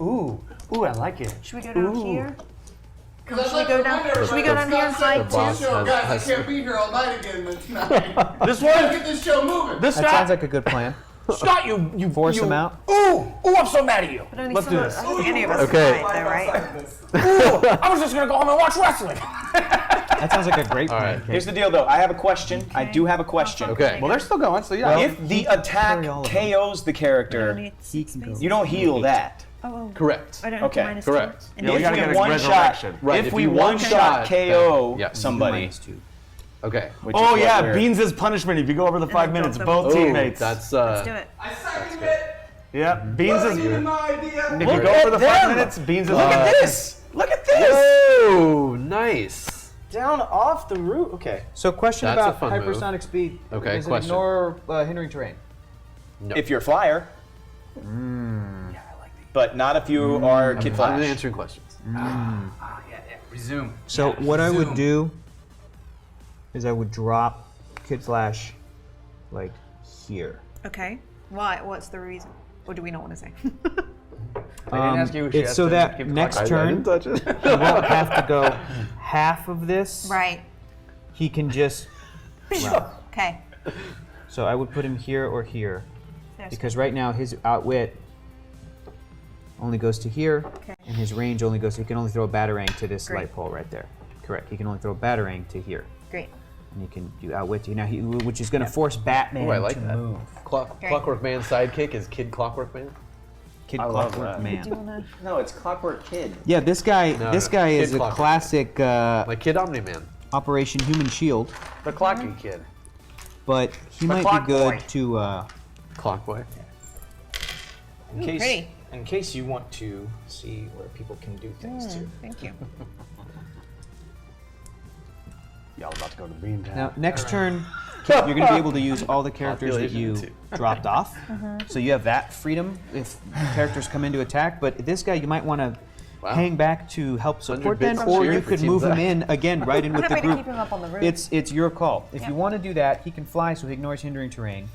Ooh, I like it. Should we go down here? Should we go down here and hide boss too? has- Guys, I has- can't be here all night again tonight. This Let's one, get this show moving. this That guy. sounds like a good plan. Scott, you Force him out. Ooh, I'm so mad at you. But only Let's some do of- this. I don't think any of us Okay. can hide, though, right? I was just gonna go home and watch wrestling. That sounds like a great All plan. right. Here's the deal, though. I have a question. I do have a question. Okay. Well, they're still going, so yeah. If the attack carry all of them. KOs the character, He can go. you don't heal that. Correct. I don't have Okay. to minus Correct. 2. Yeah, we If gotta we get a one shot, resurrection. Right, if if we you one shot then- KO yeah. somebody, -2. Okay. which is Oh what yeah, we're- Beans' punishment if you go over the 5 then minutes, drop both them. teammates. That's Let's do it. I second it. Yeah, Beans is. Give me my idea. If you Look go over at the 5 them. minutes, Beans is. Look at this! Look at this! Oh, nice. Down off the roof. Okay. So, question That's a about fun move. hypersonic speed. Okay, Does it question. ignore hindering terrain? No. If you're a flyer. But not if you are Kid I'm Flash. answering questions. Resume. So, what I would do is I would drop Kid Flash like here. Okay. Why? What's the reason? Or do we not want to say? I didn't ask you. It's so that next turn touch it. you won't have to go half of this. Right. he can just run. Okay. So I would put him here or here, There's because right now his outwit only goes to here, and his range only goes. He can only throw a batarang to this light pole right there. Correct. He can only throw a batarang to here. Great. And he can do outwit to now, which is going to force Batman I like to that. move. Clockwork Man's sidekick is Kid Clockwork Man. Kid I love Clockwork that. Man. No, it's Clockwork Kid. Yeah, this guy. No, this no, guy Kid is a Clockwork classic Like Kid Omni-Man. Operation Human Shield, The clocking kid. but he The might Clock be good Boy. to. Clockboy. Pretty. In case you want to see where people can do things too. Thank you. Y'all about to go to Bean Town. Now, next turn, you're going to be able to use all the characters that you dropped off. So you have that freedom if characters come in to attack. But this guy, you might want to hang back to help support 100 them, bits or cheer you for could Team move him Zach. in again, right in I'm with the happy to group. keep him up on the roof. It's your call. If Yeah. you want to do that, he can fly, so he ignores hindering terrain.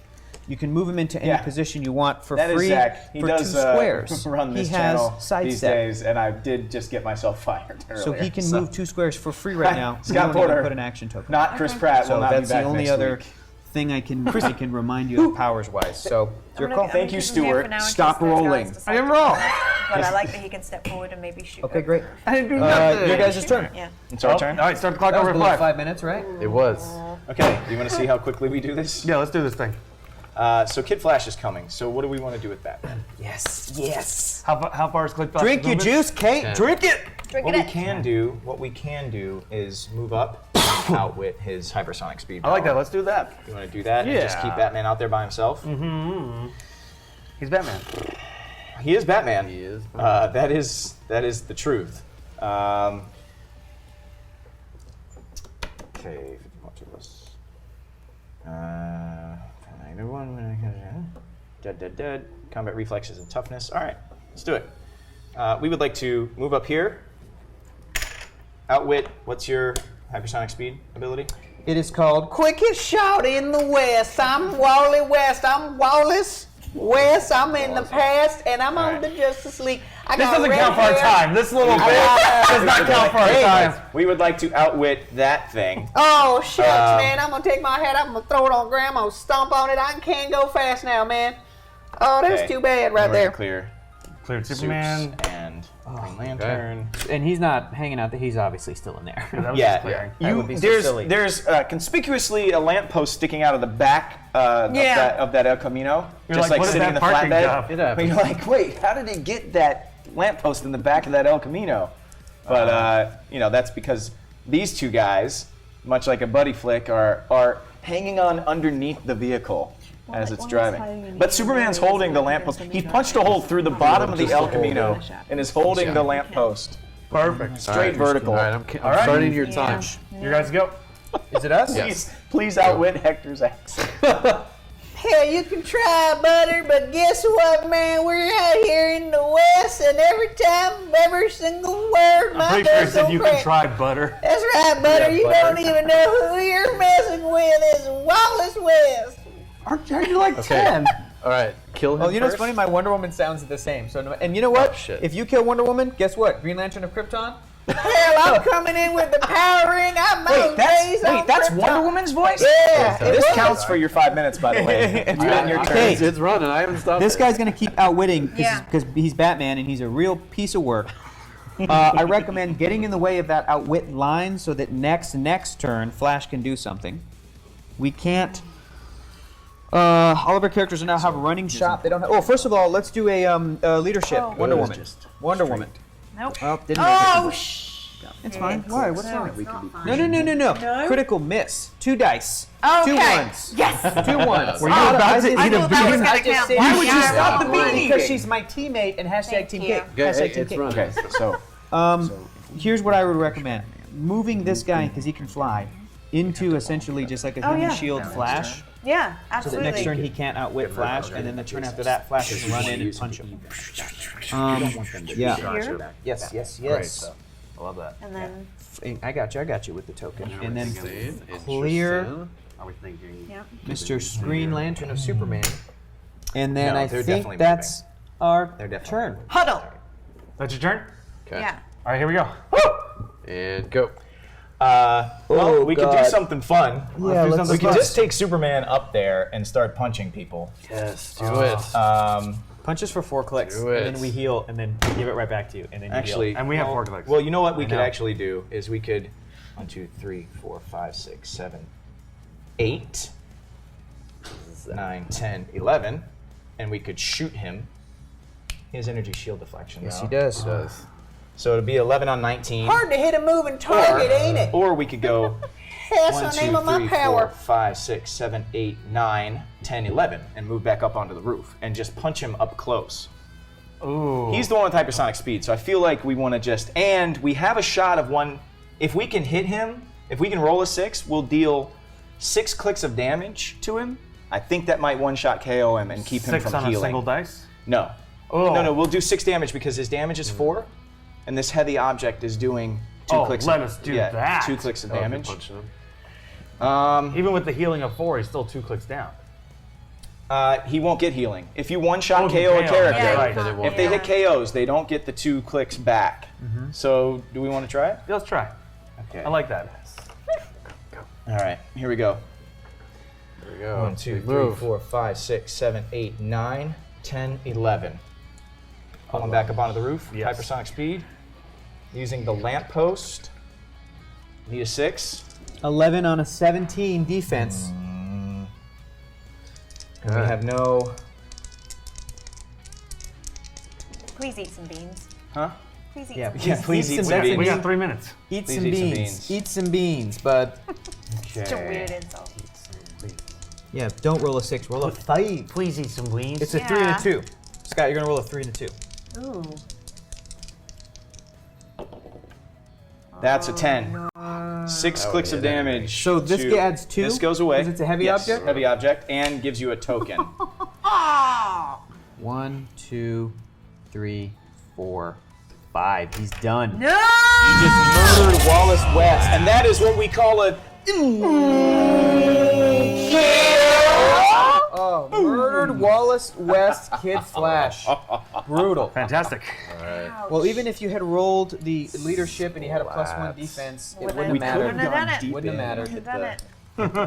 You can move him into any Yeah. position you want for That is free Zach. He for does 2 squares. run this he channel has sidestep. these days, and I did just get myself fired earlier. So he can move 2 squares for free right now. Scott You don't Porter. even put an action token. Not Chris Pratt So will not be that's the back only next other week. thing I can remind you of powers wise. So it's your call. Thank you, Stuart. Stop rolling. I didn't roll. But I like that he can step forward and maybe shoot. Okay, great. I didn't do nothing. Your guys' turn. Yeah. It's our turn. All right, start the clock That was over below 5. 5 minutes, right? It was. Okay, do you want to see how quickly we do this? Yeah, let's do this thing. So Kid Flash is coming. So what do we want to do with Batman? Yes. Yes. How far is Click Flash? Drink your moving? juice, Kate. Yeah. Drink it. Drink What it we in. can do is move up and outwit his hypersonic speed. I like that. power. Let's do that. You want to do that and just Yeah. keep Batman out there by himself? He's Batman. He is Batman. He is. That is the truth. Okay, 50 points of this. Dead. Combat reflexes and toughness. All right, let's do it. We would like to move up here. Outwit. What's your hypersonic speed ability? It is called Quickest Shot in the West. I'm Wally West. I'm Wallace West. I'm in the past, and I'm on the Justice League. I This got doesn't red count for our hair. time. This little bit does not count for our time. We would like to outwit that thing. Oh, shucks, man. I'm going to take my head. I'm going to throw it on Grandma. I'm going to stomp on it. I can't go fast now, man. Oh, that's Okay. too bad right We're there. Clear. Cleared Supes Superman. and Green Lantern. And he's not hanging out there. He's obviously still in there. That was Yeah, just clearing. That would be so there's silly. there's conspicuously a lamppost sticking out of the back of that El Camino, You're just like, like what is sitting in that the parking flatbed. job? It happens. But you're like, wait, how did he get that lamppost in the back of that El Camino? But that's because these two guys, much like a buddy flick, are hanging on underneath the vehicle as it's driving. But Superman's holding the lamppost. He punched a hole through the bottom of the El Camino and is holding the lamppost Perfect. straight vertical. All right, I'm starting your time. You guys go. Is it us? Yes. Please outwit Hector's accent. Hell, you can try, Butter, but guess what, man? We're out here in the West, and every single word my I'm pretty sure he goes said so you crack. can try butter. That's right, Butter. Yeah, You Butter. don't even know who you're messing with. It's Wallace West. Aren't you like Okay. 10? All right, kill him Oh, you know what's first. funny? My Wonder Woman sounds the same. So, and you know what? Oh, shit. If you kill Wonder Woman, guess what? Green Lantern of Krypton. Hell, I'm coming in with the power ring. I'm on days on That's Krypton. Wonder Woman's voice? Yeah, it This was. counts for your 5 minutes, by the way. You got your turn. Okay. It's running. I haven't stopped. This it. guy's gonna keep outwitting Yeah. because he's Batman and he's a real piece of work. I recommend getting in the way of that outwit line so that next turn Flash can do something. We can't. All of our characters now have a running shot. They don't have. Oh, first of all, let's do a leadership. Oh. Wonder Woman. Wonder Woman. Nope. Oh, didn't Oh, make it. shh. It's fine. Why? What's No, wrong? it's not fine. No. Critical miss. 2 dice. Okay. 2 ones. Yes. 2 ones. Were you about to eat a I thought that was bean? gonna count. Why would you Yeah, stop I the won. bean? Because she's my teammate and hashtag Thank Team you. Cake. Okay, Hashtag Team it's Cake. running. Okay, so Here's what I would recommend: moving this guy because he can fly into essentially just like a human yeah. shield Flash, Yeah, so that absolutely. next turn he can't outwit Flash, and then the turn after that, Flash can run in and punch him. Yeah. Here, Yes. I love that. and then I got you with the token, and then Interesting. clear Are we thinking? yeah. Mr. Green Lantern of Superman, and then No, I they're think definitely that's our They're definitely turn. Huddle. That's your turn? Okay. Yeah. All right, here we go. And go. Well, we could do something fun. Yeah, let's we could just take Superman up there and start punching people. Yes, do it. Punch us for 4 clicks, Do it. and then we heal, and then give it right back to you, and then you Actually, heal. And we have 4 clicks. Well, you know what we could actually do is we could 1, 2, 3, 4, 5, 6, 7, 8, 9, 10, 11, and we could shoot him. He has energy shield deflection. Yes, though. he does. So it'd be 11 on 19. Hard to hit a moving target, ain't it? Or we could go That's 1, the 2, name of my 3, power. 4, 5, 6, 7, 8, 9, 10, 11, and move back up onto the roof and just punch him up close. Ooh. He's the one with hypersonic speed, so I feel like we want to just, and we have a shot of one, if we can hit him, if we can roll a 6, we'll deal 6 clicks of damage to him. I think that might one-shot KO him and keep him 6 from on healing. a single dice? No. Oh. No, we'll do 6 damage because his damage is 4, and this heavy object is doing 2 clicks. Let us do that. 2 clicks of damage. Even with the healing of 4, he's still 2 clicks down. He won't get healing. If you one-shot Oh, KO a KO, character, Yeah, right. you can't- if they hit KOs, they don't get the 2 clicks back. So, do we want to try it? Yeah, let's try. Okay. I like that. All right, here we go. There we go. 1, 2, Big 3, move. 4, 5, 6, 7, 8, 9, 10, 11. Pull him back up onto the roof. Yes. Hypersonic speed. Using the lamppost. Need a 6. 11 on a 17 defense. And we have no. Please eat some beans. Huh? Please eat Yeah, some Yeah, please eat some We beans. got 3 minutes. Eat Please some eat some beans. beans. Eat some beans, bud. Such a weird insult. Yeah, don't roll a 6. Roll a 5. Please eat some beans. It's a 3 and Yeah. a 2. Scott, you're gonna roll a 3 and a 2. Ooh. That's a 10. 6 clicks of damage. So this to- adds 2? This goes away. Because it's a heavy Yes, object? Heavy object, and gives you a token. 1, 2, 3, 4, 5. He's done. No! You just murdered Wallace West, and that is what we call a. Oh, murdered Wallace West Kid Flash. Brutal. Fantastic. Well, even if you had rolled the leadership and you had a +1 defense, it wouldn't have mattered. Wouldn't have done it. Wouldn't have mattered. Couldn't have done it.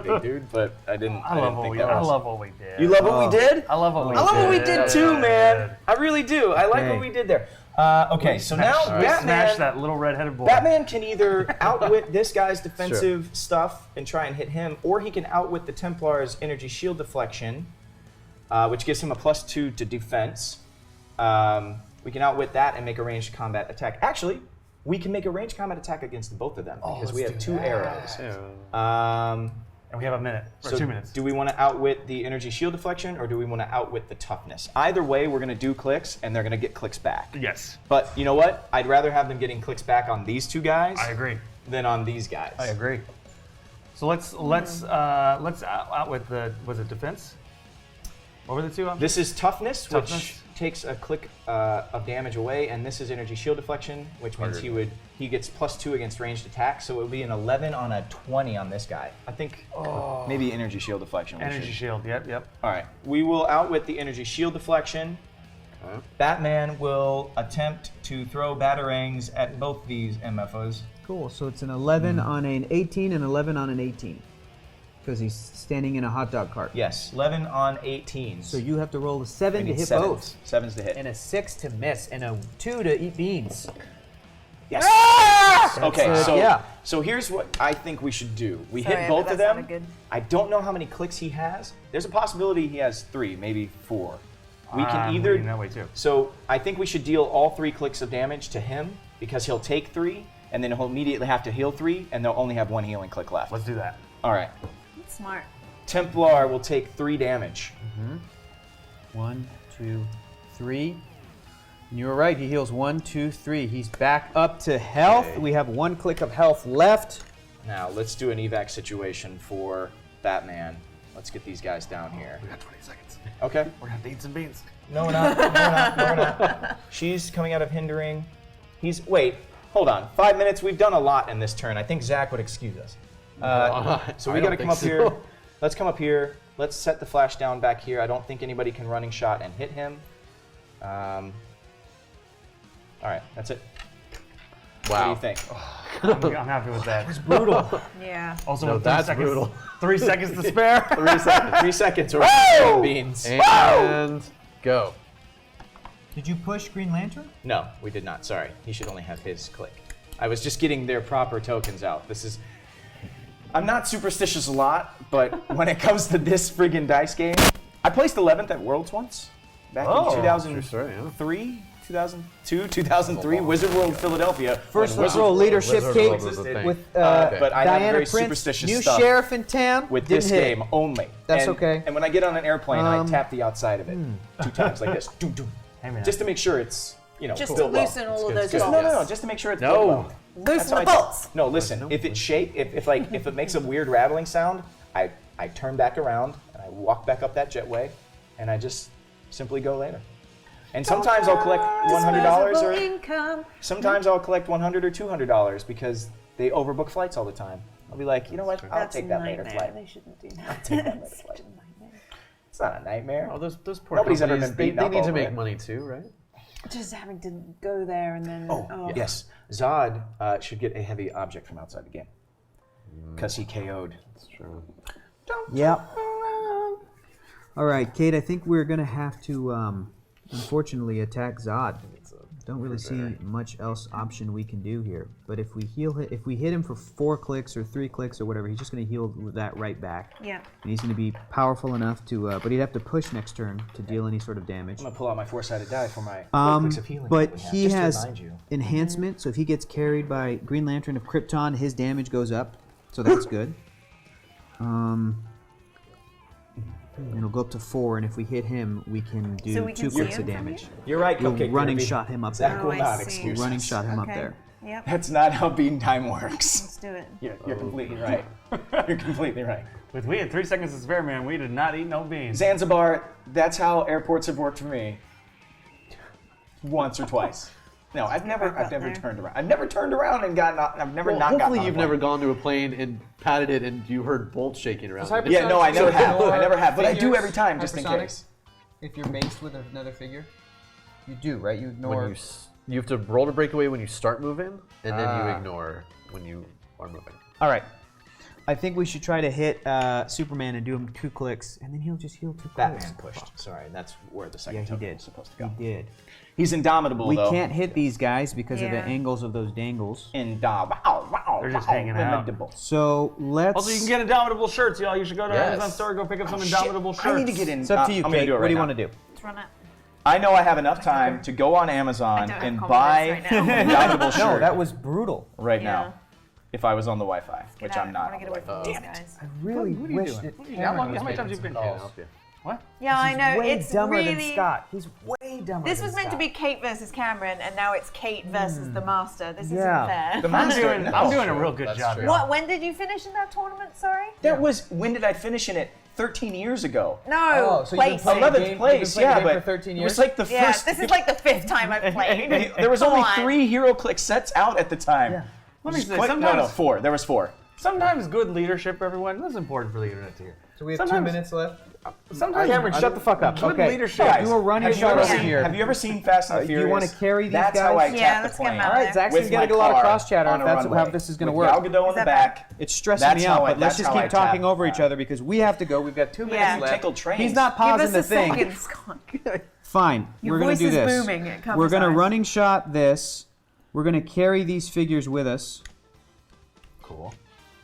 Big dude, but I didn't. I love what we did. I love what we did. You love what we did? I love what we did. I love what we did too, man. I really do. I like Okay. what we did there. Okay, so now We smashed Batman. that little red-headed boy. Batman can either outwit this guy's defensive stuff and try and hit him, or he can outwit the Templar's energy shield deflection, which gives him a +2 to defense. We can outwit that and make a ranged combat attack. Actually, we can make a ranged combat attack against both of them because we have 2 arrows. And we have a minute, or So 2 minutes. do we want to outwit the energy shield deflection, or do we want to outwit the toughness? Either way, we're going to do clicks, and they're going to get clicks back. Yes. But you know what? I'd rather have them getting clicks back on these 2 guys I agree. than on these guys. I agree. So let's outwit the, was it defense? What were the 2 options? This is toughness, Toughness. which takes a click of damage away, and this is energy shield deflection, which means he gets +2 against ranged attacks. So it would be an 11 on a 20 on this guy. I think maybe energy shield deflection. we Energy should- shield, yep. All right, we will outwit the energy shield deflection. Batman will attempt to throw batarangs at both these MFOs. Cool. So it's an 11 on an 18 and 11 on an 18. Because he's standing in a hot dog cart. Yes, 11 on 18s. So you have to roll a 7 We to need hit sevens. both. 7s to hit. And a 6 to miss. And a 2 to eat beans. Yes. That's Okay, it, so yeah. so here's what I think we should do. We Sorry, hit but both of that's not them. a good- I don't know how many clicks he has. There's a possibility he has 3, maybe 4. We can I'm either. leaning that way too. So I think we should deal all 3 clicks of damage to him because he'll take 3, and then he'll immediately have to heal 3, and they'll only have 1 healing click left. Let's do that. All right. That's smart. Templar will take 3 damage. 1, 2, 3. And you were right. He heals 1, 2, 3. He's back up to health. Okay. We have 1 click of health left. Now let's do an evac situation for Batman. Let's get these guys down here. We got 20 seconds. Okay. We're gonna have to eat some beans. No, we're not. No, we're not. No, we're not. She's coming out of hindering. Wait, hold on. 5 minutes. We've done a lot in this turn. I think Zach would excuse us. So we I got to don't come up think here. so. Let's come up here. Let's set the flash down back here. I don't think anybody can running shot and hit him. All right, that's it. What do you think? I'm happy with that. It's brutal. Yeah. Also, No, with that's 3 seconds, brutal. 3 seconds to spare. 3 seconds. 3 seconds or beans. And go. Did you push Green Lantern? No, we did not. Sorry. He should only have his click. I was just getting their proper tokens out. This is... I'm not superstitious a lot, but when it comes to this friggin' dice game, I placed 11th at Worlds once. Back in 2003, 2002, 2003, Wizard World Philadelphia. First, when let's Wizard roll World leadership, Wizard Kate, World was a thing. with but I have Diana very Prince, superstitious new stuff sheriff in Tam. with didn't this hit. game only. That's And- okay. And when I get on an airplane, I tap the outside of it 2 times like this, doom, doom, just to make sure it's Just to built well. loosen all of those Just, bolts. no, just to make sure it's built well. Loosen how the I bolts. No, listen. If it if it makes a weird rattling sound, I turn back around and I walk back up that jetway, and I just simply go later. And sometimes I'll collect $100 or income. sometimes I'll collect $100 or $200 because they overbook flights all the time. I'll be like, you know what? I'll That's take a that later nightmare. flight. They shouldn't do I'll that. take that later flight. It's not a nightmare. Oh, those poor Nobody's ever companies, been beaten they up need to over make it. money too, right? Just having to go there and then. Oh, yes. Zod should get a heavy object from outside the game because he KO'd. That's true. Yep. All right, Kate. I think we're gonna have to, unfortunately, attack Zod. Don't really see much else option we can do here. But if we if we hit him for 4 clicks or 3 clicks or whatever, he's just gonna heal that right back. Yeah. And he's gonna be powerful enough to, but he'd have to push next turn to deal any sort of damage. I'm gonna pull out my 4-sided die for my 4 clicks of healing. But that we have, he just to has remind you. enhancement, so if he gets carried by Green Lantern of Krypton, his damage goes up, so that's good. And it'll go up to 4, and if we hit him, we can do So we 2 can see clicks him of from damage. You're right, We'll Cupcake running Derby. shot him up Zach there. will I not see. excuse Running us. shot him up Okay. there. Yep. That's not how beating time works. Let's do it. You're completely right. You're completely right. With we had 3 seconds to spare, man, we did not eat no beans. Zanzibar, that's how airports have worked for me. Once or twice. No, I've never there. turned around. I've never turned around and gotten. I've never Well, not gotten. hopefully on a you've plane. never gone to a plane and patted it and you heard bolts shaking around. it. Yeah, no, I never have. I never have, but I do Figures, every time just in hypersonic, case. If you're maced with another figure, you do, right? You ignore. When you have to roll to break away when you start moving, and then you Ah. ignore when you are moving. All right. I think we should try to hit Superman and do him 2 clicks, and then he'll just heal 2 clicks. Batman pushed. Sorry, that's where the second Yeah, he token did. was supposed to go. He did. He's indomitable, We though. can't hit these guys because of the Yeah. angles of those dangles. Indomitable. They're just hanging out. So let's. Also, you can get Indomitable shirts, y'all. You should go to Yes. Amazon store, go pick up some Oh, Indomitable shit. shirts. I need to get in. It's up to you, I'm gonna Kate. do it What right do you now. want to do? Let's run it. I know I have enough time to go on Amazon don't have and confidence buy right now. an Indomitable No, shirt that was brutal. right Yeah. now. If I was on the Wi-Fi, which I'm not. I want to get away from these guys. I really What are you wish doing? that How Cameron long- was how many making times you've some been calls. What? Yeah, I know. Way It's dumber really. than Scott. He's way dumber. This than was meant to Scott. be Kate versus Cameron, and now it's Kate versus the Master. This Yeah. isn't fair. The monster. I'm doing a real good That's job. true. y'all. What? When did you finish in that tournament? Sorry. That was when did I finish in it? 13 years ago. No. Oh, so you've been placing. playing 11th game- place, you've been playing yeah, the game but for 13 it was years? like the Yeah, first. this is like the 5th time I've played. There was Come only on. 3 Hero Click sets out at the time. Yeah. Let me Just say, no, sometimes, 4. There was 4. sometimes good leadership, everyone, that's important for the internet to hear. So we have 2 Sometimes- minutes left. Sometimes Cameron, shut the fuck up. Good Okay. leadership. Guys, You were running have a you ever shot over seen- here. Have you ever seen Fast and the Do you Furious? wanna carry these That's how I guys? Yeah, tap let's the get plane. them out. All right, Zach's With gonna my get a lot of car cross chatter on if a that's runway. how this is gonna With work. Gal Gadot in Is the that back. It's stressing That's me how out, I- but let's that's just how I keep talking tap. over each other because we have to go. We've got 2 minutes Yeah. left. Tickled trains. He's not Give pausing us the a thing. second, Scott. Fine. Your We're gonna voice do is this. booming. It covers We're gonna eyes. running shot this. We're gonna carry these figures with us. Cool.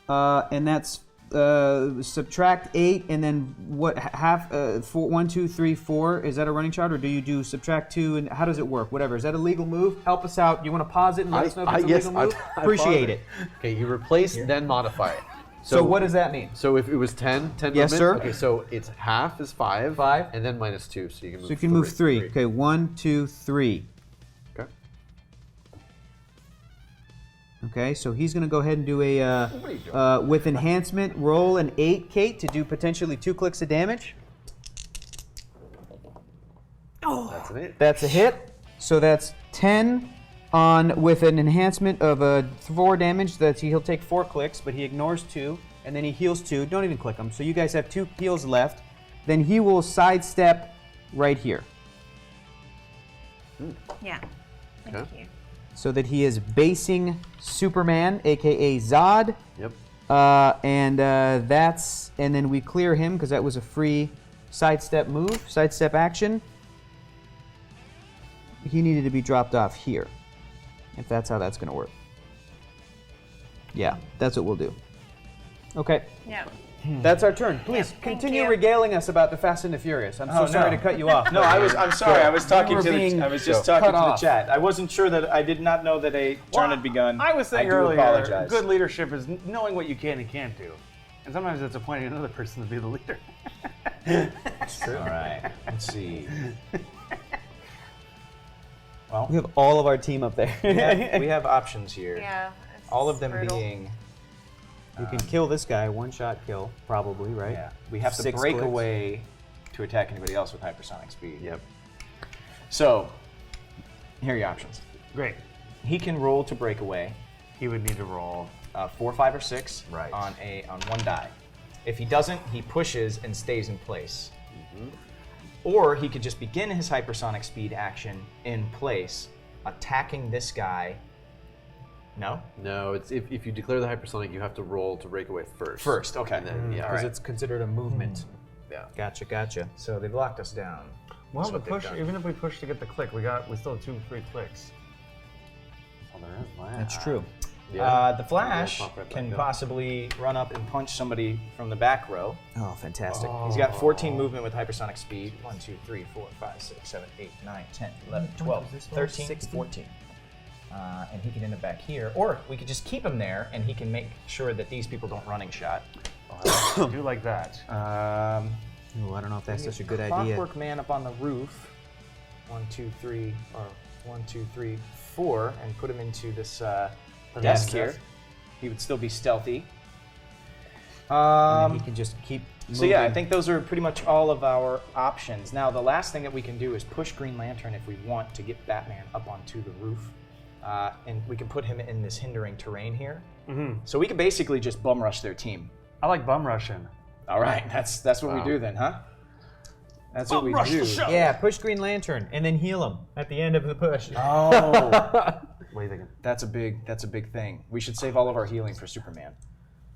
And that's subtract 8 and then what half 4 1 2 3 4 is that a running shot or do you do subtract 2 and how does it work? Whatever. Is that a legal move? Help us out. You want to pause it and let us know if it's a yes, legal move? I Appreciate pause it. Okay, you replace, then modify it. So what does that mean? So if it was 10 Yes, movement, sir. Okay, so it's half is 5. 5. And then minus 2, so you can move So you can move 3. Okay, 1 2 3. Okay. Okay, so he's going to go ahead and do a, with enhancement, roll an 8, Kate, to do potentially 2 clicks of damage. That's an 8. That's a hit. So that's 10 on, with an enhancement of 4 damage. He'll take 4 clicks, but he ignores 2, and then he heals 2. Don't even click him. So you guys have 2 heals left. Then he will sidestep right here. Yeah. Thank Okay. you. so that he is basing Superman, aka Zod. Yep. And then we clear him because that was a free sidestep move, sidestep action. He needed to be dropped off here, if that's how that's going to work. Yeah, that's what we'll do. Okay. Yeah. That's our turn. Please continue regaling us about the Fast and the Furious. I'm so sorry to cut you off. No, I'm sorry. I was talking to the. I was just talking to the off. chat. I wasn't sure that I did not know that a turn had begun. I was saying do earlier, apologize. good leadership is knowing what you can and can't do. And sometimes it's appointing another person to be the leader. That's true. All right. Let's see. Well, We have all of our team up there. we have options here. Yeah. All of them brutal. being. You can kill this guy, one-shot kill, probably, right? Yeah. We have to 6 break clicks. away to attack anybody else with hypersonic speed. Yep. So, here are your options. Great. He can roll to break away. He would need to roll. 4, 5, or 6 Right. on one die. If he doesn't, he pushes and stays in place. Or he could just begin his hypersonic speed action in place, attacking this guy. No? No, it's if you declare the hypersonic, you have to roll to break away first. First, okay. And then, yeah. Because it's considered a movement. Yeah. Gotcha. So they've locked us down. Well, That's the what they've push, done. even if we push to get the click, we still have 2 free clicks. Oh, there is. Wow. That's true. The Flash Pop right can back up. possibly run up and punch somebody from the back row. Oh, fantastic. He's got 14 movement with hypersonic speed. 1, 2, 3, 4, 5, 6, 7, 8, 9, 10, 11, 12, 13, 14. And he can end up back here. Or we could just keep him there and he can make sure that these people don't running shot. I do like that. Oh, I don't know if that's such a good idea. Clockwork Man up on the roof. 1, 2, 3, or 1, 2, 3, 4, and put him into this desk here. He would still be stealthy. And then he can just keep moving. So yeah, I think those are pretty much all of our options. Now the last thing that we can do is push Green Lantern if we want to get Batman up onto the roof. And we can put him in this hindering terrain here. So we could basically just bum rush their team. I like bum rushing. All right, that's what we do then, huh? That's what we do. Yeah, push Green Lantern and then heal him at the end of the push. Oh, What are you thinking? that's a big thing. We should save all of our healing for Superman.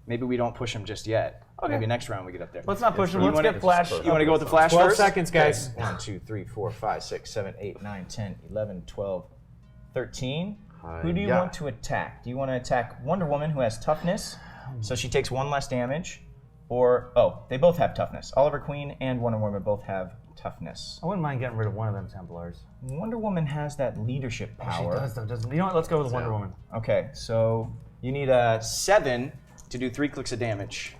Maybe we don't push him just yet. Okay. Maybe next round we get up there. Let's not push him. You Let's wanna- get Flash. You want to go with the Flash 12 first? seconds, guys. 1, 2, 3, 4, 5, 6, 7, 8, 9, 10, 11, 12, 13. Who do you want to attack? Do you want to attack Wonder Woman, who has toughness, so she takes 1 less damage? Or, they both have toughness. Oliver Queen and Wonder Woman both have toughness. I wouldn't mind getting rid of one of them Templars. Wonder Woman has that leadership power. She does, though, doesn't. You know what? Let's go with Wonder Woman. Okay, so you need a 7 to do 3 clicks of damage.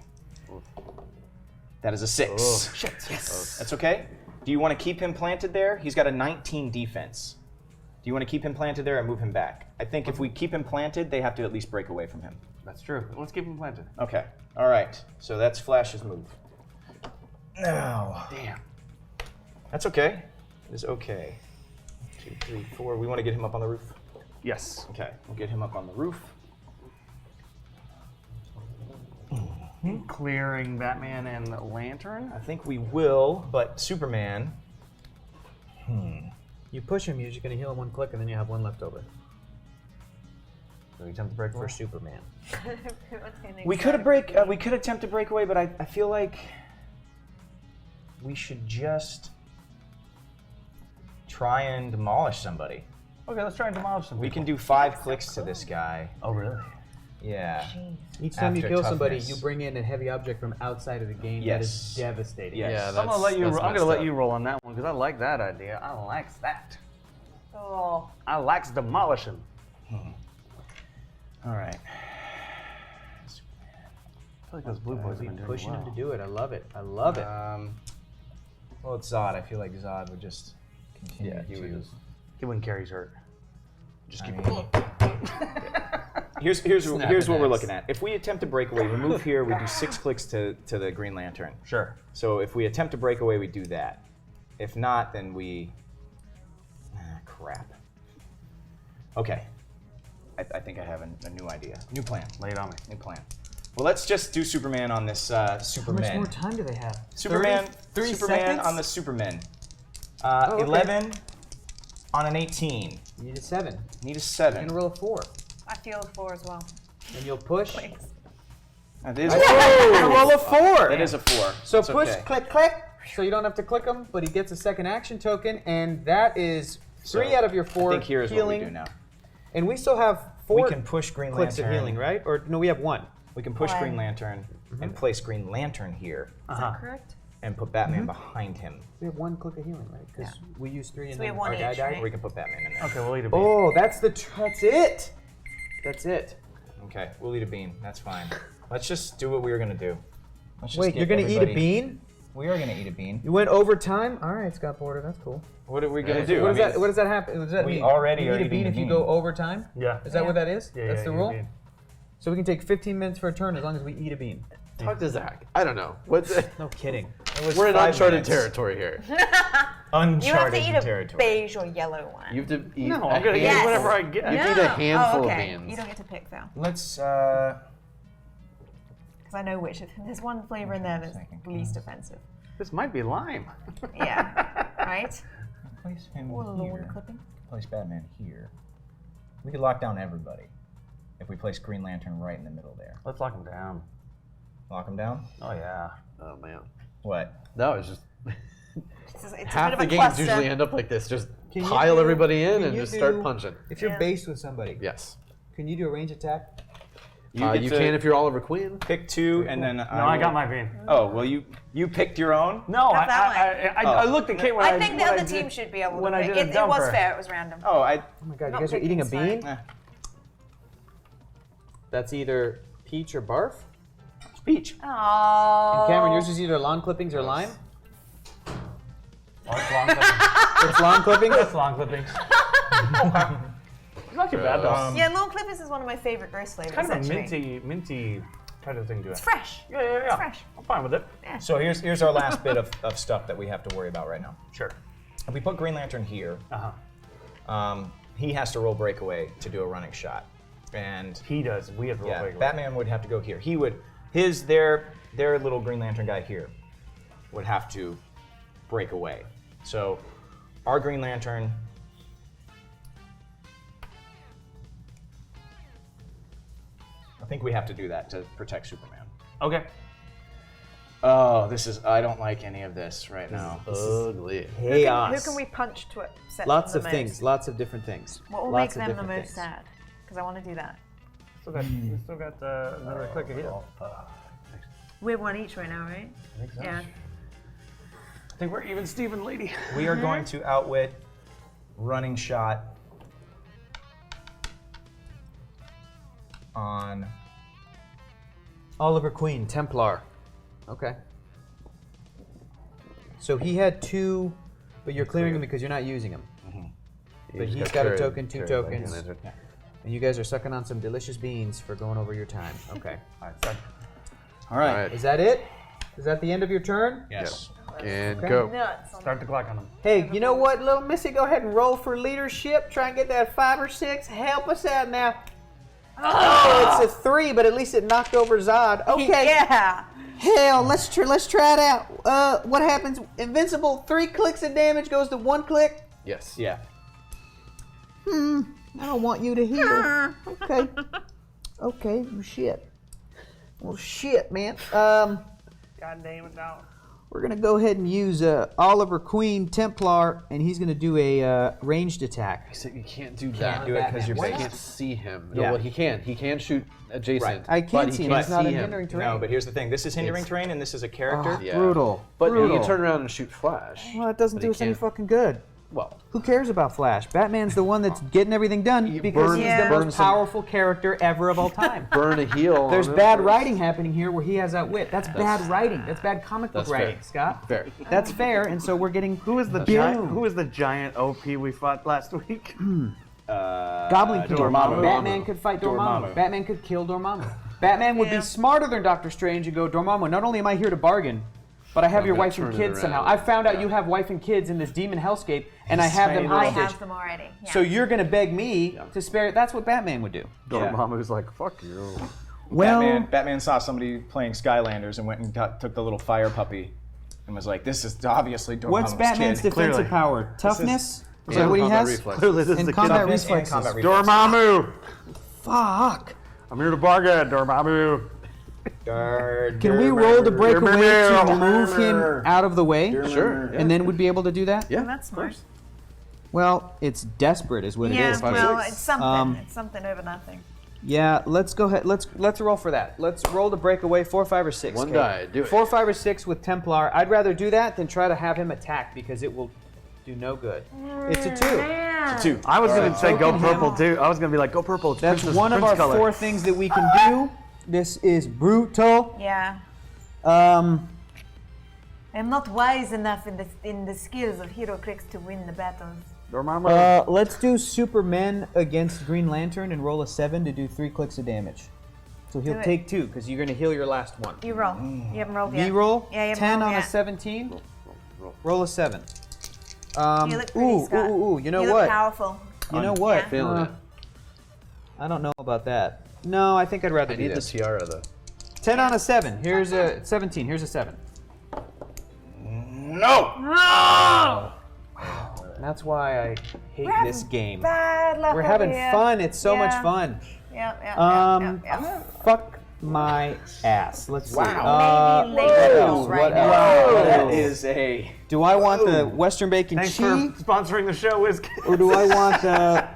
That is a 6. Oh, shit. Yes. That's okay. Do you want to keep him planted there? He's got a 19 defense. Do you want to keep him planted there or move him back? I think if we keep him planted, they have to at least break away from him. That's true. Let's keep him planted. Okay. All right. So that's Flash's move. Now. Damn. That's okay. It is okay. 2, 3, 4. We want to get him up on the roof. Yes. Okay. We'll get him up on the roof. Clearing Batman and Lantern. I think we will, but Superman. You push him, you're just going to heal him 1 click, and then you have 1 left over. So we attempt to break For Superman. We could attempt to break away, but I feel like we should just try and demolish somebody. Okay, let's try and demolish some. We can do 5 clicks to this guy. Oh, really? Yeah. Each time you After kill somebody, toughness. you bring in a heavy object from outside of the game. That Yes. is devastating. Yes. Yeah, I'm gonna let you. that's I'm gonna messed let up. you roll on that one because I like that idea. I likes that. Oh. I likes demolishing. All right. I feel like those blue boys have been doing Pushing well. him to do it. I love it. I love it. Well, it's Zod. I feel like Zod would just continue to. He wouldn't carry his hurt. Just keep Here's what we're looking at. If we attempt to break away, we move here. We do 6 clicks to the Green Lantern. Sure. So if we attempt to break away, we do that. If not, then we. Crap. Okay. I think I have a new idea. New plan. Lay it on me. New plan. Well, let's just do Superman on this Superman. How much more time do they have? Superman. 30 Superman seconds? on the Superman. okay. 11, On an 18. You need a 7. Need a You're 7. gonna roll a 4. I feel a 4 as well. And you'll push. Please. That is a 4. Roll a 4. That is a 4. So That's push, okay. click, click. So you don't have to click them, but he gets a second action token, and that is 3 out of your 4 I think here's healing. what we do now. And we still have 4 We can push Green clicks of Lantern. healing, right? Or no, we have 1. We can push One. Green Lantern and place Green Lantern here Is that correct? and put Batman behind him. We have 1 click of healing, right? Because we use 3 and we then have 1 our guy each, died. right? Or we can put Batman in there. Okay, we'll eat a bean. Oh, that's it. That's it. Okay, we'll eat a bean. That's fine. Let's just do what we were gonna do. Let's just Wait, get you're gonna eat a everybody- bean? We are gonna eat a bean. You went overtime? All right, Scott Porter, that's cool. What are we gonna do? What does that happen? What does that we mean? already you are eat a eating bean the if you bean. go overtime? Yeah. Is that what that is? Yeah, That's yeah, the eat a rule? bean. So we can take 15 minutes for a turn as long as we eat a bean. Talk to Zach. I don't know. What's No kidding. We're in 5 uncharted minutes. territory here. You have Uncharted to eat a territory. beige or yellow one. You have to eat. No, I'm gonna eat Yes. whatever I get. You need a handful oh, okay. of beans. You don't get to pick though, Let's because I know which. There's one flavor in there that's least offensive. This might be lime. Yeah. Right. place him Or lawn here. clipping. Place Batman here. We could lock down everybody if we place Green Lantern right in the middle there. Let's lock him down. Lock him down? Oh yeah. Oh man. What? No, it's just It's a half bit the of a games cluster. usually end up like this. Just Can you pile do- everybody in can and you just start do- punching. If you're Yeah. based with somebody, Yes. can you do a range attack? You get to can if you're Oliver Queen. Pick 2 and then No, I got my bean. Oh, well you picked your own? No, Got that I looked at Kate when I think the when other did- team should be able to when I pick. did a It was dumper. fair. It was random. Oh, Oh my god, you Not guys are eating a picking's bean? fine. That's either peach or barf? It's peach. Oh. And Cameron, yours is either lawn clippings or lime? Oh, it's long clippings. It's lawn clippings? That's long clippings. It's not too bad though. Yeah, lawn clippers is one of my favorite gross flavors. Kind of a actually. minty kind of thing to it. It's fresh. Yeah, yeah, yeah. It's fresh. I'm fine with it. So here's our last bit of stuff that we have to worry about right now. Sure. If we put Green Lantern here, he has to roll breakaway to do a running shot. And He does. We have to roll yeah, breakaway. Batman would have to go here. He would their little Green Lantern guy here would have to break away. So our Green Lantern I think we have to do that to protect Superman. Okay. Oh, I don't like any of this right now. Ugly. Chaos. Who can we punch to upset Lots them of the things, most? lots of different things. What will Lots make of them the different most things. sad? Because I want to do that. We still got another click of heal. We have one each right now, right? Yeah. I think we're even Steven, lady. We are going to outwit running shot on Oliver Queen, Templar. Okay. So he had 2, but you're clearing them because you're not using them. But he's got a token, 2 tokens. And you guys are sucking on some delicious beans for going over your time. Okay. All right. Alright. Is that it? Is that the end of your turn? Yes. And Okay. go. Nuts. Start the clock on him. Hey, you know what, little missy? Go ahead and roll for leadership. Try and get that 5 or 6. Help us out now. Oh, it's a 3, but at least it knocked over Zod. Okay. Yeah. Hell, let's try it out. What happens? Invincible, 3 clicks of damage goes to 1 click. Yes. Yeah. I don't want you to heal. Okay. Okay. Well, shit. Well, shit, man. God damn it, now. We're gonna go ahead and use Oliver Queen Templar, and he's gonna do a ranged attack. I said you can't do that. do it 'cause you're you based. can't see him. Yeah. No, well, he can. He can shoot adjacent. I but can't he see him. can't It's not see a him. hindering terrain. No, but here's the thing. This is hindering terrain, and this is a character. Yeah. Brutal. But Brutal. you can turn around and shoot Flash. Well, it doesn't But do he us any can't- fucking good. Well, Who cares about Flash? Batman's the one that's getting everything done because burn- he's Yeah. the burn most some- powerful character ever of all time. burn a heel. There's on him bad first. writing happening here where he has outwit. That's bad writing. That's bad comic book That's fair. writing, Scott. Fair. That's fair, and so we're getting Who was the giant OP we fought last week? Goblin King. Dormammu. Batman could fight Dormammu. Dormammu. Batman could kill Dormammu. Batman would Yeah. be smarter than Doctor Strange and go, Dormammu, not only am I here to bargain, but I have I'm your gonna wife and turn it kids somehow. around. I found out you have wife and kids in this demon hellscape, and I have them I hostage. have them already. Yeah. So you're gonna beg me to spare. That's what Batman would do. Dormammu's like, fuck you. Well, Batman saw somebody playing Skylanders and went and took the little fire puppy and was like, "This is obviously Dormammu's what's Batman's kid." defensive Clearly. power? Toughness, Is that what he has? Clearly, this is And the combat kid. reflexes. Dormammu! Fuck. I'm here to bargain, Dormammu. Can we roll to break away to move him out of the way? Sure. And then we'd be able to do that? Yeah. Oh, that's smart. Well, it's desperate, is what it Yeah, is. well, it's something. Um, It's something over nothing. Yeah, let's go ahead. Let's roll for that. Let's roll to break away 4, 5, or 6. One okay? die, do it. 4, 5, or 6 with Templar. I'd rather do that than try to have him attack because it will do no good. It's a 2. It's Two. I was going to say go Token purple him. too. I was going to be like, go purple. It's That's Christmas, one of Prince our color. 4 things that we can do. This is brutal. Yeah. Um, I'm not wise enough in the skills of HeroClix to win the battles. Dormammu. let's do Superman against Green Lantern and roll a 7 to do 3 clicks of damage. So he'll Do it. take 2 because you're going to heal your last one. You roll. You haven't rolled yet. Me roll? Yeah, you haven't 10 rolled on a yet. 17. Roll a 7. You look pretty, Scott. You know you what? look powerful. You know what? Yeah. Feeling it. I don't know about that. No, I think I'd rather I do need the this. tiara though. 10 on a 7. Here's a 17. Here's a 7. No! No! That's why I hate this game. Bad luck We're over having here. fun. It's so much Yeah. fun. Yeah. Fuck my ass. Let's see. Wow. Maybe Legos right what now. else? Wow, that is a. Do I want the Western bacon Thanks cheese, for sponsoring the show, Wiz. or do I want the?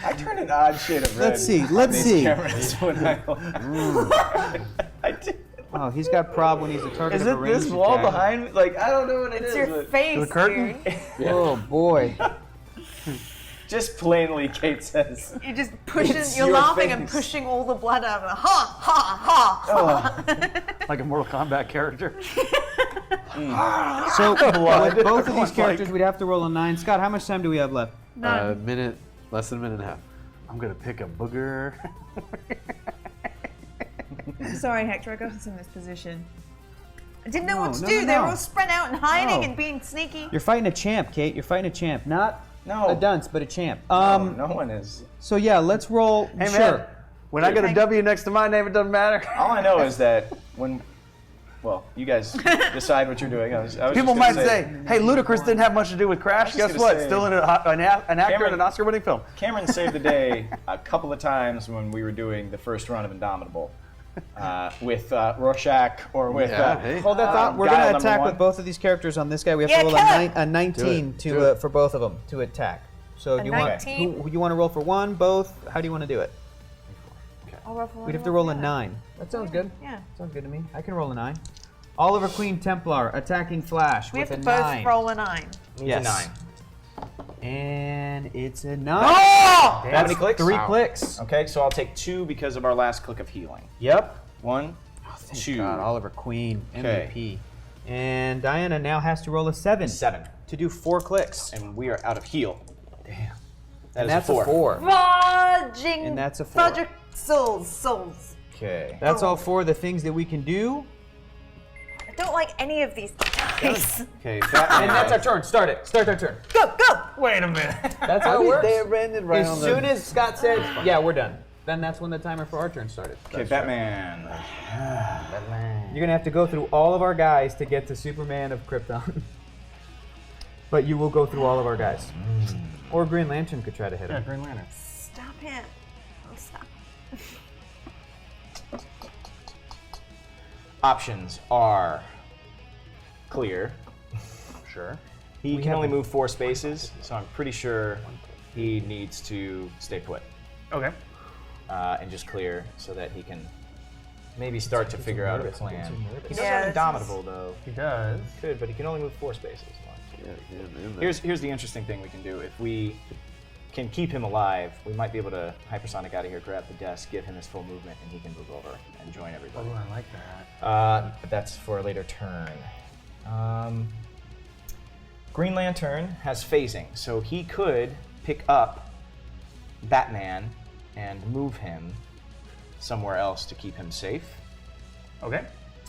I turned an odd shade of red. Let's see. on Let's these see. cameras when I did. Oh, he's got prob when he's a target Is of a it this ranged wall attack. behind me? Like, I don't know what it It's is. your but face, The curtain? dude. Oh boy. Just plainly, Kate says. You're just pushing. It's You're your laughing and face. pushing all the blood out of it. Ha ha ha. Like a Mortal Kombat character. So Blood. with both of these Like- characters, we'd have to roll a 9. Scott, how much time do we have left? A minute, less than a minute and a half. I'm going to pick a booger. I'm sorry, Hector. I got us in this position. I didn't know what to No, do. no, They were no. all spread out and hiding No. and being sneaky. You're fighting a champ, Kate. You're fighting a champ, not No. a dunce, but a champ. No one is. So yeah, let's roll. Hey, sure. man. When I get a Okay. W next to my name, it doesn't matter. All I know is that when. Well, you guys decide what you're doing. I was People just gonna might say, hey, Ludacris didn't have much to do with I Crash. was Guess just what? gonna say- Still an actor Cameron- in an Oscar-winning film. Cameron saved the day a couple of times when we were doing the first run of Indomitable with Rorschach or with. Yeah, hey. Hold that thought. We're Guile gonna number attack 1. with both of these characters on this guy. We have Yeah, to roll kill a 19 Do it. for both of them to attack. So A you want 19? who you want to roll for one, both? How do you want to do it? I'll roll for one, We'd have you to roll a the other. 9. That sounds good. Yeah. Sounds good to me. I can roll a 9. Oliver Queen Templar attacking Flash We with have a to both 9. roll a 9. Yes. A 9. And it's a 9. Oh! That's How many clicks? 3 clicks. Okay, so I'll take 2 because of our last click of healing. Yep. 1, Thank 2, God, Oliver Queen, Okay. MVP. And Diana now has to roll a 7 7. to do 4 clicks. And we are out of heal. Damn. That And is that's a 4. a 4. Fudging. And that's a 4. Fudger souls. Okay. That's all 4 of the things that we can do. I don't like any of these dice. Okay, And that's our turn. Start it. Start our turn. Go, go. Wait a minute. That's how it works. They ended right As on soon as Scott said, yeah, we're done. Then that's when the timer for our turn started. Okay, Batman. You're gonna have to go through all of our guys to get to Superman of Krypton. But you will go through all of our guys. Or Green Lantern could try to hit him. Green Lantern. Stop it. Oh, stop. Options are clear. Sure. He can only move 4 spaces, so I'm pretty sure he needs to stay put Okay. and just clear so that he can maybe start to figure out a plan. He does Yeah, have this Indomitable though. He does. Could, but he can only move 4 spaces. Here's the interesting thing we can do. If we can keep him alive, we might be able to hypersonic out of here, grab the desk, give him his full movement, and he can move over and join everybody. Oh, I like that. But that's for a later turn. Green Lantern has phasing, so he could pick up Batman and move him somewhere else to keep him safe Okay.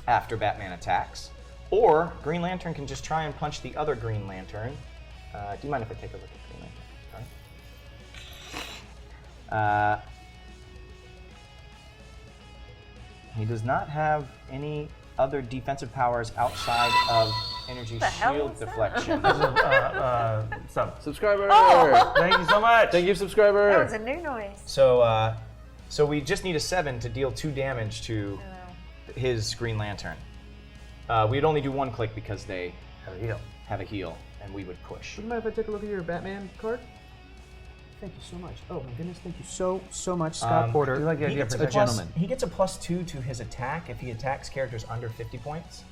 after Batman attacks. Or Green Lantern can just try and punch the other Green Lantern. Do you mind if I take a look at Green Lantern? He does not have any other defensive powers outside of energy hell shield was that? deflection. Subscriber. Thank you so much. Thank you, subscriber. That was a new noise. So, so we just need a 7 to deal 2 damage to his Green Lantern. We'd only do 1 click because they have a heal, and we would push. Would you mind if I took a look at your Batman card? Thank you so much. Oh my goodness, thank you so much, Scott Porter. Do you like the idea gets for a the gentleman. He gets a +2 to his attack if he attacks characters under 50 points.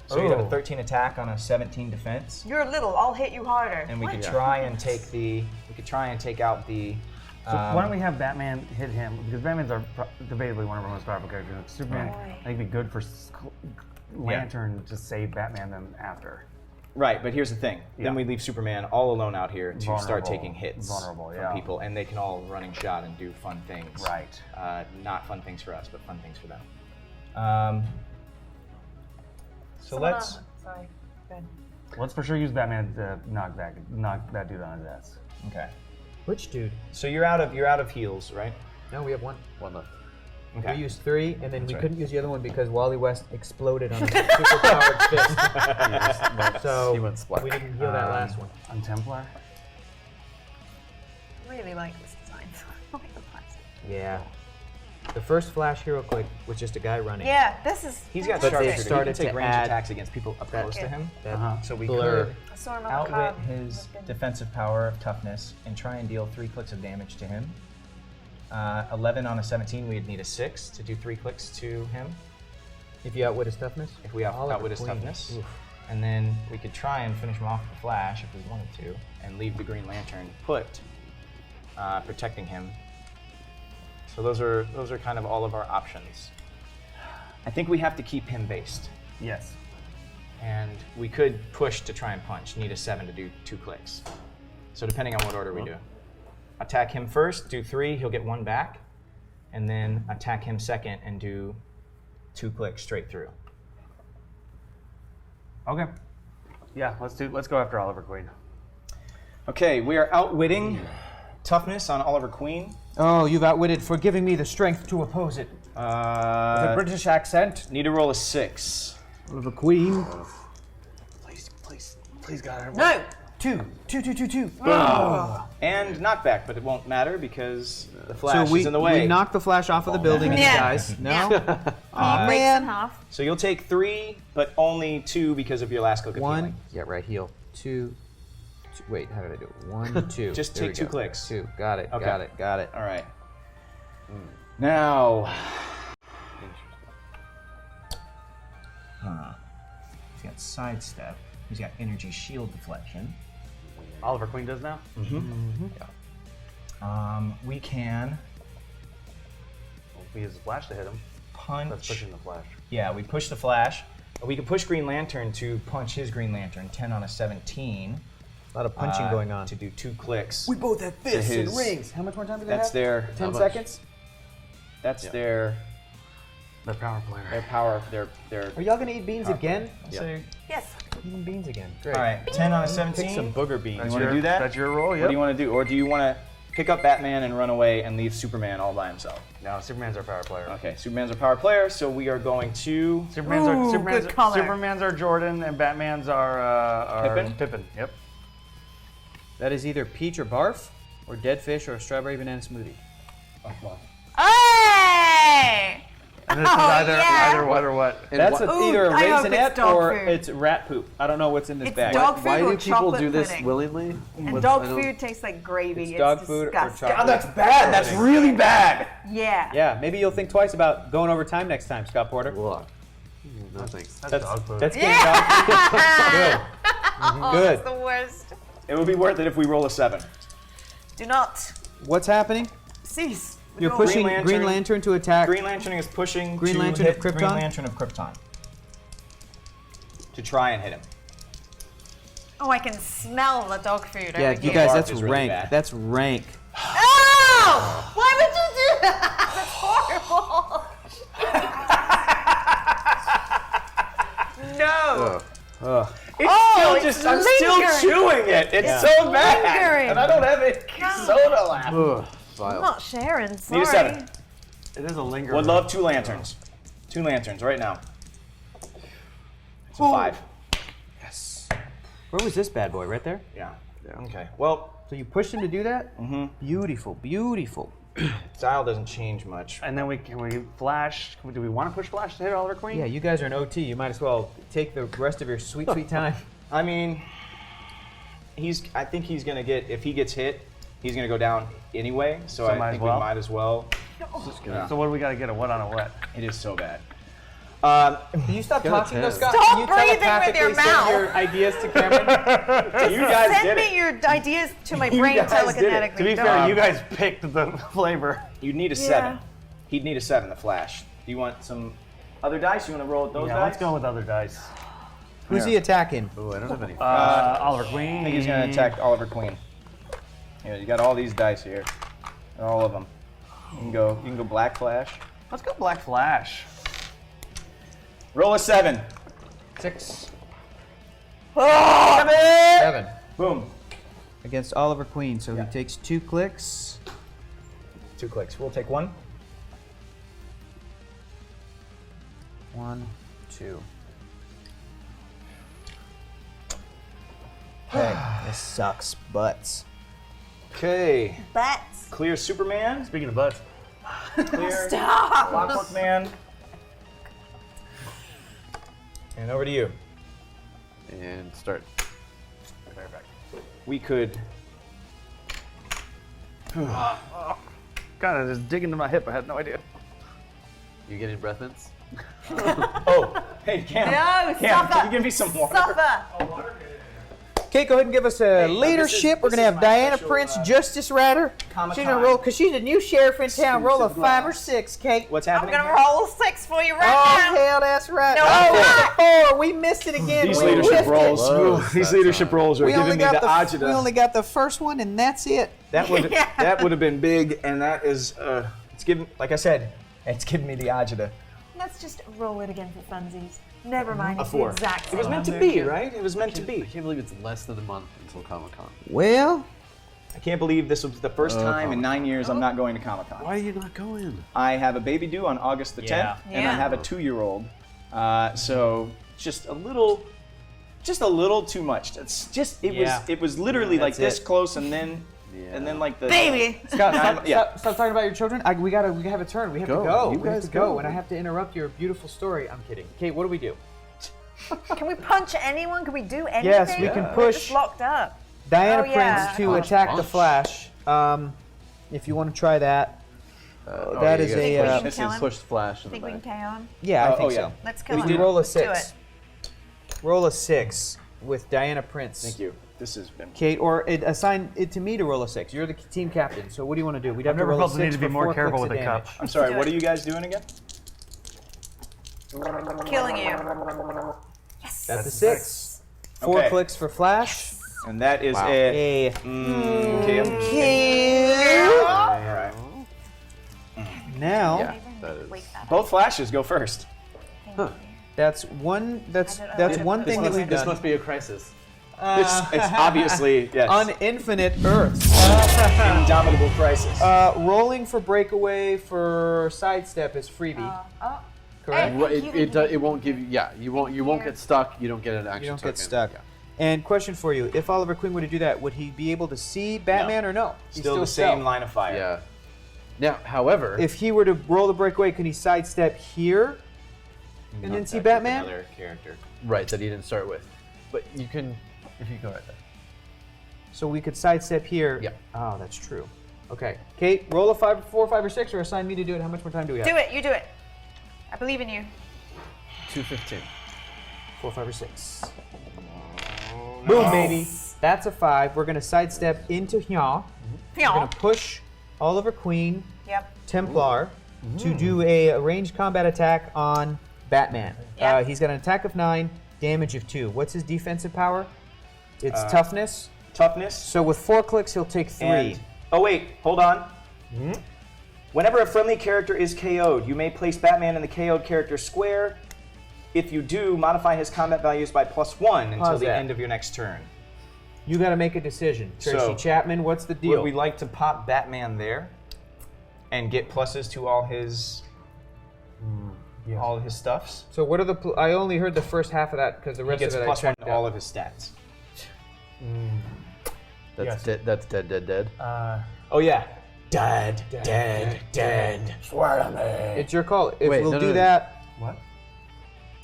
So you have a 13 attack on a 17 defense. You're little. I'll hit you harder. And we could try and take the. We could try and take out the. So why don't we have Batman hit him? Because Batman's debatably one of our most powerful characters. Superman, I think, would be good for Lantern to save Batman then after. Right, but here's the thing. Then we leave Superman all alone out here to start Vulnerable. taking hits from people, and they can all running shot and do fun things. Right. Not fun things for us, but fun things for them. So let's. Sorry. Good. Let's for sure use Batman to knock that dude on his ass. Okay. Which dude? So you're out of heals, right? No, we have 1. One left. Okay. We used 3, and then we right. couldn't use the other one because Wally West exploded on his superpowered fist. So He went splat. we didn't heal that last one. On Templar? I really like this design. I like the plastic. Yeah. The first Flash hero click was just a guy running. Yeah, this is. He's got But sharpshooter. they've He started can take to range add attacks against people up close to him. So we blur. could I saw him on the outwit card. his That's good. defensive power of toughness and try and deal 3 clicks of damage to him. 11 on a 17, we'd need a 6 to do 3 clicks to him. If you outwit his toughness? If we outwit his Queen. toughness. Oof. And then we could try and finish him off with the Flash if we wanted to, and leave the Green Lantern put, protecting him. So those are kind of all of our options. I think we have to keep him based. Yes. And we could push to try and punch, need a 7 to do 2 clicks. So depending on what order we do. Attack him first, do 3, he'll get 1 back. And then attack him second and do 2 clicks straight through. Okay. Yeah, let's go after Oliver Queen. Okay, we are outwitting toughness on Oliver Queen. Oh, you've outwitted for giving me the strength to oppose it. With a British accent. Need to roll a 6. Of a queen. Please, God. No! 2. And knockback, but it won't matter because the Flash So we, is in the way. we knocked the Flash off of the building and Yeah. he dies. No? He breaks in half. So you'll take 3, but only 2 because of your last click of 1. healing. Yeah, right, heal. 2. Wait, how did I do it? 1, 2. Just There take we 2 go. clicks. 2. Got it, Okay. got it. All right. Now. He's got sidestep. He's got energy shield deflection. Oliver Queen does now? We can We use the Flash to hit him. punch. That's pushing the Flash. Yeah, we push the Flash. We can push Green Lantern to punch his Green Lantern. 10 on a 17. A lot of punching going on. To do 2 clicks. We both have fists his- and rings. How much more time do they That's have? their. 10 seconds? That's their Their power player. power. Their. Are y'all gonna eat beans again? Yes. Eating beans again. Great. All right, 10 on a Pick 17. some booger beans. You want to do that? That's your roll, What yeah. do you want to do? Or do you want to pick up Batman and run away and leave Superman all by himself? No, Superman's our power player. Okay, Superman's our power player, so we are going to. Superman's our Jordan, and Batman's our Pippin? Yep. That is either peach or barf, or dead fish, or a strawberry banana smoothie. Hey! And this is either what or what. That's either a I hope it's raisinette dog or food. it's rat poop. I don't know what's in this It's bag. dog food Why or do people chocolate do this pudding. willingly? And dog food tastes like gravy. It's dog food or disgusting. chocolate. that's bad. That's really bad. Yeah. Yeah, maybe you'll think twice about going over time next time, Scott Porter. Ugh. No thanks. That's dog food. That's getting dog food. Oh, Good. that's the worst. It would be worth it if we roll a 7. Do not What's happening? cease. You're No. pushing Green Green Lantern. Lantern to attack. Green Lantern is pushing Green to Lantern hit of Krypton? Green Lantern of Krypton. To try and hit him. Oh, I can smell the dog food. Yeah, over you here. guys, Barf that's is really rank. bad. That's rank. Oh! Why would you do that? That's horrible. No. I'm still lingering. chewing it. It's so bad. lingering. And I don't have any God. soda left. Ugh. I'm Vile. not sharing. Sorry. Need a 7. It is a lingering. Would love 2 lanterns. 2 lanterns right now. It's a 5. Yes. Where was this bad boy? Right there? Yeah. Okay. Well, So you pushed him to do that? mhm. Beautiful, beautiful. Dial doesn't change much. And then can we flash? Do we want to push flash to hit Oliver Queen? Yeah, you guys are an OT. You might as well take the rest of your sweet, sweet time. I mean, I think he's gonna get. If he gets hit, he's gonna go down anyway. So I think we might as well. Yeah. So what do we got to get a what on a what? It is so bad. Can you stop talking, though, Scott? Stop Can you breathing with telepathically your send mouth. your ideas to Cameron? You guys Send did me it. your ideas to my You brain guys did it. telekinetically. To be Don't. fair, you guys picked the flavor. You'd need a 7. He'd need a 7 to flash. Do you want some other dice? You want to roll with those Yeah, dice? let's go with other dice. Who's he attacking? Oh, I don't have any. Oliver Queen. I think he's gonna attack Oliver Queen. Yeah, you got all these dice here. All of them. You can go Black Flash. Let's go Black Flash. Roll a 7. 6. 7. Boom. Against Oliver Queen, so he takes 2 clicks. 2 clicks. We'll take 1. 1, 2. Okay, this sucks butts. Okay. Bats. Clear Superman. Speaking of butts. Clear Stop. Clockwork Man. And over to you. And start. We could. God, I just dig into my hip. I had no idea. You getting breath mints? Oh, hey Cam. No, Cam, suffer. can you give me some water? Suffer. Okay, go ahead and give us a Hey, leadership. We're this going to is have my Diana special, Prince, Justice Rider. She's Comic-Con. going to roll, because she's the new sheriff in town. Roll a Exclusive 5 or glass. 6, Kate. What's I'm happening? gonna here? roll 6 for you right Oh, now. hell, that's right. No, Oh, it's it's a 4. We missed it again. These We leadership whiffed it. roles. Whoa, These leadership roles are We giving only, me the got the, agita. we only got the first one, and that's it. That would have been big, and that is it's giving. Like I said, it's giving me the agita. Let's just roll it again for funsies. Never mind. A It's 4. the exact same It was meant to number. be, right? It was meant to I be. can't believe it's less than a month until Comic-Con. Well, I can't believe this was the first time in 9 years I'm not going to Comic-Con. Why are you not going? I have a baby due on August the 10th, and I Yeah. have a 2-year-old. So just a little too much. It's just it was literally like this close, and then like the Baby. Scott, Yeah. stop talking about your children. We have a turn. We have to Go. go. You We have guys to go, go. and I have to interrupt your beautiful story. I'm kidding. Kate, what do we do? Can we punch anyone? Can we do anything? Yes, we can We're push just locked up. Diana Oh, yeah. Prince to Punch, attack the punch. Flash. If you want to try that. That is a, a. This is push flash in the Think we can back. carry on? Yeah, I think yeah. so. Let's kill We him. can roll a Let's do 6. it. Roll a 6 with Diana Prince. Thank you. This has been. Kate, or assign it to me to roll a 6. You're the team captain, so what do you want to do? We'd have I've never to roll felt a the need 6 to be for more 4 careful clicks with of the damage. cup. I'm sorry. do What it. are you guys doing again? Killing you. That's a 6. 4 Okay. clicks for Flash. And that is A kill. kill. All right. Now, Yeah, that is. Wake that up. Both flashes go first. that's one. That's one thing that we've This done. must be a crisis. It's obviously yes. On infinite Earths. Indomitable crisis. Rolling for breakaway for sidestep is freebie. Correct? Hey, Right, thank you, it won't give you. Yeah, you won't get stuck. You don't get an action. You don't token. get stuck. Yeah. And question for you: if Oliver Queen were to do that, would he be able to see Batman or no? He's Still the same stealth. line of fire. Yeah. Now, however, If he were to roll the breakaway, can he sidestep here and then see Batman? Another character. right, that he didn't start with, but you can, if you go right there. So we could sidestep here. Yeah. Oh, that's true. Okay, Kate, roll a 4, 5, or 6, or assign me to do it. How much more time do we have? Do it. You do it. I believe in you. 215. 4, 5, or 6. Boom, baby. That's a 5. We're gonna sidestep into here. We're gonna push Oliver Queen, Yep. Templar, to do a ranged combat attack on Batman. Yep. He's got an attack of 9, damage of 2. What's his defensive power? It's toughness. Toughness. So with 4 clicks, he'll take 3. And, oh wait, hold on. Whenever a friendly character is KO'd, you may place Batman in the KO'd character square. If you do, modify his combat values by +1 until Pause the that. end of your next turn. You got to make a decision. Tracy So, Chapman, what's the deal? Would we like to pop Batman there and get pluses to all his all of his stuffs. So what are the? I only heard the first half of that because the He rest gets of it I plus 1 checked to out. all of his stats. That's dead. That's dead. Oh yeah. Dead. Swear to me. It's your call. If Wait, we'll no, do no. that. What?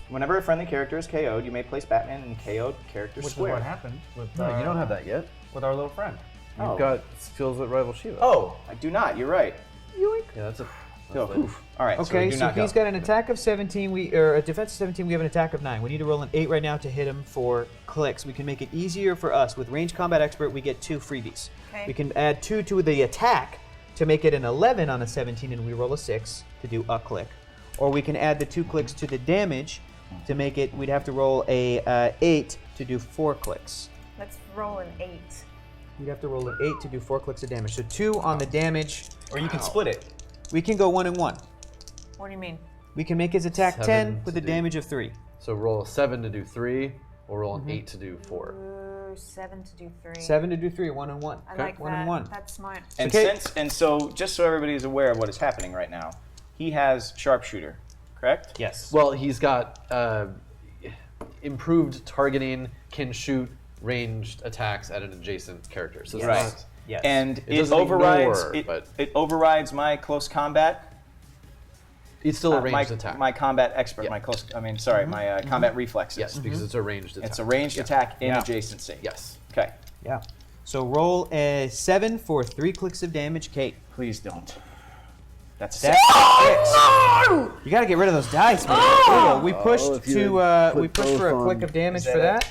Whenever a friendly character is KO'd, you may place Batman in KO'd character Which square. is what happened with, No, you don't have that yet. with our little friend. You've Oh. got skills that rival Shiva. Oh, I do not. You're right. Yeah, that's a. Go. Oof. All right. Okay, so, so he's got an attack of 17, or a defense of 17, we have an attack of 9. We need to roll an 8 right now to hit him for clicks. We can make it easier for us. With Range Combat Expert, we get 2 freebies. Okay. We can add 2 to the attack to make it an 11 on a 17, and we roll a 6 to do a click. Or we can add the 2 clicks to the damage to make it, we'd have to roll a 8 to do 4 clicks. Let's roll an 8. We'd have to roll an 8 to do 4 clicks of damage. So 2 on the damage. Or you can split it. We can go 1 and 1. What do you mean? We can make his attack 7 10 with to a do- damage of 3. So roll a 7 to do 3, or roll an 8 to do 4. 7 to do 3. 7 to do 3, 1 and 1. I like 1 that. and 1. That's smart. And Okay. so just so everybody is aware of what is happening right now, he has sharpshooter, correct? Yes. Well, he's got improved targeting, can shoot ranged attacks at an adjacent character. So it's Right. not- Yes. And It it doesn't overrides ignore, but- it overrides my close combat. it's still a my, ranged attack. my combat expert, Yeah. my combat reflexes. yes, because it's a ranged attack. It's a ranged attack in adjacency. Yes. Okay. Yeah. So roll a 7 for 3 clicks of damage, Kate. Please don't. That's That's 6. You gotta get rid of those dice, man. Brutal. We pushed if you to we put pushed for a both click on- of damage Is that for it? that.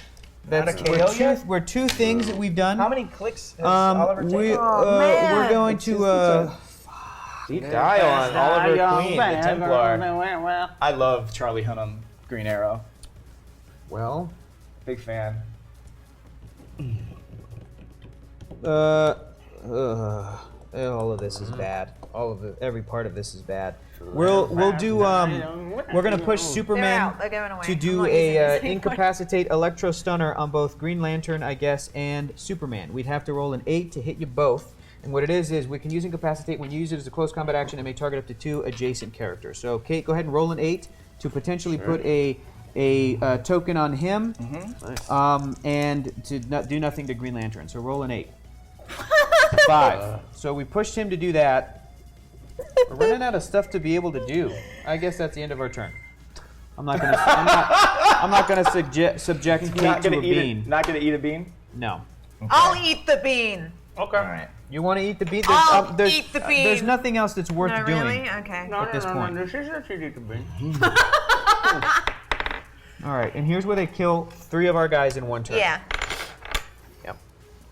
That's a KO yet? we're 2 things that we've done. How many clicks has Oliver taken? We're going to Deep dive on Oliver Queen, the Templar. I love Charlie Hunnam, Green Arrow. well, Big fan. all of this is bad. Every part of this is bad. We'll do we're gonna push Superman out. They're going away. to I'm do not using a this anymore. incapacitate electro stunner on both Green Lantern, I guess, and Superman. We'd have to roll an 8 to hit you both. And what it is we can use incapacitate when you use it as a close combat action. It may target up to 2 adjacent characters. So Kate, go ahead and roll an 8 to potentially put a token on him, and to do nothing to Green Lantern. So roll an 8. 5. So we pushed him to do that. We're running out of stuff to be able to do. I guess that's the end of our turn. I'm not gonna subject Kate to a bean. Not gonna eat a bean. No. I'll eat the bean. Okay. All right. You want to eat the bean? I'll eat the bean. There's nothing else that's worth No, doing really? Okay. at this point. All right, and here's where they kill 3 of our guys in one turn. Yeah.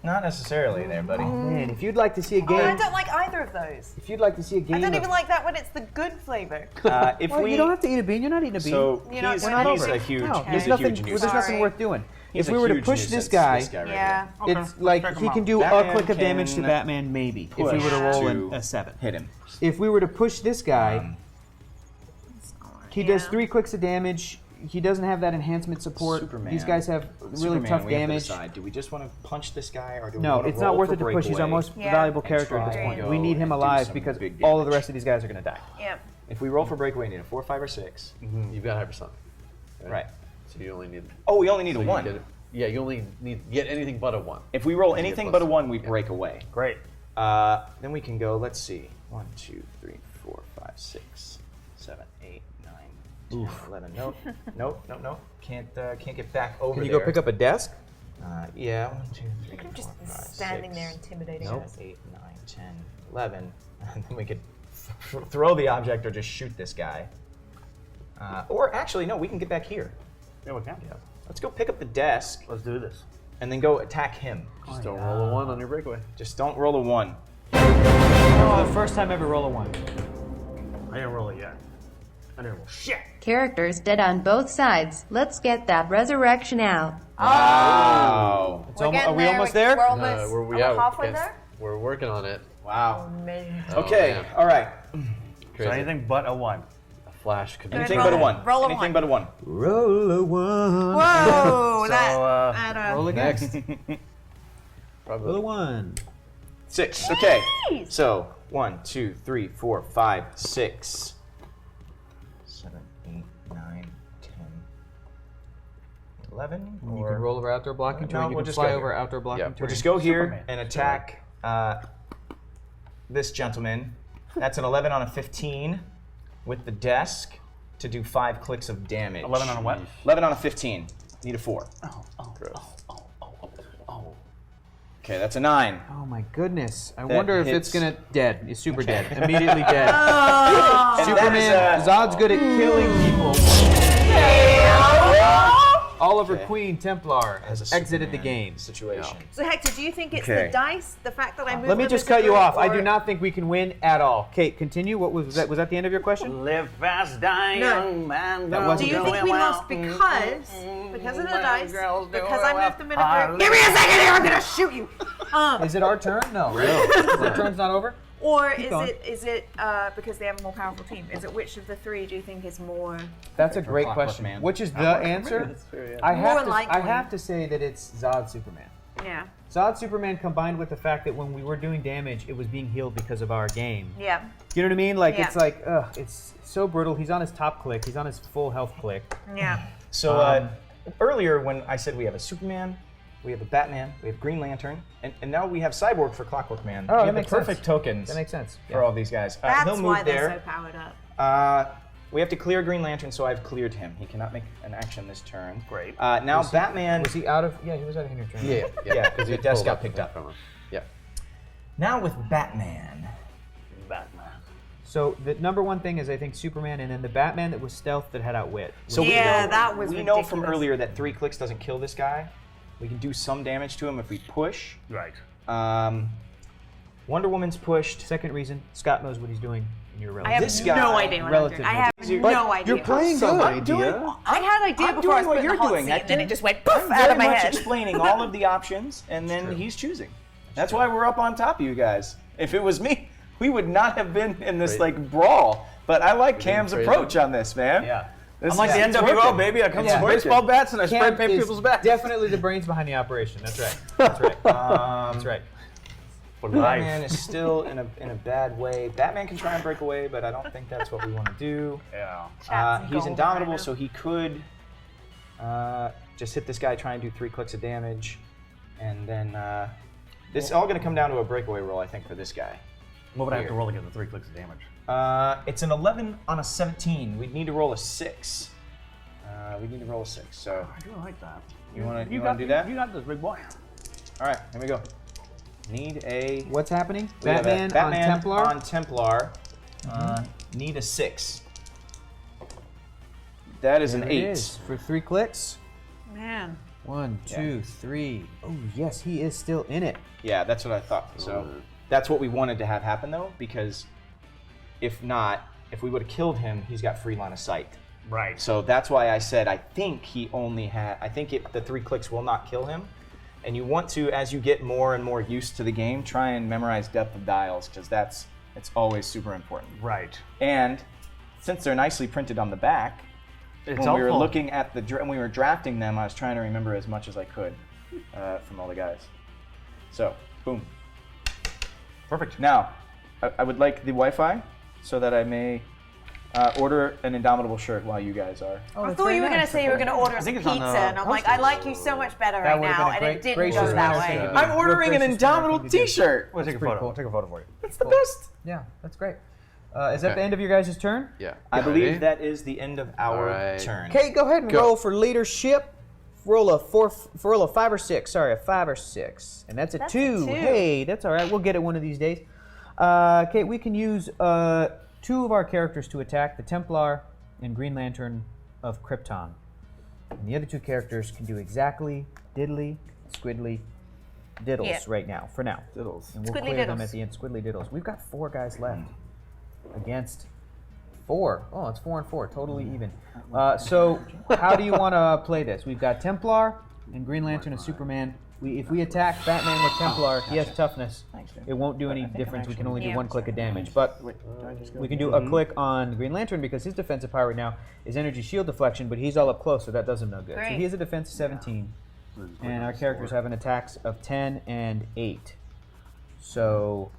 Not necessarily there, buddy. Man, if you'd like to see a game, I don't like either of those. if you'd like to see a game, I don't of- even like that when it's the good flavor. If Well, we, you don't have to eat a bean. You're not eating a bean. so You're not he's, doing that he's over. a huge, no, he's there's a nothing. huge There's nuisance. nothing Sorry. worth doing. He's If a we were to huge push this nuisance, guy, right Yeah. here. it's like he can do a Batman click of damage to can Batman, maybe. If we were to push roll to a 7. Hit him. If we were to push this guy, he does Yeah. 3 clicks of damage. He doesn't have that enhancement support. Superman. These guys have really Superman, tough we have to damage. decide, do we just want to punch this guy, or do we No, want to it's not roll worth for it to push. He's our breakaway? most Yeah. valuable and character at try this and point. go We need him and do alive some because big all of the damage? rest of these guys are going to die. Yeah. If we roll for breakaway, we need a 4, 5, or 6. You've got hypersonic. Right. So you only need. Oh, we only need so a you 1. get it- yeah, you only need get anything but a 1. If we roll You get anything plus but a 1. 1, we break away. Great. Then we can go, let's see, 1, 2, 3, 4, 5, 6, 7, 8, 9, 10, 11. Nope. Nope. Can't get back over Can you there. go pick up a desk? Yeah, 1, 2, 3, I'm 4, just 5, standing 6, there intimidating Nope. us. 8, 9, 10, 11. And then we could throw the object or just shoot this guy. Or actually, no, we can get back here. Yeah, we can. Let's go pick up the desk Let's do this. and then go attack him. Just don't roll a 1 on your breakaway. Just don't roll a 1. Oh, the first time ever roll a 1. I didn't roll it yet. I didn't roll shit. Characters dead on both sides. Let's get that resurrection out. Wow. We're getting Are we there. almost there? We're almost we're, are yeah, we halfway yes. there? We're working on it. Wow. Man. Okay, man. all right. So Crazy. anything but a 1. A flash could be. Anything roll but a it. 1. Roll a Anything 1. but a 1. Roll a 1. Whoa! So, that. Roll again. Next. Roll a Probably. 1. 6. Okay. Jeez. So 1, 2, 3, 4, 5, 6, 7, 8, 11. You can roll over outdoor blocking turn. No, You we'll can just fly go over here. outdoor blocking turn. We'll just go here Superman. and attack this gentleman. That's an 11 on a 15 with the desk to do 5 clicks of damage. 11 on a what? 11 on a 15. Need a 4. Okay, that's a 9. Oh my goodness! I That wonder if hits. it's gonna dead. It's super dead. Immediately dead. And Superman. that is, Zod's good at killing people. Oliver Queen Templar has has a exited the Superman game. situation. So Hector, do you think it's Okay. the dice, the fact that I moved? Let me them just as a cut you group, off. I do or- not think we can win at all. Kate, continue. What was that? Was that the end of your question? Live fast, die No. young, man. That girls wasn't Do you do think it we well. lost because of the dice? Girls do Because it I well. moved them in a group. Give me a second here. I'm gonna shoot you. Is it our turn? No. The turn's not over. Or going. is it because they have a more powerful team? Is it which of the three do you think is more? That's a great Clockwork question. Man. Which is the answer? I have to say that it's Zod Superman. Yeah. Zod Superman combined with the fact that when we were doing damage, it was being healed because of our game. Yeah. You know what I mean? Like Yeah. it's like, it's so brutal. He's on his top click. He's on his full health click. Yeah. So earlier when I said we have a Superman, we have a Batman, we have Green Lantern, and now we have Cyborg for Clockwork Man. Oh, we that have makes the perfect sense. tokens That makes sense. for all these guys. That's he'll move why there. they're so powered up. We have to clear Green Lantern, so I've cleared him. He cannot make an action this turn. Great. Now Batman. Was he out of? Yeah, he was out of your turn. Yeah, because the desk got picked up. from him. Yeah. Now with Batman. Batman. So the number one thing is I think Superman, and then the Batman that was stealth that had outwit. So Yeah, that was we know from ridiculous. earlier that 3 clicks doesn't kill this guy. We can do some damage to him if we push. Right. Wonder Woman's pushed. Second reason, Scott knows what he's doing, and you're I relevant. have This guy- no idea what I'm relative doing. I have to- no idea. You're playing good. I'm doing, I had an idea I'm before I doing was what put in you're the hot doing, seat, Hector. and then it just went poof I'm out very of my much head. explaining all of the options, and then he's choosing. That's why we're up on top of you guys. If it was me, we would not have been in this like brawl. But I like Cam's crazy. approach on this, man. Yeah. This I'm like the is- it's NWO, working. baby. I come Yeah. with baseball bats and I spray Cam paint is people's backs. definitely the brains behind the operation. That's right. That's right. That's right. For Batman is still in a bad way. Batman can try and break away, but I don't think that's what we want to do. Yeah. Chats and He's gold indomitable, right now. so he could just hit this guy, try and do 3 clicks of damage, and then this is all going to come down to a breakaway roll, I think, for this guy. What would I have to roll to get the 3 clicks of damage? It's an 11 on a 17. We'd need to roll a 6. We need to roll a 6. So I do like that. you want to got- do that? You got this, big boy. All right, here we go. Need a What's happening? we have a Batman, on Templar. On Templar. Need a 6. That is an There it 8. is, for 3 clicks. Man. 1, 2, 3. Oh yes, he is still in it. Yeah, that's what I thought. So that's what we wanted to have happen, though, because if not, if we would have killed him, he's got free line of sight. Right. So that's why I said I think he only had. I think the 3 clicks will not kill him. And you want to, as you get more and more used to the game, try and memorize depth of dials because it's always super important. Right. And since they're nicely printed on the back, It's when we were helpful. looking at when we were drafting them, I was trying to remember as much as I could from all the guys. So, boom. Perfect. Now, I would like the Wi-Fi so that I may order an Indomitable shirt while you guys are. I thought you were going to say you were going to order us think pizza, it's on the and I'm like, I like you so much better right would've now, been a and great- it didn't gracious go that manner way. to do. I'm ordering an Gracious Indomitable thing to do. T-shirt. We'll take a Pretty photo. cool. Take a photo for you. It's the best. Yeah, that's great. Is that Okay. the end of your guys' turn? Yeah. I believe Ready? that is the end of our Alright. turn. Okay, go ahead and Go. roll for leadership. Roll a 5 or 6. Sorry, a 5 or 6, and that's a That's a 2. 2. Hey, that's all right. We'll get it one of these days. Okay, we can use 2 of our characters to attack the Templar and Green Lantern of Krypton, and the other 2 characters can do exactly diddly, squiddly, diddles Yeah. right now. For now, Diddles. and we'll Squiddly clear them diddles. at the end. Squiddly diddles. We've got 4 guys left against 4. Oh, it's 4 and 4, totally even. So, how do you want to play this? We've got Templar and Green Lantern and Superman. If we attack Batman with Templar, he has toughness. It won't do any difference. We can only do 1 click of damage. But we can do a click on Green Lantern because his defensive power right now is energy shield deflection, but he's all up close, so that does him no good. So Great. he has a defense of 17, and our characters have an attacks of 10 and 8. So,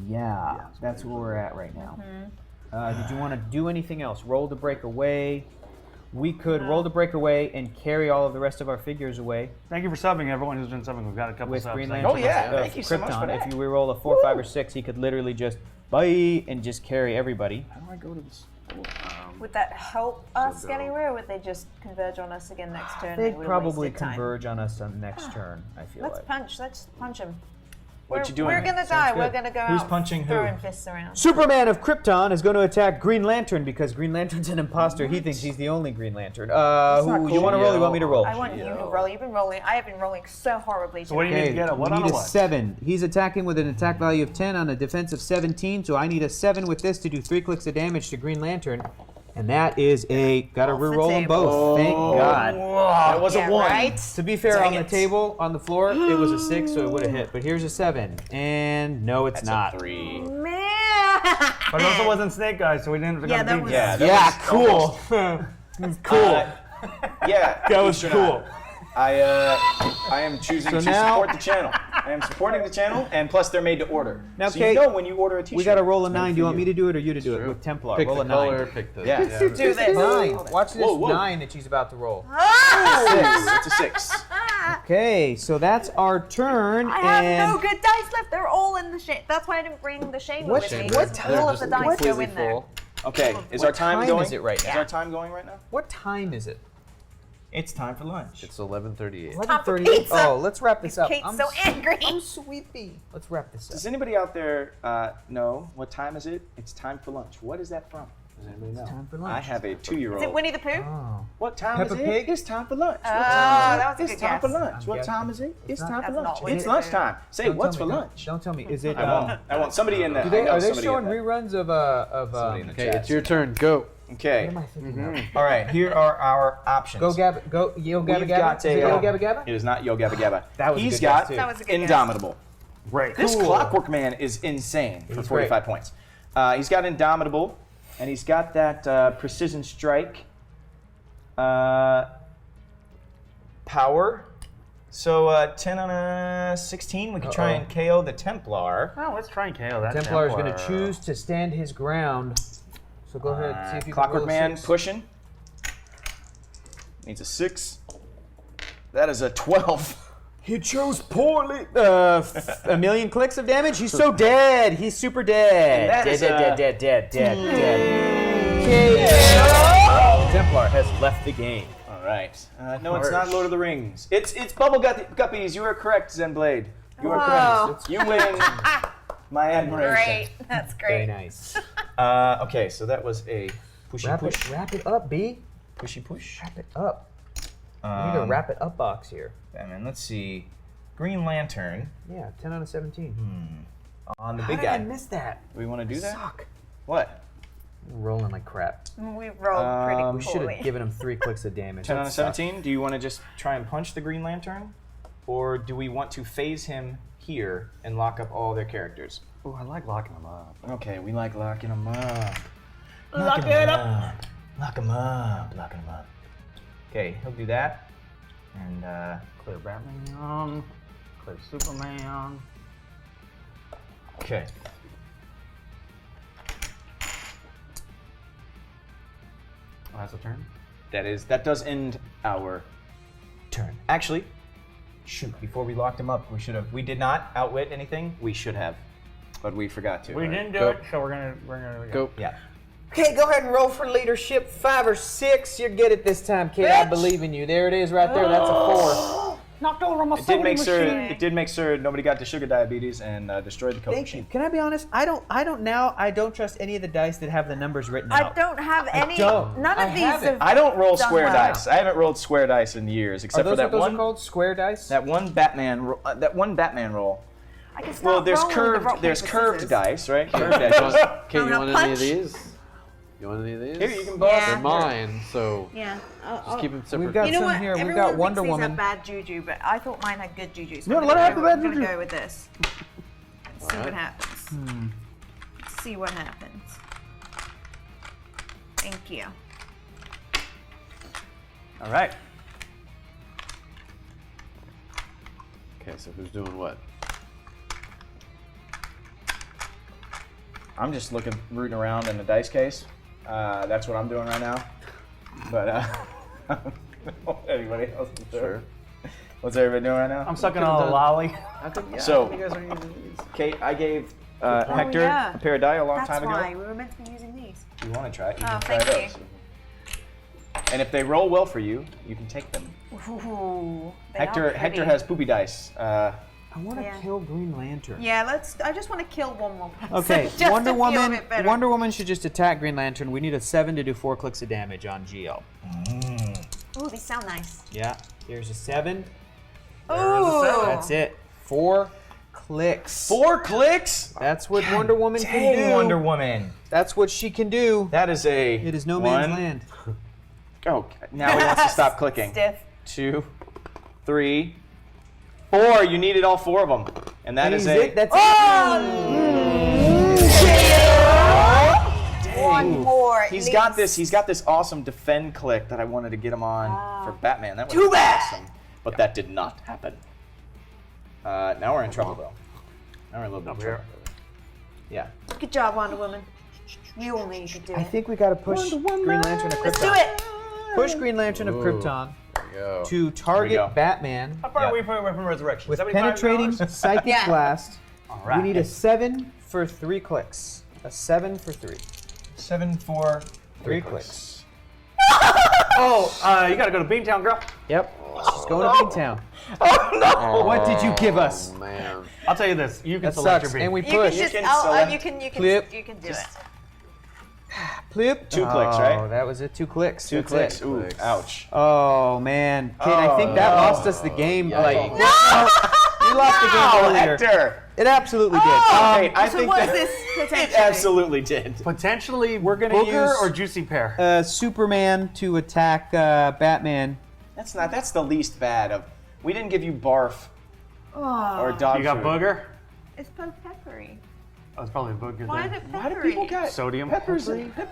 yeah, that's where we're at right now. Did you want to do anything else? Roll to break away, we could roll the break away and carry all of the rest of our figures away. Thank you for subbing, everyone who's been subbing. We've got a couple With subs. Green Thank Lantern. you. Oh, yeah. of Thank you so much for Krypton. that. If you roll a 4, 5, or 6, he could literally just bye and just carry everybody. How do I go to this? Would that help us get anywhere, or would they just converge on us again next turn? They'd and we would've probably wasted time? converge on us on next turn, I feel Let's like. punch. Let's punch him. What you doing? We're gonna die. We're good. gonna go Who's out punching who? throwing fists around. Superman of Krypton is going to attack Green Lantern because Green Lantern's an imposter. He thinks he's the only Green Lantern. Who you want to roll? Or you want me to roll? I want you to roll. You've been rolling. I have been rolling so horribly. So what do you need to get? A what we on need a a what? 7. He's attacking with an attack value of 10 on a defense of 17, so I need a 7 with this to do 3 clicks of damage to Green Lantern. And that is gotta Off the reroll them table. both. Thank God. That was Yeah, a 1. right? To be fair, on the table, on the floor, it was a 6, so it would have hit. But here's a 7. And no, it's not. 3. Man. But it also wasn't Snake Eyes, so we didn't have to Yeah, go that to was- Yeah, Yeah, cool. cool. Yeah, That was cool. I am choosing So to now- support the channel. I am supporting the channel, and plus they're made to order. Now, so Kate, you know when you order a t-shirt. We gotta roll a it's made 9. for Do you want me to do it or you to do it? With Templar. Pick roll the a 9. color, pick the. Yeah. Do this. 9. Watch this Whoa, whoa. 9 that she's about to roll. It's a 6. Okay, so that's our turn. I have and no good dice left. They're all in the shame. That's why I didn't bring the shame with me. what because all of the dice go in there. Okay, is What our time time going? is it right now? Is our time going right now? What time is it? It's time for lunch. It's 11:38. 11:38. pizza. Oh, let's wrap this up. Kate's I'm so angry. I'm sleepy. Let's wrap this Does up. anybody out there know what time is it? It's time for lunch. What is that from? Does anybody know? time for lunch. I have a Is it 2-year-old. Winnie the Pooh? Oh. What time Peppa is it? Pig? It's time for lunch. Oh, that was a It's good time for guess. lunch. What guessing. time is it? It's time for That's lunch. not Winnie It's the Pooh. lunchtime. Say Don't what's tell for me, lunch? Don't tell me. Is it? I want somebody in there. Do they, I know are they somebody in showing there. reruns of Somebody in the Okay, chat. it's your turn. Go. Okay. What am I thinking of? All right. Here are our options. Go Gabba, go Yo Gabba We've Gabba. got Is it Yo a. Gabba Gabba? It is not Yo Gabba Gabba. That was a He's good guess, got too. That was a good guess. Indomitable. Right. This Cool. Clockwork Man is insane for He's 45 points. He's got Indomitable, and he's got that Precision Strike power. So 10 on a 16, we could try and KO the Templar. Oh, let's try and KO that Templar is going Templar. to choose to stand his ground. So go ahead, see if you Clockwork can roll a Man 6. pushing. Needs a 6. That is a 12. He chose poorly. A million clicks of damage. He's so dead. He's super dead. That is a- Dead. Templar has left the game. All right. No, it's not Lord of the Rings. It's Bubble Guppies. You are correct, Zenblade. You are correct. You win my admiration. Great. That's Very great. nice. Okay, so that was a pushy push. Wrap it up, B. Pushy push. Wrap it up. We need a wrap it up box here. And let's see. Green Lantern Yeah, 10 out of 17. on the How big did I guy. miss that? Do we want to do that? Suck. What? Rolling like crap. We rolled pretty We should poorly. have given him 3 clicks of damage. 10 That out of sucked. 17? Do you want to just try and punch the Green Lantern? Or do we want to phase him here and lock up all their characters? Oh, I like locking them up. Okay, we like locking them up. Lock it up. Lock him up. Lock him up. Okay, he'll do that. And Clear Batman. Clear Superman. okay. Oh, that's a turn? That does end our turn. Actually, shoot, before we locked him up, we did not outwit anything. We should have. But we forgot to. We right? didn't do Go. it, so we're gonna Go. Yeah. Okay, go ahead and roll for leadership. 5 or 6. You're good at this time, kid. I believe in you. There it is right there. That's a 4. knocked over my It did make sure nobody got the sugar diabetes and destroyed the Coke Thank you. machine. Can I be honest? I don't trust any of the dice that have the numbers written I out. don't have any. don't. None I of these haven't. have. I don't roll done square well. dice. I haven't rolled square dice in years, Are except those for that what those one. are called? Square dice? That one Batman. That one Batman roll. I can Well, start there's rolling curved. the rock, There's paper, curved scissors. dice, right? Curved edges. Kate, you Wanna want any of punch? these? You want any of these? Here, you can both. Yeah. They're mine, so Yeah. just keep them separate. We've got You know some what? here. We've Everyone got Wonder thinks Woman. these have bad juju, but I thought mine had good juju. So No, I'm let her have gonna the bad I'm gonna juju. go with this. Let's see what happens. Let's see what happens. Thank you. All right. Okay, so who's doing what? I'm just rooting around in the dice case. That's what I'm doing right now. But anybody else? Sure. What's everybody doing right now? I'm sucking on a lolly. So, Kate, I gave Hector yeah. a pair of die a long That's time ago. why we were meant to be using these. You want to try it? You Oh, can try thank those. you. And if they roll well for you, you can take them. Ooh, they Hector are pretty. has poopy dice. I want to Yeah. kill Green Lantern. Yeah, I just want to kill one more person. Okay, just to Wonder feel a Woman. bit better. Wonder Woman should just attack Green Lantern. We need a 7 to do 4 clicks of damage on GL. Ooh, these sound nice. Yeah, here's a 7. Ooh. That's it. 4 clicks. 4 clicks? That's what Wonder Woman can do. Wonder Woman. That's what she can do. That is a. It is no man's one. land. Oh, now he wants to stop clicking. Stiff. 2, 3, 4. You needed all 4 of them, and that is a. it. That's One more. at He's got least. this. He's got this awesome defend click that I wanted to get him on for Batman. That was Too bad. awesome, but that did not happen. Now we're in trouble though. Now we're a little bit in trouble. Yeah. Good job, Wonder Woman. You only could do it. I think we gotta push Green Lantern to Krypton. Let's do it. Push Green Lantern of Krypton to target go. Batman How far are we from Resurrection? with 75 penetrating dollars? psychic Yeah. blast. All right. We need a 7 for 3 clicks. A 7 for 3. 7 for 3 clicks. Oh, you gotta go to Beantown, girl. Yep. She's going to Beantown. Oh no! What did you give us? Man. I'll tell you this: you can That select sucks. your bean. And we You can push. just, can you select can flip. do it. Flip. 2 clicks, right? Oh, that was it. 2 clicks. 2 That's clicks. it. Ooh, ouch. Oh man, Kate, I think that lost us the game. yeah. Like, No! you lost the game Oh, earlier. Hector! It absolutely did. Hey, I So think what that is this it potentially? absolutely did. Potentially, We're gonna Booger use- or Juicy Pear. Superman to attack Batman. That's not. That's the least bad of. We didn't give you barf or dog You got food. Booger. It's both peppery. Oh, it's probably Booger. Why then. is it Why peppery? do people got Sodium. pepper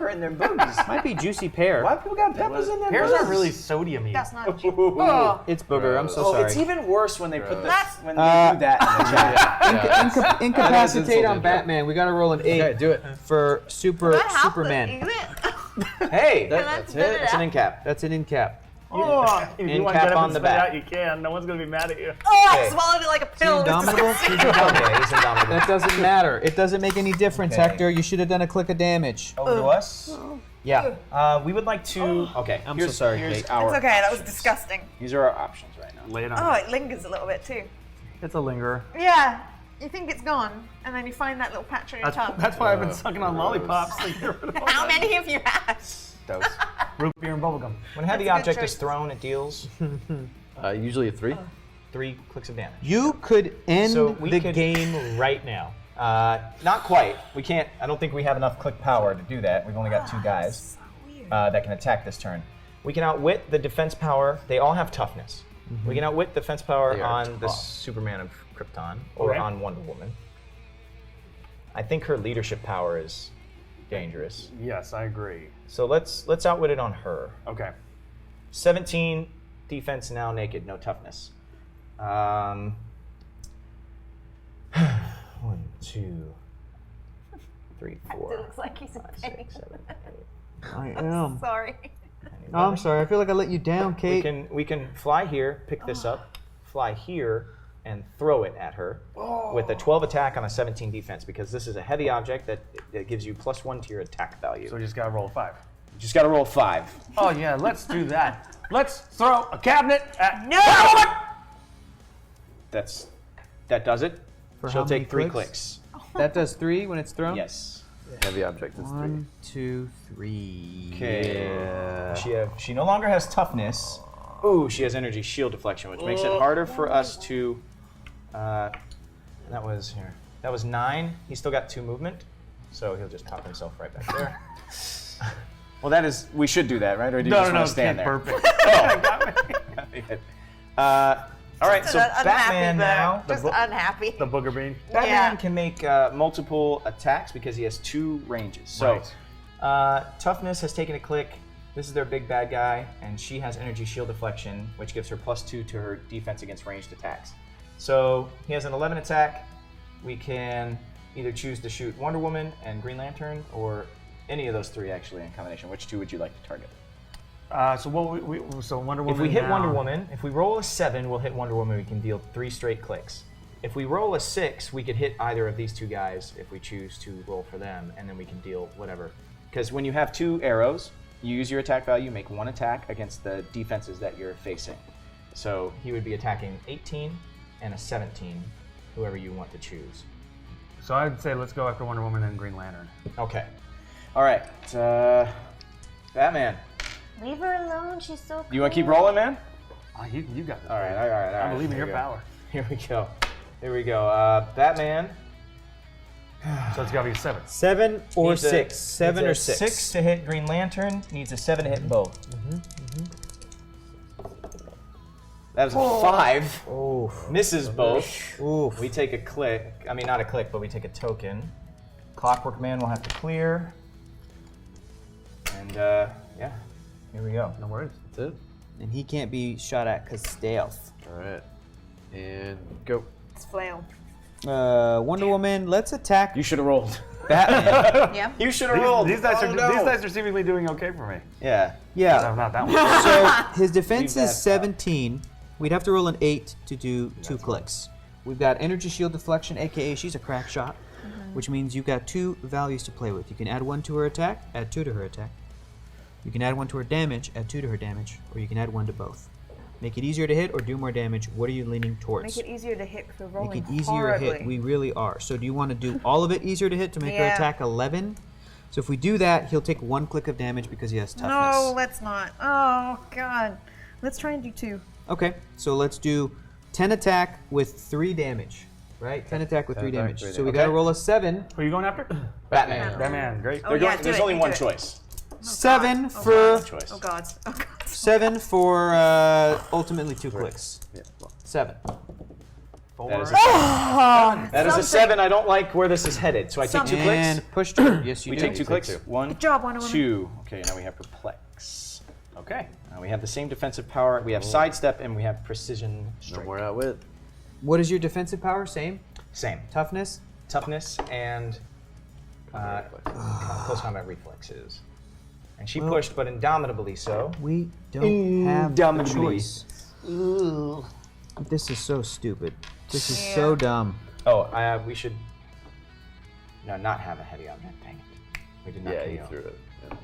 in their booties? Might be Juicy Pear. Why people got peppers in their Pears booties? aren't really sodium-y. That's not Oh, It's Booger. I'm so Oh, sorry. it's even worse when they put the That's- when they do that in the chat. Incapacitate on insulting. Batman. We gotta roll an 8 Okay, do it. for Superman. Hey, That's it. it's an incap. That's an incap. If you End want to cap get up on and the spit it back. out, you can. No one's gonna be mad at you. Oh, I Okay. swallowed it like a pill. It's Indomitable? disgusting. He's indomitable. Okay, he's indomitable. That doesn't matter. It doesn't make any difference, Okay. Hector. You should have done a click of damage. Over to us. Yeah. We would like to. Okay, I'm so sorry, Here's Kate. our. It's okay, that was options. disgusting. These are our options right now. Lay it on. Oh, it lingers a little bit too. It's a lingerer. Yeah, you think it's gone, and then you find that little patch on your tongue. That's why I've been sucking on lollipops. Like, get rid of all How that. many have you had? Dose. Root beer and bubblegum. When a heavy That's a good object is choice. thrown, it deals Usually a 3. 3 clicks of damage. You could end So we the could- game right now. Not quite. We can't. I don't think we have enough click power to do that. We've only got 2 guys that can attack this turn. We can outwit the defense power. They all have toughness. We can outwit the defense power They are on the tough. Superman of Krypton or Okay. on Wonder Woman. I think her leadership power is dangerous. Yes, I agree. So let's outwit it on her. Okay. 17 defense now naked, no toughness. 1, 2, 3, 4. It looks like he's in pain. 6, 7, 8. I am. Sorry. Oh, I'm sorry. I feel like I let you down, Kate. We can fly here, pick this up, fly here, and throw it at her with a 12 attack on a 17 defense because this is a heavy object that gives you +1 to your attack value. So we just gotta roll a 5. You just got to roll 5. Oh yeah, let's do that. Let's throw a cabinet at No! That does it. For She'll how many take 3 clicks? clicks. That does 3 when it's thrown? Yes. Heavy object is 3. 1, 2, 3. Okay. She no longer has toughness. Ooh, she has energy shield deflection, which makes it harder for us to. That was 9. He's still got 2 movement, so he'll just pop himself right back there. Well, that is. We should do that, right? Or do you just want to stand there? Perfect. All right, so Unhappy Batman there. now. Just unhappy. The booger bean. Batman Yeah. can make multiple attacks because he has 2 ranges. So, toughness has taken a click. This is their big bad guy, and she has energy shield deflection, which gives her +2 to her defense against ranged attacks. So he has an 11 attack. We can either choose to shoot Wonder Woman and Green Lantern, or any of those 3 actually in combination. Which 2 would you like to target? So Wonder Woman. If we hit now. Wonder Woman, if we roll a 7, we'll hit Wonder Woman. We can deal 3 straight clicks. If we roll a 6, we could hit either of these 2 guys if we choose to roll for them, and then we can deal whatever. Because when you have 2 arrows, you use your attack value, make 1 attack against the defenses that you're facing. So he would be attacking 18 and a 17, whoever you want to choose. So I'd say let's go after Wonder Woman and Green Lantern. Okay. All right. Batman. Leave her alone. She's so cool. You want to keep rolling, man? You got this. All right. I believe in Here your we go. power. Here we go. Batman. So it's got to be 7. 7 or Needs a- 6. 7 or needs a 6. 6 to hit Green Lantern. Needs a 7 to hit both. That was a 5. Oh. Misses both. Oof. We take a click. I mean, not a click, but we take a token. Clockwork Man will have to clear. And yeah, here we go. No worries. That's it. And he can't be shot at because stealth. All right. And go. It's flail. Wonder Woman, let's attack You should have rolled. Batman. Yeah. You should have rolled. These dice Oh, no. are seemingly doing okay for me. Yeah. No, Yeah. not that one. So his defense Leave is that 17. We'd have to roll an 8 to do 2 clicks. We've got energy shield deflection, aka she's a crack shot, which means you've got 2 values to play with. You can add 1 to her attack, add 2 to her attack. You can add 1 to her damage, add 2 to her damage, or you can add 1 to both. Make it easier to hit or do more damage. What are you leaning towards? Make it easier to hit for rolling Make it easier horribly. to hit. We really are. So do you want to do all of it easier to hit to make her Yeah. attack 11? So if we do that, he'll take 1 click of damage because he has toughness. No, let's not. Oh, God. Let's try and do 2. Okay, so let's do 10 attack with 3 damage. Right? 10 attack with 3 attack, damage. 3 So we damage. gotta roll a 7. Who are you going after? Batman. Batman. Great. Oh, yeah, do There's it, only do one it. choice. 7 for Choice. Oh, God. Oh, God. 7 for ultimately 2 clicks. Yeah. Well, 7. That is a 7. That is a 7. I don't like where this is headed. So I take 2 clicks. And push turn. Yes, you We do. take 2 clicks. 1, Good job, Wonder Woman. 2. Okay, now we have perplex. Okay. Now we have the same defensive power. We have sidestep and we have precision no strike. more outwit. What is your defensive power? Same. Same. Toughness. Toughness and close combat reflexes. And she Well- pushed, but indomitably so. We don't have a Indomitably. choice. This is so stupid. This is so dumb. Oh, we should not have a heavy object. Dang it. We did not Yeah, you KO. threw it. Yeah.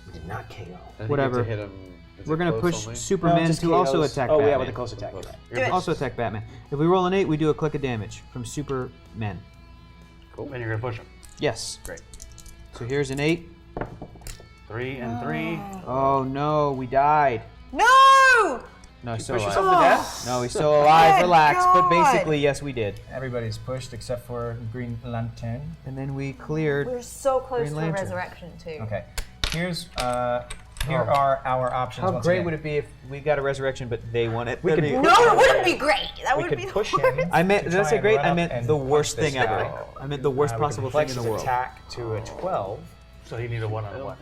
We did not KO. I think Whatever. You have to hit him. Is We're it gonna close push only? Superman just to also KOs. attack Oh, Batman. yeah, with the close attack. You're right. Do it. Also attack Batman. If we roll an 8, we do a click of damage from Superman. Cool. And you're going to push him. Yes. Great. So here's an 8. 3 and 3. Oh no, we died. No! No, he's still Push alive. yourself to death? No, he's still alive. Good Relax. But God. basically, yes, we did. Everybody's pushed except for Green Lantern. And then we cleared. We're so close Green to a Lantern. resurrection, too. Okay. Here are our options. How once great again. would it be if we got a resurrection, but they won it? We could No, it wouldn't be great. That We would could be push the worst. him. I meant. to Did I try say and great? run I up meant and the punch worst this thing guy. ever. I meant the worst We could possible thing flex in the his world. attack to a 12. So he needs a 1 on a 1.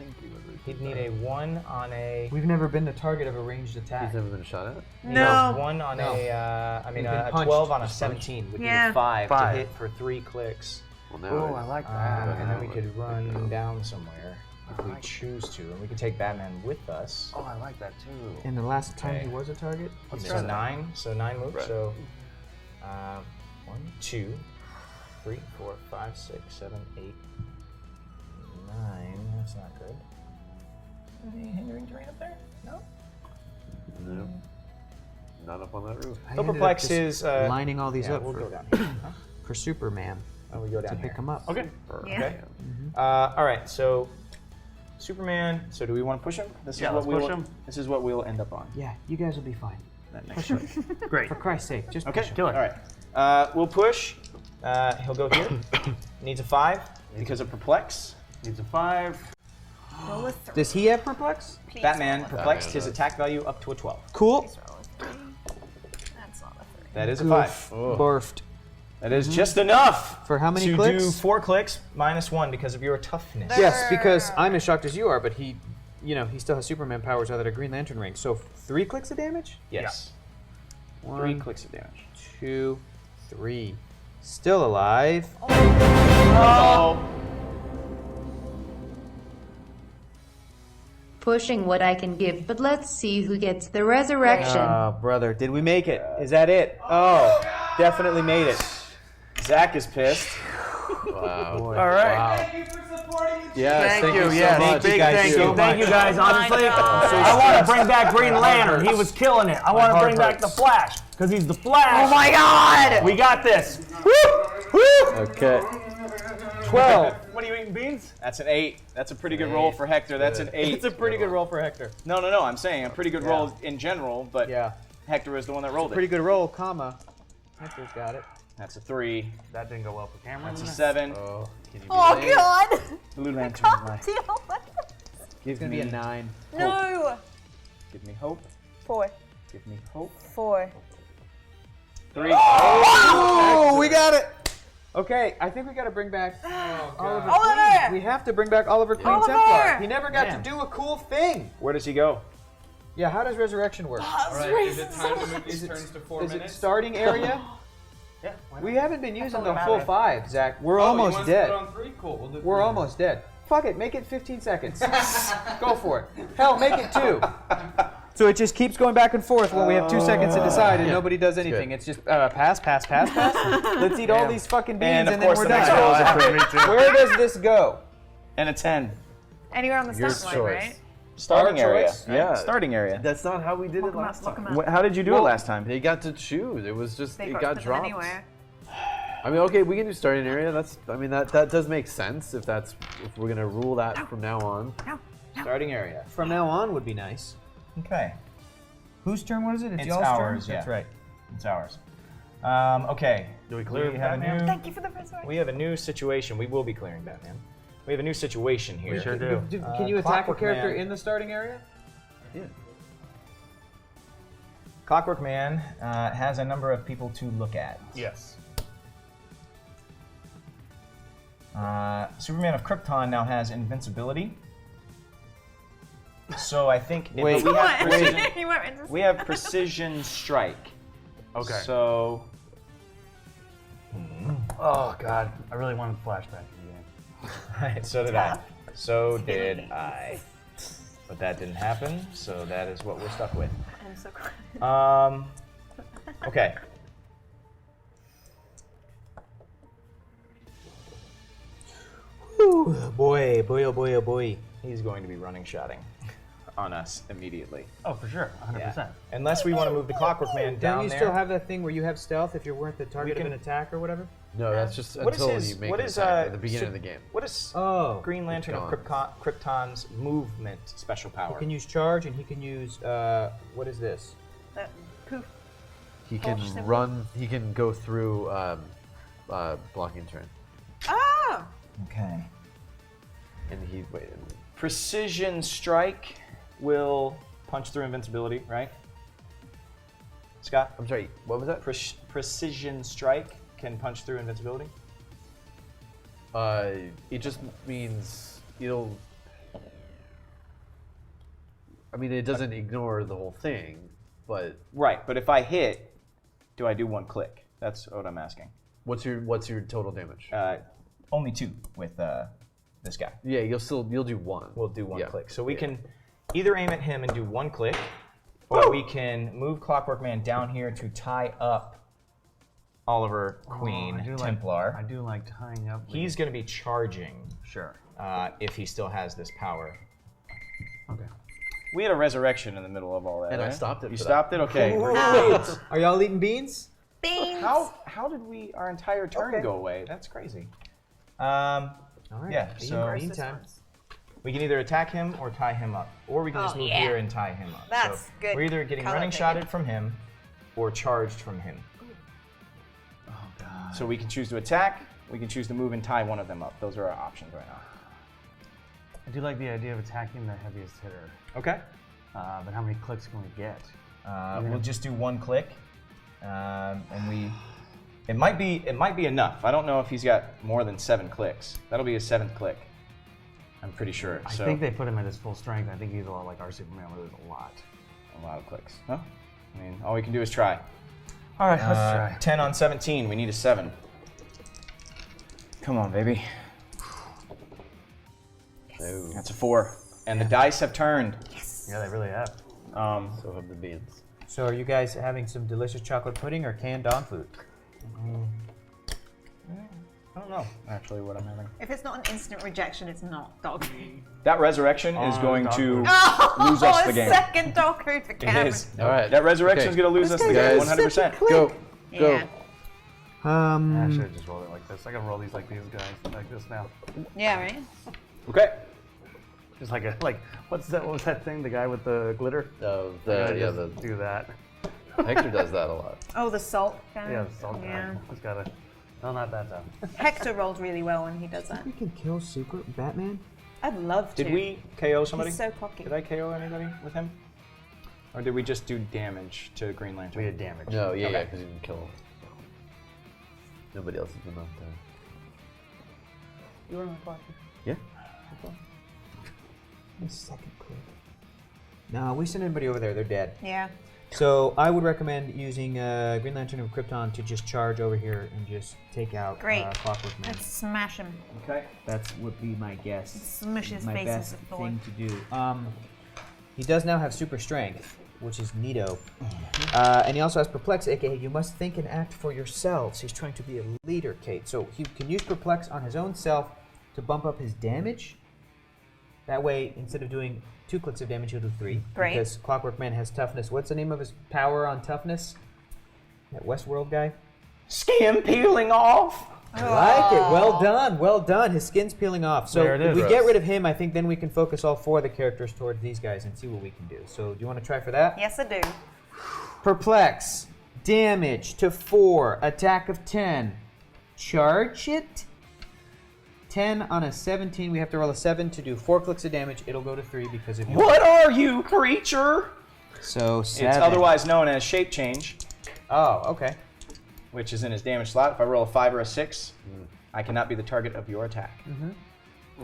He'd need a 1 on a. We've never been the target of a ranged attack. He's never been shot at. No. 1 on a. I mean, We've been a punched. 12 on a Just 17 would Yeah. need a 5 to 5. hit for 3 clicks. Well, now Oh, I like that. And then we could run down somewhere if we choose to, and we could take Batman with us. Oh, I like that too. And the last time Okay. he was a target. So 9, so 9 moves. Right. So 1, 2, 3, 4, 5, 6, 7, 8, 9. That's not good. Any hindering terrain up there? No. No. Not up on that roof. I So ended up perplex just is lining all these up We'll for, go down here. for Superman Oh, we go to down pick here. him up. Okay. Yeah. Okay. All right. So Superman. So do we want to push him? This Yeah, is what let's push we'll. him. This is what we'll end up on. Yeah, you guys will be fine. That next one. Great. For Christ's sake, just Okay. push him. Kill it. All right. We'll push. He'll go here. Needs a 5 because of perplex. Needs a 5. Roll a 3. Does he have perplex? Please Batman roll a 3. perplexed. His attack value up to a 12. Cool. Please roll a 3. That's not a 3. That is a 5. Barfed. That is just enough For how many to clicks? do 4 clicks minus 1 because of your toughness. Yes, because I'm as shocked as you are, but he still has Superman powers out of a Green Lantern ring. So 3 clicks of damage? Yes. 3 1, clicks of damage. 2, 3. Still alive. pushing what I can give, but let's see who gets the resurrection. Oh, brother, did we make it? Is that it? Oh, definitely made it. Zach is pissed. Wow. All right. Thank you for supporting the Yes, thank you so Yes, much. big thank you. Thank you guys. Honestly, I I want to bring back Green Lantern. He was killing it. I want to bring back the Flash because he's the Flash. Oh my god! We got this. Okay. 12. What are you eating, beans? That's an 8. That's a pretty good roll for Hector. That's an 8. It's a pretty good roll for Hector. No, I'm saying a pretty good roll in general, but Yeah. Hector is the one that rolled Pretty it. good roll, comma. Hector's got it. That's a 3. That didn't go well for Cameron. That's a 7. Oh, Oh god! Blue Lantern. Deal with It's going to be a 9. it. No! Give me hope. 4. Give me hope. 4. 3. Oh, we got it. Okay, I think we got to bring back Oliver Oliver! Queen. We have to bring back Oliver Queen Oliver! Templar. He never got to do a cool thing. Where does he go? Yeah, how does resurrection work? All right, is it time to move these turns to 4 Is it minutes? starting area? Yeah. why not? We haven't been using the matter. full 5, Zach. We're Oh, you almost want us to dead. put on 3? Cool. We'll do We're 3. almost dead. Fuck it, make it 15 seconds. Go for it. Hell, make it 2. So it just keeps going back and forth when we have 2 seconds to decide and nobody does anything. It's just pass. Let's eat all these fucking beans And and, of then course we're the next done. roll is a 3. Where does this go? And a 10. Anywhere on the Your start line, choice. right? Starting Our area. choice? Yeah. Starting area. That's not how we did it last Look time. 'em up. How did you do it last time? They got to choose. It was just, They it got got to put them dropped. anywhere. I mean, okay, we can do starting area. That does make sense if we're gonna rule that from now on. No. Starting area. From now on would be nice. Okay. Whose turn was it? It's y'all's ours, turn? yeah. That's right. It's ours. Okay. Do we clear We have a Batman? new- Thank you for the resurrection. We have a new situation. We will be clearing Batman. We have a new situation here. We sure do. Can you attack a Clockwork character Man. in the starting area? Yeah. Clockwork Man has a number of people to look at. Yes. Superman of Krypton now has invincibility. So I think if Wait. we have precision, You went into we have precision strike. Okay. So Oh God, I really wanted flashback again. right, so did I. So did I. But that didn't happen, so that is what we're stuck with. I'm so glad. Okay. Whew, boy, oh boy. He's going to be running shotting on us immediately. Oh, for sure, 100%. Unless we want to move the Clockwork Man down Don't you there. still have that thing where you have stealth if you weren't the target of can- an attack or whatever? No, that's just What is until his- you make what an is, attack at the beginning so- of the game. What is Oh. Green Lantern of Krypton's movement special power? He can use charge and he can use, what is this? Poof. He can Pulse symbol. run. He can go through blocking turn, Oh! Okay. and he wait. Precision strike will punch through invincibility, right? Scott? I'm sorry. What was that? Precision strike can punch through invincibility? It just means it'll. I mean, it doesn't ignore the whole thing, but Right, but if I hit, do I do one click? That's what I'm asking. what's your total damage? Only 2 with this guy. Yeah, you'll do one. We'll do one Yeah. click. So we can either aim at him and do one click, or we can move Clockwork Man down here to tie up Oliver Queen Templar. I do like tying up. He's going to be charging Sure. if he still has this power. Okay. We had a resurrection in the middle of all that. And I right? stopped it You for that. stopped it? Okay. Are y'all eating beans? Beans! How did our entire turn go away? That's crazy. All right. Yeah, Bean- so- bean time. We can either attack him or tie him up. Or we can just Oh, move yeah. here and tie him up. That's so good We're either getting color running picking. shotted from him or charged from him. Oh God. So we can choose to attack, we can choose to move and tie one of them up. Those are our options right now. I do like the idea of attacking the heaviest hitter. Okay. But how many clicks can we get? We'll just do one click. And it might be enough. I don't know if he's got more than 7 clicks. That'll be his 7th click. I'm pretty sure. I So think they put him at his full strength. I think he's a lot like our Superman, where there's a lot. a lot of clicks. Huh? I mean, all we can do is try. All right, let's try. 10 on 17. We need a 7. Come on, baby. That's a 4. And the dice have turned. Yeah, they really have. So have the beans. So are you guys having some delicious chocolate pudding or canned dog food? I don't know actually what I'm having. If it's not an instant rejection, it's not dog food. That resurrection is going dog to Oh, lose us the a game. second dog food for It Cameron. is. All right. That resurrection is Okay. going to lose us the Guys, game 100%. Go. Go. Yeah. I should have just rolled it like this. I can roll these like these guys, like this now. Yeah, right? Okay. Just like what's that? What was that thing? The guy with the glitter? Do that. Hector does that a lot. Oh, the salt guy? Yeah, the salt Yeah. guy. Just gotta. No, not that time. Hector rolls really well when he does that. We can kill Super Batman? I'd love to. Did we KO somebody? He's so cocky. Did I KO anybody with him? Or did we just do damage to Green Lantern? We had damage. No, yeah, Okay. because you didn't kill him. Nobody else has been on time. You were on clock. Yeah. Second click. No, we sent anybody over there. They're dead. Yeah. So I would recommend using Green Lantern and Krypton to just charge over here and just take out Great. Clockwork Man. Let's smash him. Okay. That's would be my guess. Smush his My face best with a thing thorn. to do. He does now have super strength, which is neato. And he also has perplex, aka you must think and act for yourselves. He's trying to be a leader, Kate. So he can use perplex on his own self to bump up his damage. That way, instead of doing 2 clicks of damage, he'll do 3. Great. Because Clockwork Man has toughness. What's the name of his power on toughness? That Westworld guy? Skin peeling off. I like it. Well done. Well done. His skin's peeling off. So There it if is. we get rid of him, I think then we can focus all 4 of the characters towards these guys and see what we can do. So do you want to try for that? Yes, I do. Perplex. Damage to 4. Attack of 10. Charge it. 10 on a 17. We have to roll a 7 to do 4 clicks of damage. It'll go to 3 because of you. What are you, creature? So 7. It's otherwise known as shape change, Oh, okay. which is in his damage slot. If I roll a 5 or a 6, I cannot be the target of your attack.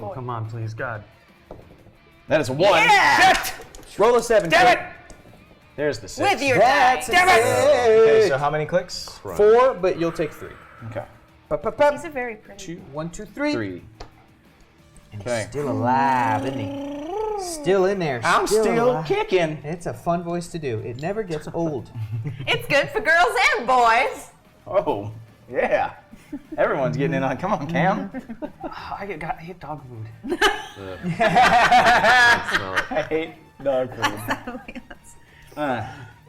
Oh, come on, please, God. That is a 1. Yeah! Shit! Roll a 7. Damn Kate. it! There's the 6. With your That's die. a Okay, so how many clicks? 4, but you'll take 3. Okay. These are very pretty. 1, 2, 3. 3. And Okay. he's still alive, isn't he? Still in there. I'm still alive. kicking. It's a fun voice to do. It never gets old. It's good for girls and boys. Oh, yeah. Everyone's getting in on. Come on, Cam. I hate dog food. I hate dog food.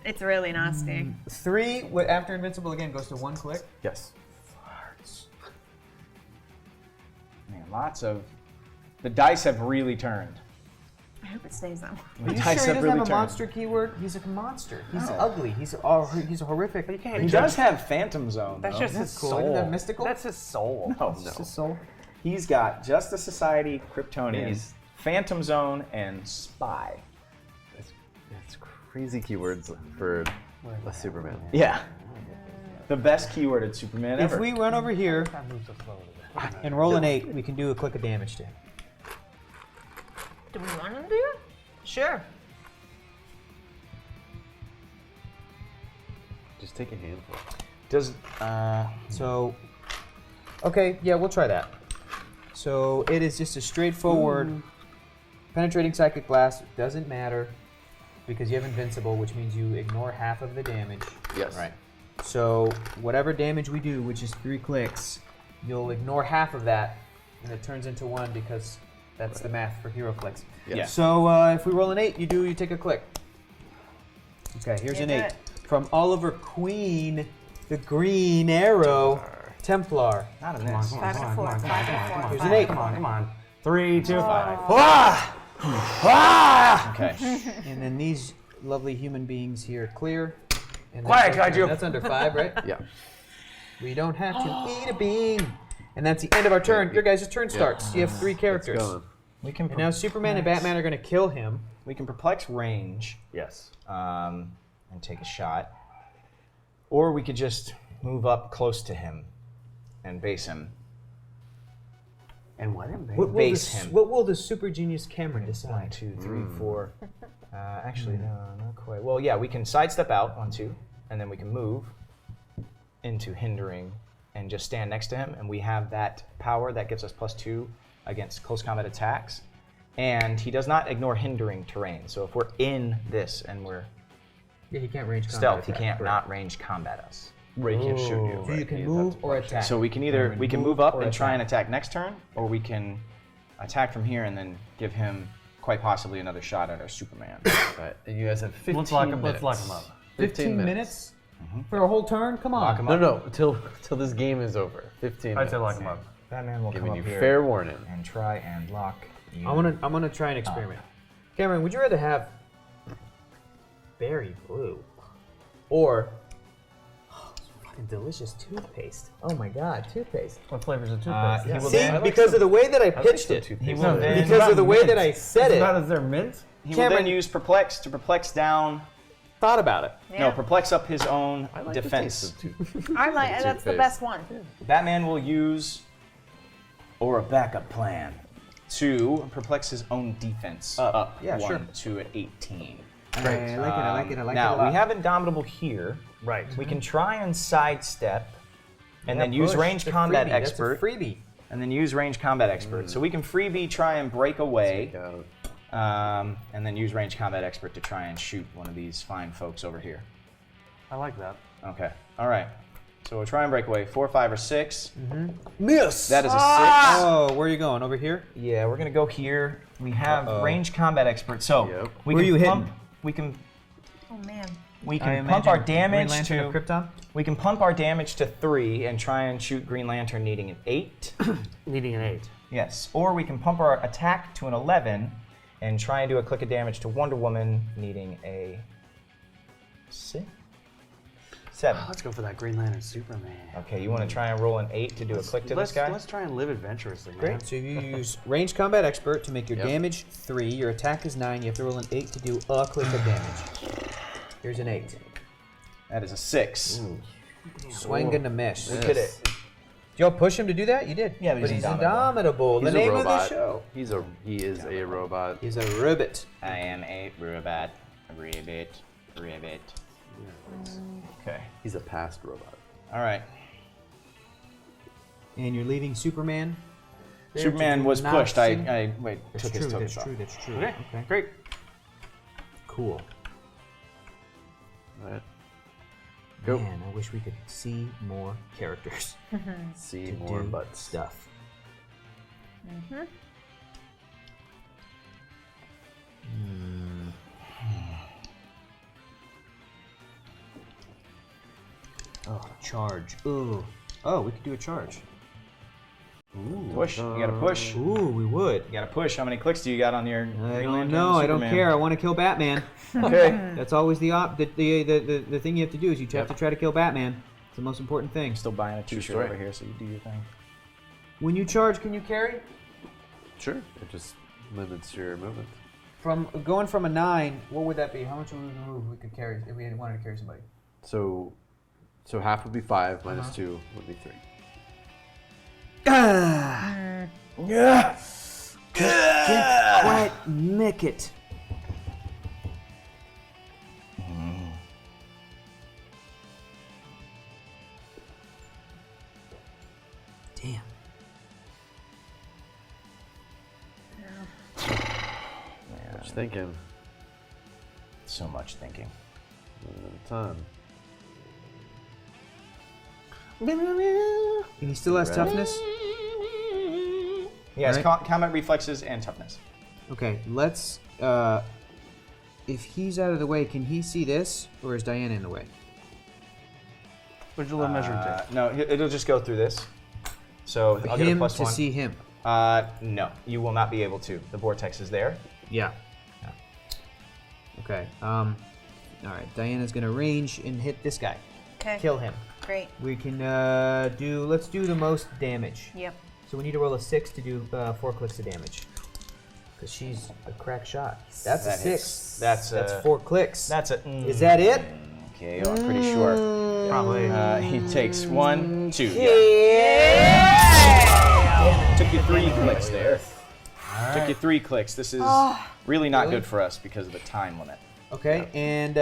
It's really nasty. 3 after Invincible again goes to 1 click. Yes. Man, lots of. The dice have really turned. I hope it stays that way. Are you The sure dice he have doesn't really have a turned. monster keyword? He's a monster. He's No. ugly. He's horrific. He does have Phantom Zone. That's though. just his cool. soul. Isn't that mystical? That's his soul. Oh, It's his soul. He's got Justice Society, Kryptonian, He's- Phantom Zone, and Spy. It's crazy keywords for a Superman. Yeah. The best keyworded Superman If ever. we run over here and roll an 8, we can do a click of damage to him. Do we want to do it? Sure. Just take a handful. Does So, okay, yeah, we'll try that. So it is just a straightforward penetrating psychic blast. Doesn't matter because you have invincible, which means you ignore half of the damage. Yes. right? So whatever damage we do, which is 3 clicks, you'll ignore half of that, and it turns into 1 because that's the math for hero clicks. Yeah. So if we roll an 8, you take a click. Okay, here's You an do 8 it. from Oliver Queen, the Green Arrow Templar. Not in Come on, this. come on, 5 come and on, 4. come on, 5 come on, and 4. come on, Here's five. an 8. come on, come on. 3, 2, 5. Ah! Ah! Okay. And then these lovely human beings here clear. And Quiet, that's, Kaiju. That's under 5, right? Yeah. We don't have to eat a bean. And that's the end of our turn. Your guys' turn starts. You have 3 characters. Going. We can And now Superman and Batman are going to kill him. we can perplex range Yes. and take a shot, or we could just move up close to him and base him. And what am they? What will, Base the, him. what will the super genius Cameron 1, decide? 2, 3, 4. Actually, no, not quite. Well, yeah, we can sidestep out on 2, and then we can move into hindering and just stand next to him, and we have that power that gives us +2 against close combat attacks. And he does not ignore hindering terrain. So if we're in this and we're Yeah, he can't range combat. stealth, he attack. can't not range combat us. Right, he can't shoot you. So you can move or attack. So we can either Cameron, we can move up or and try and attack next turn, or we can attack from here and then give him quite possibly another shot at our Superman. Right, and you guys have 15 Let's lock minutes. him up. 15 minutes for a whole turn? Come on. No, till this game is over. 15 I'd minutes. say lock him up. Batman will Giving come you up here fair warning. and try and lock you. I'm gonna try an experiment. Cameron, would you rather have berry blue or fucking delicious toothpaste? Oh my god, toothpaste. What flavors of toothpaste? he will See, then- because of the way that I pitched it, He will then, because of the way that I said Is it, that is there mint? he will then Cameron- use perplex to perplex down. thought about it. No, perplex up his own I like defense. The taste of tooth. I like that's the Toothpaste. best one. Batman will use, or a backup plan, to perplex his own defense up Yeah, 1 to an 18. Great. I like it. I like it a Now, lot. we have Indomitable here. Right. We can try and sidestep, and then use push. range It's a combat freebie. expert, That's a freebie. and then use range combat expert. So we can freebie try and break away, Out. and then use range combat expert to try and shoot one of these fine folks over here. I like that. Okay, all right. So we'll try and break away. 4, 5, or 6. Miss. That is a 6. Oh, where are you going? Over here? Yeah, we're gonna go here. We have range combat expert, so Yep. we Where can are you pump. hitting? We can Oh man. we I can pump our imagine damage Green Lantern to of Krypton? we can pump our damage to 3 and try and shoot Green Lantern needing an 8. Needing an 8. Yes, or we can pump our attack to an 11 and try and do a click of damage to Wonder Woman needing a 6, 7. Let's go for that Green Lantern Superman. Okay, you want to try and roll an 8 to do a click to this guy? Let's try and live adventurously, man. Great. So you use range combat expert to make your Yep. damage 3. Your attack is 9. You have to roll an 8 to do a click of damage. Here's an 8. That is a 6. Swing and a miss. We could have. Did y'all push him to do that? You did. Yeah, but but he's he's indomitable. He's the a name robot. of the show. He is a robot. He's a ribbit. I am a robot. Ribbit. Okay. He's a past robot. All right. And you're leaving Superman. there Superman to do was pushed. I nothing? wait. That's Took true. his That's token off. true. That's true. Okay, Okay. great. Cool. Right. Go. Man, I wish we could see more characters See to more do butts. stuff. Oh, charge. Ooh. Oh, we could do a charge. Push. You gotta push. You Ooh, we would. gotta push. How many clicks do you got on your I Green don't Lantern know. I don't Superman? care. I want to kill Batman. Okay. That's always the thing you have to do is you have to try to kill Batman. It's the most important thing. I'm still buying a t-shirt story. over here, so you do your thing. When you charge, can you carry? Sure. It just limits your movement. From going from a 9, what would that be? How much would we move we could carry if we wanted to carry somebody? So half would be 5 minus 2 would be 3. Yeah. Can't quite make it. Damn. What you thinking? So much thinking. Time. And he still has toughness? He has Right. combat reflexes and toughness. Okay, let's. If he's out of the way, can he see this, or is Diana in the way? What'd you measure take? No, it'll just go through this. So I'll get a Him plus to 1. see him. No, you will not be able to. The vortex is there. Yeah. Okay. All right. Diana's gonna range and hit this guy. Okay. Kill him. Great. We can let's do the most damage. Yep. So we need to roll a 6 to do 4 clicks of damage. Because she's a crack shot. That's a That 6. hits. That's 4 clicks. That's a. Is that it? Okay, I'm pretty sure. Probably. He takes 1, 2. Took you 3 clicks there. Took you 3 clicks. This is really not good for us because of the time limit. Okay, and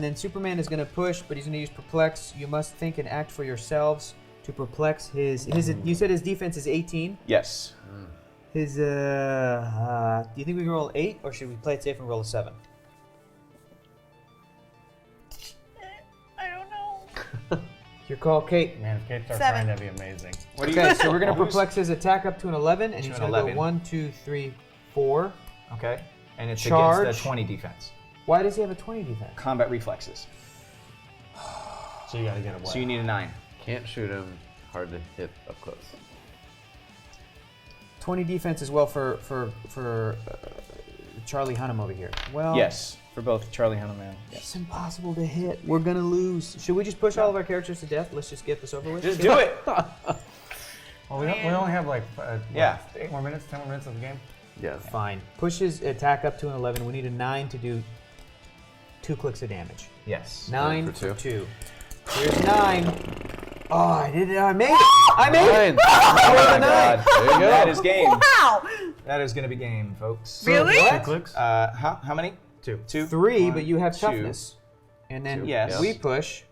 then Superman is gonna push, but he's gonna use perplex. You must think and act for yourselves to perplex his. You said his defense is 18. Yes. His do you think we can roll 8 or should we play it safe and roll a 7? I don't know. Your call, Kate. Man, if Kate starts 7. trying, that'd be amazing. Okay, so we're gonna perplex his attack up to an 11, and To he's an gonna 11. go 1, 2, 3, 4. Okay. And it's Charge. against the 20 defense. Why does he have a 20 defense? Combat reflexes. So you gotta get away. So you need a 9. Can't shoot him. Hard to hit up close. 20 defense as well for Charlie Hunnam over here. Well, Yes, for both Charlie Hunnam and. It's impossible to hit. We're gonna lose. Should we just push all of our characters to death? Let's just get this over with. Just do it. Well, we only have like Yeah. 8 more minutes, 10 more minutes of the game. Yes. Fine. Push his attack up to an 11. We need a 9 to do 2 clicks of damage. Yes. 9 for for 2. Here's 9. Oh, I did it. I made it. I made it. Nine. Oh my God. There you go. That is game. Wow! That is going to be game, folks. Really? Two clicks. How many? 2. 2. 3, One, but you have 2. toughness. And then Yes. we push.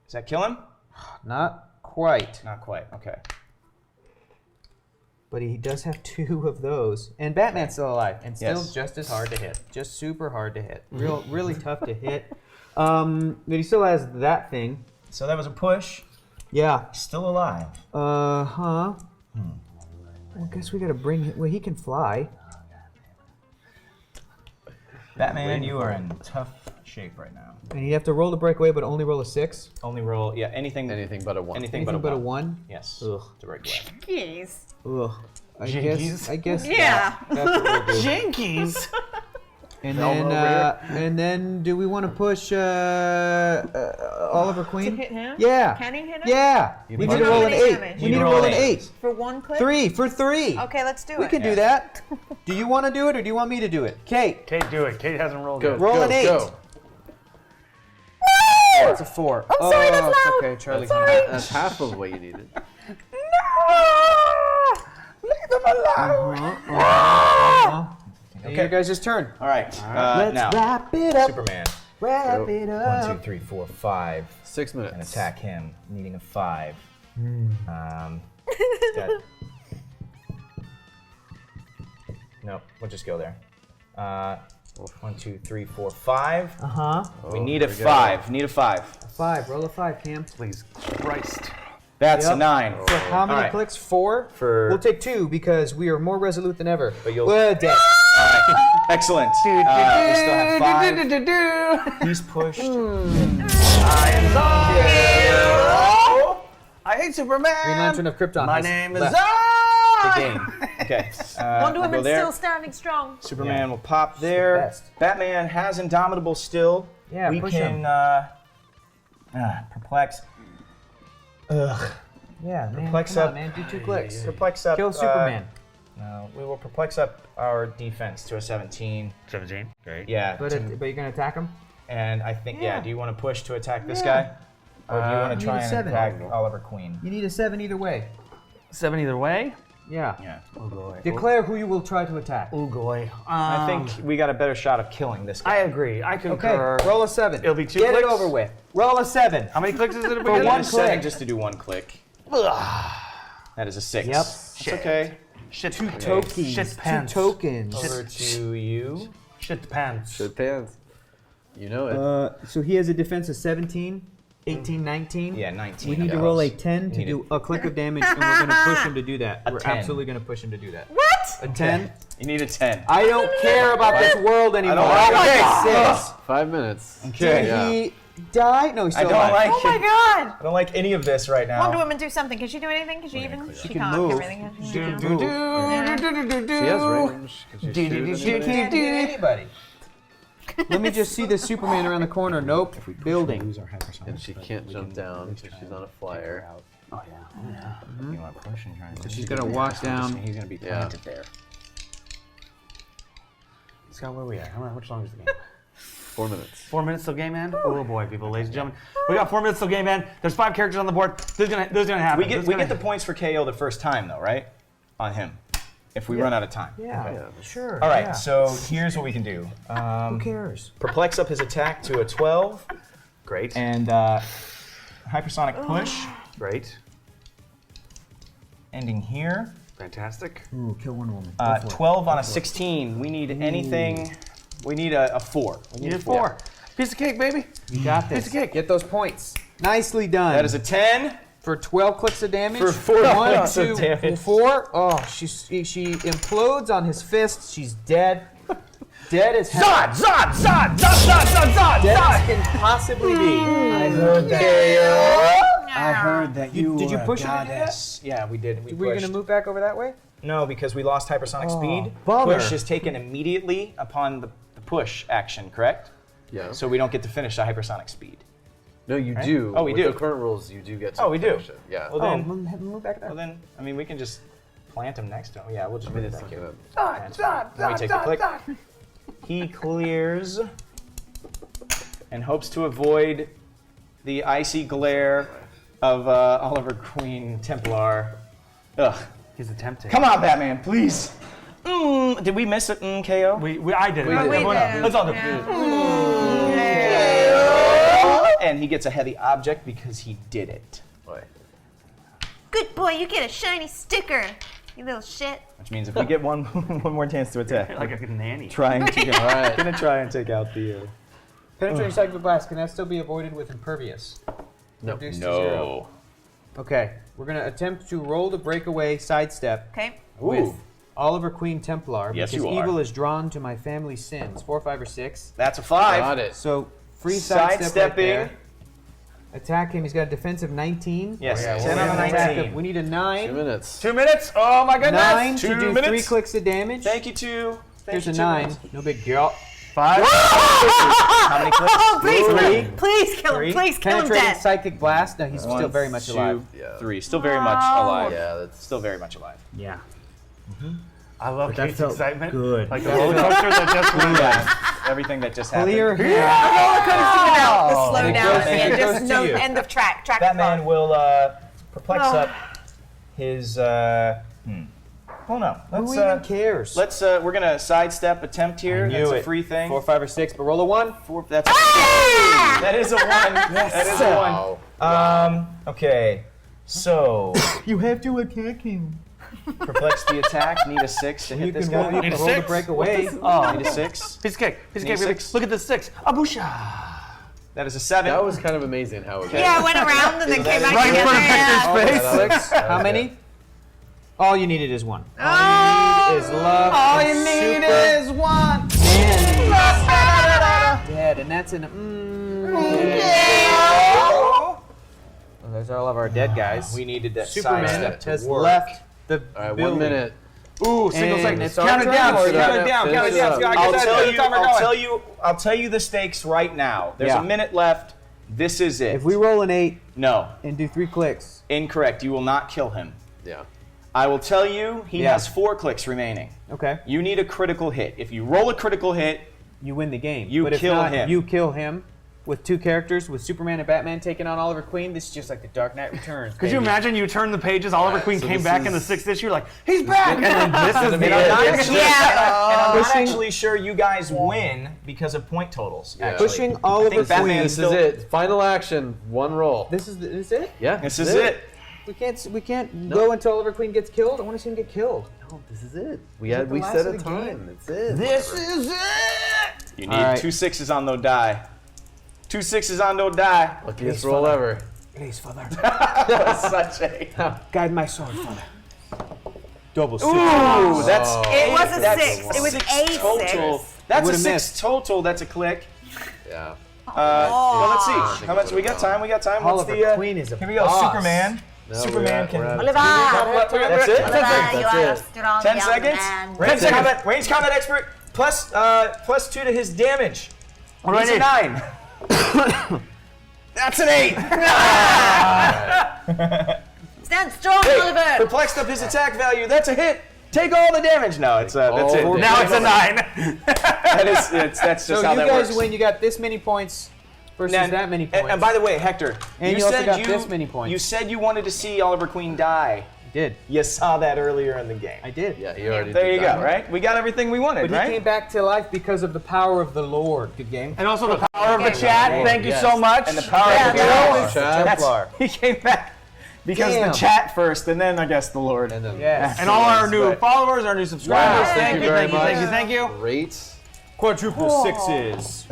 Does that kill him? Not quite. Not quite. Okay. But he does have 2 of those. And Batman's still alive. And still Yes. just as hard to hit. Just super hard to hit. Really tough to hit. But he still has that thing. So that was a push. Yeah. Still alive. Well, I guess we gotta bring him. Well, he can fly. Batman, you are in tough shape right now. And you have to roll to break away, but only roll a 6. Only roll, Anything but a 1. anything Anything but a 1. Yes. Ugh. To break away. Jeez. Ugh. I guess. Yeah. That's what we'll do. Jinkies! And then do we want to push Oliver Queen? To hit him? Yeah. Can he hit him? Yeah. We need to How roll an many 8. damage? We need to roll an 8. For 1 click? 3 for 3. Okay, let's do it. We can do that. Do you want to do it or do you want me to do it? Kate, Kate, do it. Kate hasn't rolled Go. yet. roll an 8. Go. It's a 4. I'm sorry, that's it's loud. okay, Charlie. I'm sorry. That's half of what you needed. Okay. You guys' turn. All right. Let's now, wrap it up. Superman. Wrap it up. 1, 2, 3, 4, 5. 6 minutes. And attack him, needing a 5. got- No, we'll just go there. 1, 2, 3, 4, 5. We need a 5. Need a 5. 5. Roll a 5, Cam. Please, Christ. That's Yep. a 9. For how many All right. clicks? 4? We'll take 2 because we are more resolute than ever. But you'll- We're dead. All right. Excellent. We still have 5. He's pushed. I hate Superman! Green Lantern of Krypton. My has name is left The Zod! game. Okay. Wonder we'll go Woman's there. still standing strong. Superman will pop there. best. Batman has Indomitable still. Yeah, we push can perplex. Ugh. Yeah, man. Perplex Come up. on, man. Do 2 clicks. Perplex up. Kill Superman. No, we will perplex up our defense to a 17. 17. Great. Yeah. But you're going to attack him? And I think, Yeah. do you want to push to attack this Yeah. guy? Or do you want you to try need a and 7. attack Oliver Queen? You need a 7 either way. 7 either way? Yeah. Yeah. Oh, boy. Declare who you will try to attack. Oh, boy. I think we got a better shot of killing this guy. I agree. I Okay, concur. roll a 7. It'll be 2 Get clicks? it over with. Roll a 7. How many clicks is it? For one Seven click. just to do 1 click. That is a 6. Yep. It's okay. Shit. Tokens. Shit 2 pants. tokens. Over to you. Shit pants. Shit pants. You know it. So he has a defense of 17, 18, 19. Yeah, 19. We need to of roll a those. 10 to Need do a click of damage, and we're going to push him to do that. We're 10. absolutely going to push him to do that. What? A 10? You need a 10. I don't care about this world anymore. I don't like I it. 6. 5 minutes. Okay. Did Yeah. he die? No, he's I still don't alive. like Oh my it. god! I don't like any of this right now. Wonder Woman do something. Can she do anything? Can she even? She can can't. move. Really, can she? She can Yeah. move. She has range. Can she shoot She anybody? can't hit anybody. Let me just see the Superman around the corner. Nope. Building. And she can't jump down because she's on a flyer. You want to push and try and She's gonna walk down. He's going to be Yeah. planted there. Scott, where are we at? How much longer is the game? 4 minutes. 4 minutes till game end? Oh boy, people, ladies and gentlemen. We got 4 minutes till game end. There's 5 characters on the board. This is gonna happen. We This get is we gonna get the points for KO the first time though, right? On him. If we run out of time. Yeah, sure. All right, yeah. so here's what we can do. Who cares? Perplex up his attack to a 12. Great. And hypersonic push. Great. ending here. Fantastic. Ooh, kill Wonder Woman. 12 on a 16. We need anything. We need a 4. We need a 4. Piece of cake, baby. You got this. Piece of cake. Get those points. Nicely done. That is a 10. For 12 clicks of damage. For 4 clicks of 1, 2, damage. 4. Oh, she implodes on his fist. She's dead. Dead as hell. Zod! Dead as can possibly be. I heard that. I heard that you Did you were a push her to do goddess. Yeah, we did. Were you going to move back over that way? No, because we lost hypersonic speed. bummer. Push is taken immediately upon the push action, correct? Yeah. So we don't get to finish the hypersonic speed. No, you do. Oh, we With do. the current rules, you do get to Oh, we do. finish it. Yeah. Well then, Move back there. well then, I mean, we can just plant him next to him. Yeah, we'll just move it back here. Zod, Let me take a click. He clears and hopes to avoid the icy glare of Oliver Queen Templar. Ugh. He's attempting. Come on, Batman, please. Did we miss it? KO? I did it. We did. Everyone else. Let's all do it. And he gets a heavy object because he did it. Good boy, you get a shiny sticker, you little shit. Which means if we get one more chance to attack, Like a nanny. trying to Alright. gonna try and take out the. Penetrating psychic blast, can that still be avoided with impervious? No. Reduced to 0. Okay, we're going to attempt to roll the breakaway sidestep Okay. with Oliver Queen Templar. Yes, because you are. evil is drawn to my family's sins. 4, 5, or 6. That's a 5. Got it. So free sidestep right Sidestepping. there. Attack him. He's got a defensive 19. Yes, Yeah, 10 well, on a Attack 19. him. We need a 2 9. minutes. 2 minutes. Oh my goodness. 9 2 to do minutes. 3 clicks of damage. Thank you, 2. Here's a 9. No big deal. 5. How many clicks? Oh, please, Three. please kill him, 3. please kill him Penetrating dead. psychic blast. No, he's still very much alive. 3. Still very much alive. Yeah, that's Still very much alive. Yeah. I love that Kate's felt excitement. good. Like the roller coaster that just went down. Everything that just happened. Clear him. The slow It down goes- and it goes just to no you. end of track. Track Batman will perplex Oh. up his. Hold on. Who even cares? Let's. We're gonna sidestep attempt here. knew That's a it. free thing. 4, 5, or 6, but roll a 1. 4. That's. That is a 1. That is a 1. wow. Okay. So You have to attack him. perplex the attack. Need a 6 to hit You this can roll, guy. you can roll the 6? breakaway. Oh, need a 6. Piece of cake. Piece of Need cake, baby. 6. Look at this 6. Abusha. That is a 7. That was kind of amazing how it Yeah, I went around and then came back Right in front of together. Hector's face. How many? All you needed is 1. Oh. All you need is love. All and you need super is 1. dead, and that's an. Well, there's all of our dead guys. We needed that Superman sidestep to has work. left the All right, building. 1 minute. Ooh, single And second. it's Count our it turn. down. Finish Count it it up. down. Finish Count it it down. up. Get I'll that tell you- timer I'll going. I'll tell you the stakes right now. There's Yeah. a minute left. This is it. If we roll an 8 No, and do 3 clicks, incorrect. You will not kill him. Yeah. I will tell you, he Yeah. has 4 clicks remaining. okay, You need a critical hit. If you roll a critical hit, you win the game. You but if kill not, him. You kill him with 2 characters, with Superman and Batman taking on Oliver Queen. This is just like the Dark Knight Returns. Could you baby. imagine you turn the pages, Oliver Queen so came this back in the is- 6th issue, like, he's back! And then this is the and I'm not actually, Yeah. and I'm not Pushing- actually sure you guys win because of point totals. Yeah. Actually. Pushing I Oliver think Batman Queen. This still, is it. Final action. 1 roll. This is it. Yeah. This is it. We can't go until Oliver Queen gets killed. I want to see him get killed. No, this is it. the last set of a the time. game. That's it. This is it. You need All right. 2 6s on no die. 2 6s on no die. Luckiest roll ever. Please, Father. That was such a. Guide my sword, Father. Double 6. Ooh, that's It was a that's 6. It was 6 a total. 6. That's a Would've 6 missed. total. That's a click. Yeah. Well, let's see. think How it much? We got time. We got time. What's Oliver the? Queen is a Here we go. boss. Superman. No, Superman can. we're at- Oliver. That's it. Oliver, you are a it. strong 10 young seconds. man. Range combat expert. Plus 2 to his damage. What do I He's a need? 9. That's an 8. Stand strong, Hey, Oliver. perplexed up his attack value. That's a hit. Take all the damage. No, it's that's all it. the Now it's a 9. That's just So how you that guys works. win. You got this many points versus And- that many points. And by the way, Hector, And you also got this many points. You said you wanted to see Oliver Queen die. I did. You saw that earlier in the game. I did. Yeah, you already There did you that. go, right? We got everything we wanted, But right? he came back to life because of the power of the Lord. Good game. And also the power of the chat. Thank you Yes. so much. And the power Yeah, of the that Templar. was- Chat. That's- He came back. Because the chat first, and then I guess the Lord. And then And all our new followers, our new subscribers. Thank you very much. Thank you. Great. Quadruple sixes.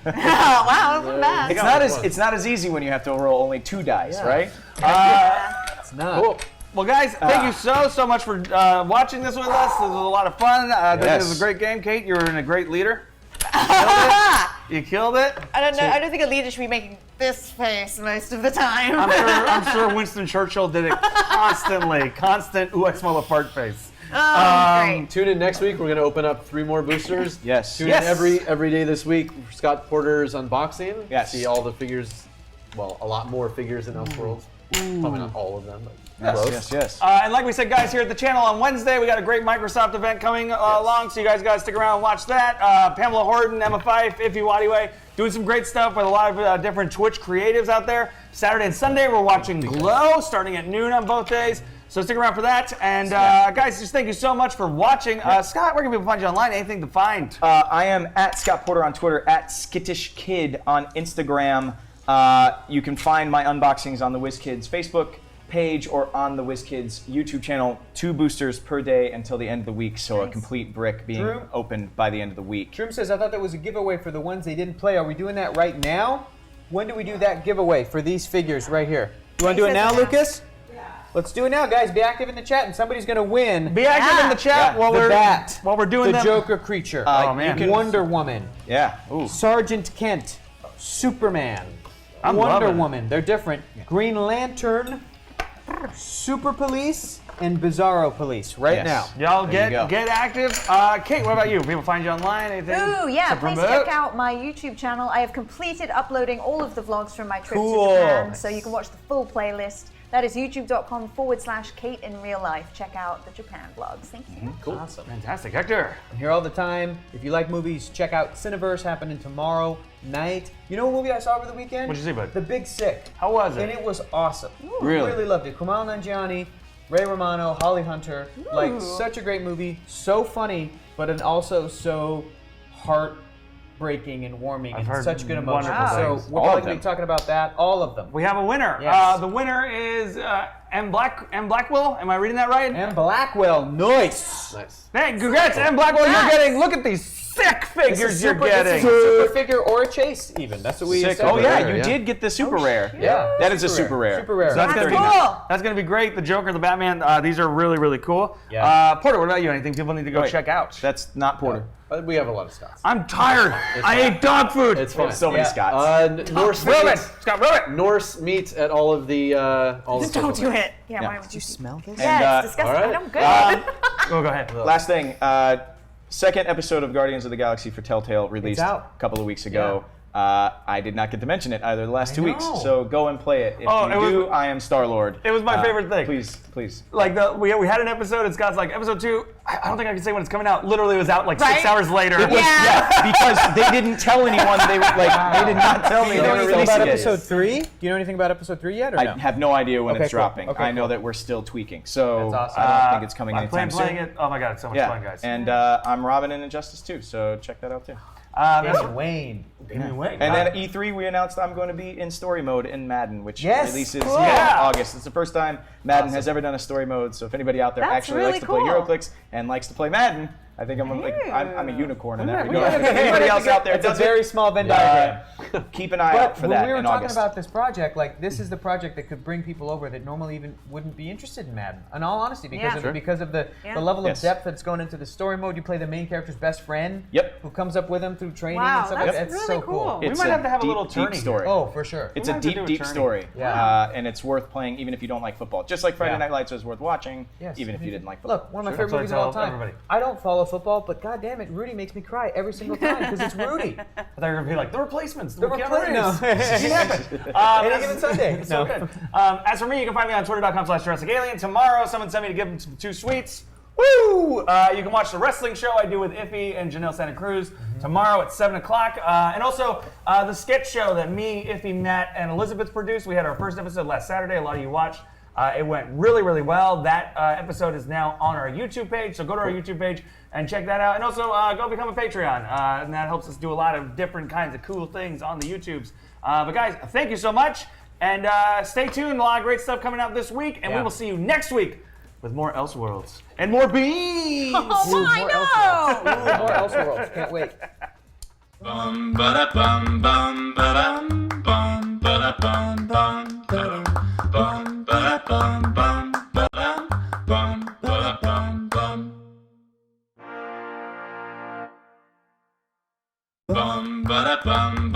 Wow, that's bad. It's not as easy when you have to roll only 2 dice, right? It's not. Cool. Well, guys, thank you so much for watching this with us. This was a lot of fun. I think it was a great game. Kate, you were a great leader. You killed it. I don't know. I don't think a leader should be making this face most of the time. I'm sure Winston Churchill did it constantly. Constant, ooh, I smell a fart face. Great. Tune in next week. We're going to open up 3 more boosters. Yes. Tune in every day this week for Scott Porter's unboxing. Yes. See all the figures, well, a lot more figures in Elseworlds. Probably not all of them, but Yes. And like we said, guys, here at the channel on Wednesday, we got a great Microsoft event coming along, so you guys got to stick around and watch that. Pamela Horton, Emma Fife, Iffy Wadiway, doing some great stuff with a lot of different Twitch creatives out there. Saturday and Sunday, we're watching Glow, starting at noon on both days. So stick around for that. And guys, just thank you so much for watching. Scott, where can people find you online? Anything to find? I am at Scott Porter on Twitter, at Skittish Kid on Instagram. You can find my unboxings on the WizKids Facebook page or on the WizKids YouTube channel. 2 boosters per day until the end of the week, so a complete brick being opened by the end of the week. Trim says, I thought that was a giveaway for the ones they didn't play. Are we doing that right now? When do we do that giveaway for these figures right here? You want to do it now, Lucas? Yeah. Let's do it now, guys. Be active in the chat, and somebody's going to win. Be active in the chat while we're doing the them. Joker creature. Wonder Woman. Yeah. Ooh. Sergeant Kent. Superman. I'm Wonder loving it. Woman. They're different. Green Lantern. Super Police and Bizarro Police now. Y'all get active. Kate, what about you? People find you online? Anything? Ooh, yeah, please check out my YouTube channel. I have completed uploading all of the vlogs from my trip to Japan, so you can watch the full playlist. That is youtube.com/Kate in real life. Check out the Japan vlogs. Thank you. Cool. Awesome. Fantastic. Hector. I'm here all the time. If you like movies, check out Cineverse happening tomorrow night. You know what movie I saw over the weekend? What'd you see, bud? The Big Sick. How was it? And it was awesome. Ooh. Really loved it. Kumail Nanjiani, Ray Romano, Holly Hunter. Like, such a great movie. So funny, but also so heartbreaking and warming and such good emotion. So we're probably going to be talking about that. All of them. We have a winner. Yes. The winner is M. Blackwell. Am I reading that right? M. Blackwell. Nice. Hey, congrats, M. Blackwell. You're getting, look at these sick figures you're getting. This is a super figure or a chase, even. That's what we said. Oh, yeah, you did get the super rare. Yeah. That is a super rare. Super rare. So that's gonna be great. The Joker, the Batman, these are really cool. Yeah. Porter, what about you? Anything people need to go check out? That's not Porter. We have a lot of Scots. I'm tired. I ate dog food. It's fine. So many Scots. Norse Rubin. meat. Scott Rubin. Norse meat at all of the Don't do it. Yeah, why would Did you smell this? Yeah, it's disgusting. all right. I'm good. Go ahead. Last thing, second episode of Guardians of the Galaxy for Telltale released a couple of weeks ago. I did not get to mention it either the last 2 weeks, so go and play it. If you do, I am Star-Lord. It was my favorite thing. Please. Like we had an episode, and Scott's like, episode 2, I don't think I can say when it's coming out. Literally, it was out like 6 hours later. It was, because they didn't tell anyone. They did not tell me Do you they know were anything releasing about it. episode 3? Do you know anything about episode 3 yet, or no? I have no idea when it's cool. dropping. Okay, I know cool. that we're still tweaking, so That's awesome. I don't think it's coming I'm anytime playing soon. it. Oh my god, it's so much fun, guys. And I'm Robin in Injustice 2, so check that out too. Wayne. And And then at E3, we announced I'm going to be in story mode in Madden, which releases in Yeah. August. It's the first time Madden has ever done a story mode. So if anybody out there actually likes to play HeroClix and likes to play Madden, I think I'm a unicorn in that regard. If anybody else out there It's a does very small Venn diagram. keep an eye out for But that when we were in talking August. about this project, like this is the project that could bring people over that normally even wouldn't be interested in Madden. In all honesty, because of the level of depth that's going into the story mode. You play the main character's best friend, who comes up with him through training and stuff. That's That's really so cool. We It's might have to have a deep, little deep tourney story. here. Oh, for sure. It's a have to do deep, a deep tourney. story, Yeah. and it's worth playing even if you don't like football. Just like Friday Night Lights was worth watching, even if you didn't like football. Look, one of my Sure. favorite movies That's of all what I tell time. everybody. I don't follow football, but god damn it, Rudy makes me cry every single time because it's Rudy. I thought you were gonna be like the replacements. The replacements. Any given Sunday. So good. As for me, you can find me on twitter.com/JurassicAlien. Tomorrow, someone sent me to give them 2 sweets. Woo! You can watch the wrestling show I do with Iffy and Janelle Santa Cruz tomorrow at 7 o'clock. And also the sketch show that me, Iffy, Matt, and Elizabeth produced. We had our first episode last Saturday. A lot of you watched. It went really well. That episode is now on our YouTube page, so go to our YouTube page and check that out. And also go become a Patreon, and that helps us do a lot of different kinds of cool things on the YouTubes. But guys, thank you so much. And stay tuned. A lot of great stuff coming out this week. And we Yeah. will see you next week with more Elseworlds and more beans. Oh, I know! Ooh, more Elseworlds. Can't wait. Bum ba da bum bum ba dum bum ba da bum bum ba dum bum ba da bum bum ba dum bum ba da bum bum bum ba da bum